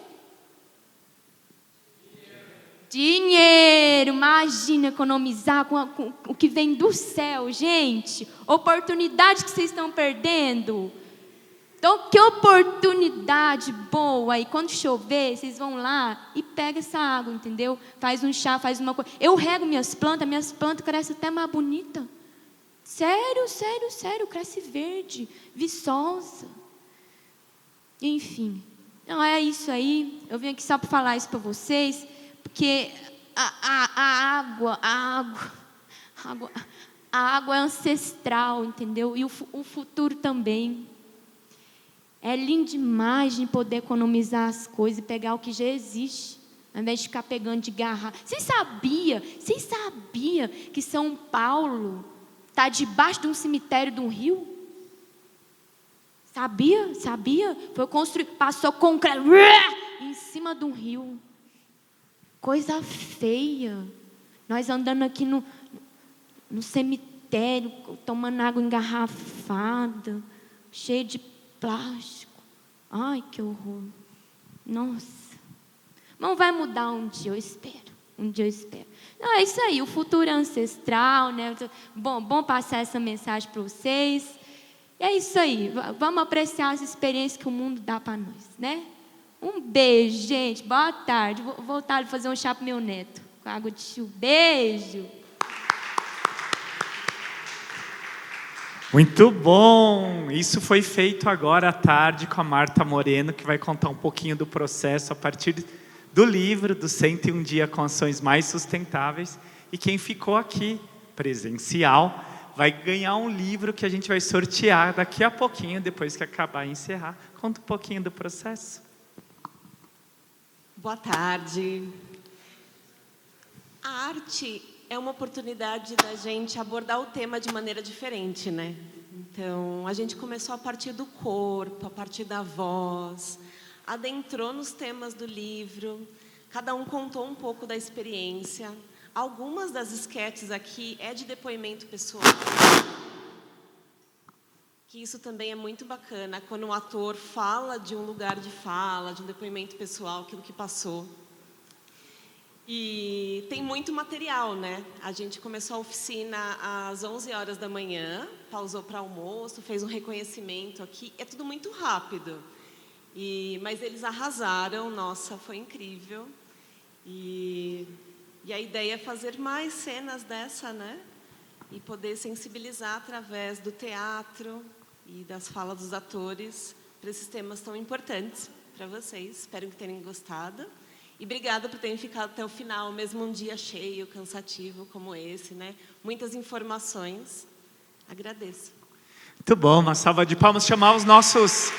Dinheiro, imagina economizar com o que vem do céu, gente. Oportunidade que vocês estão perdendo. Então, que oportunidade boa. E quando chover, vocês vão lá e pegam essa água, entendeu? Faz um chá, faz uma coisa. Eu rego minhas plantas crescem até mais bonita. Sério, cresce verde, viçosa. Enfim, não é isso aí. Eu vim aqui só para falar isso para vocês. Porque a água é ancestral, entendeu? E o futuro também. É lindo demais de poder economizar as coisas e pegar o que já existe, ao invés de ficar pegando de garrafa. Vocês sabiam que São Paulo está debaixo de um cemitério de um rio? Sabia? Foi construído, passou concreto em cima de um rio. Coisa feia. Nós andando aqui no cemitério, tomando água engarrafada, cheio de plástico. Ai, que horror. Nossa. Mas vai mudar um dia, eu espero. Não, é isso aí, o futuro é ancestral, né? Bom passar essa mensagem para vocês. E é isso aí, vamos apreciar as experiências que o mundo dá para nós, né? Um beijo, gente. Boa tarde. Vou voltar a fazer um chá pro meu neto. Com água de chuva. Beijo. Muito bom! Isso foi feito agora à tarde com a Marta Moreno, que vai contar um pouquinho do processo a partir do livro, do 101 Dias com Ações Mais Sustentáveis. E quem ficou aqui, presencial, vai ganhar um livro que a gente vai sortear daqui a pouquinho, depois que acabar e encerrar. Conta um pouquinho do processo. Boa tarde. A arte é uma oportunidade da gente abordar o tema de maneira diferente, né? Então, a gente começou a partir do corpo, a partir da voz, adentrou nos temas do livro, cada um contou um pouco da experiência. Algumas das esquetes aqui é de depoimento pessoal, que isso também é muito bacana, quando um ator fala de um lugar de fala, de um depoimento pessoal, aquilo que passou. E tem muito material, né? A gente começou a oficina às 11 horas da manhã, pausou para almoço, fez um reconhecimento aqui. É tudo muito rápido. Mas eles arrasaram, nossa, foi incrível. E a ideia é fazer mais cenas dessa, né? E poder sensibilizar através do teatro e das falas dos atores para esses temas tão importantes para vocês. Espero que tenham gostado. E obrigada por terem ficado até o final, mesmo um dia cheio, cansativo como esse, né? Muitas informações. Agradeço. Muito bom, uma salva de palmas. Chamar os nossos,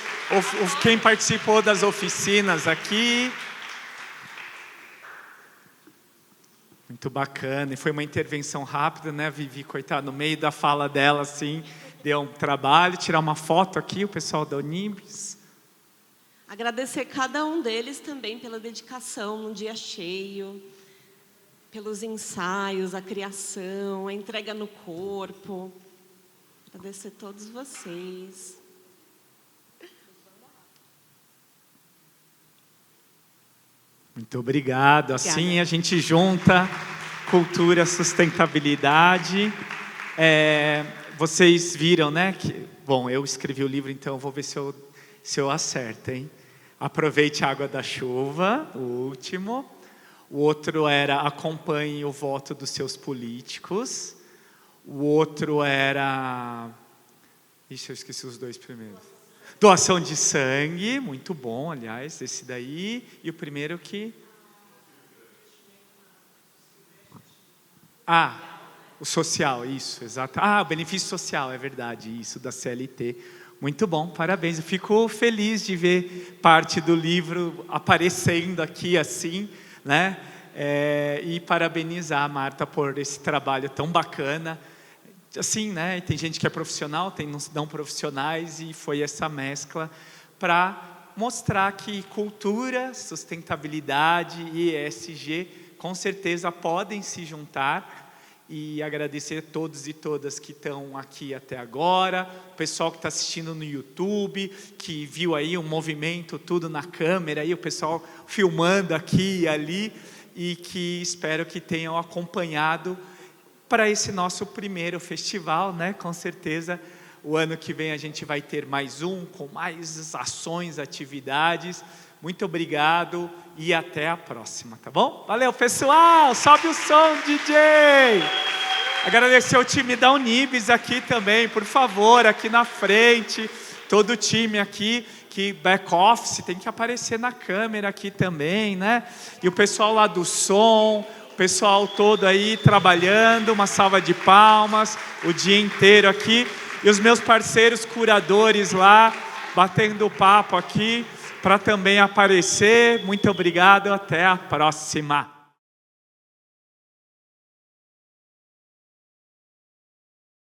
quem participou das oficinas aqui. Muito bacana, e foi uma intervenção rápida, né, Vivi, coitada, no meio da fala dela, assim, deu um trabalho, tirar uma foto aqui, o pessoal da Unibis. Agradecer cada um deles também pela dedicação num dia cheio, pelos ensaios, a criação, a entrega no corpo. Agradecer a todos vocês. Muito obrigado. Assim a gente junta cultura, sustentabilidade. Vocês viram, né? Bom, eu escrevi o livro, então eu vou ver se eu acerto, hein? Aproveite a água da chuva, o último. O outro era acompanhe o voto dos seus políticos. O outro era... Ixi, eu esqueci os dois primeiros. Doação de sangue, muito bom, aliás, esse daí. E o primeiro que... o social, isso, exato. O benefício social, é verdade, isso, da CLT. Muito bom, parabéns. Eu fico feliz de ver parte do livro aparecendo aqui assim, né? E parabenizar a Marta por esse trabalho tão bacana. Assim, né? Tem gente que é profissional, tem não profissionais, e foi essa mescla para mostrar que cultura, sustentabilidade e ESG com certeza podem se juntar. E agradecer a todos e todas que estão aqui até agora, o pessoal que está assistindo no YouTube, que viu aí um movimento tudo na câmera, aí o pessoal filmando aqui e ali, e que espero que tenham acompanhado para esse nosso primeiro festival, né? Com certeza, o ano que vem a gente vai ter mais um, com mais ações, atividades. Muito obrigado e até a próxima, tá bom? Valeu, pessoal! Sobe o som, DJ! Agradecer ao time da Unibis aqui também, por favor, aqui na frente. Todo o time aqui, que back-office, tem que aparecer na câmera aqui também, né? E o pessoal lá do som, o pessoal todo aí trabalhando, uma salva de palmas, o dia inteiro aqui. E os meus parceiros curadores lá, batendo papo aqui, para também aparecer. Muito obrigado, até a próxima.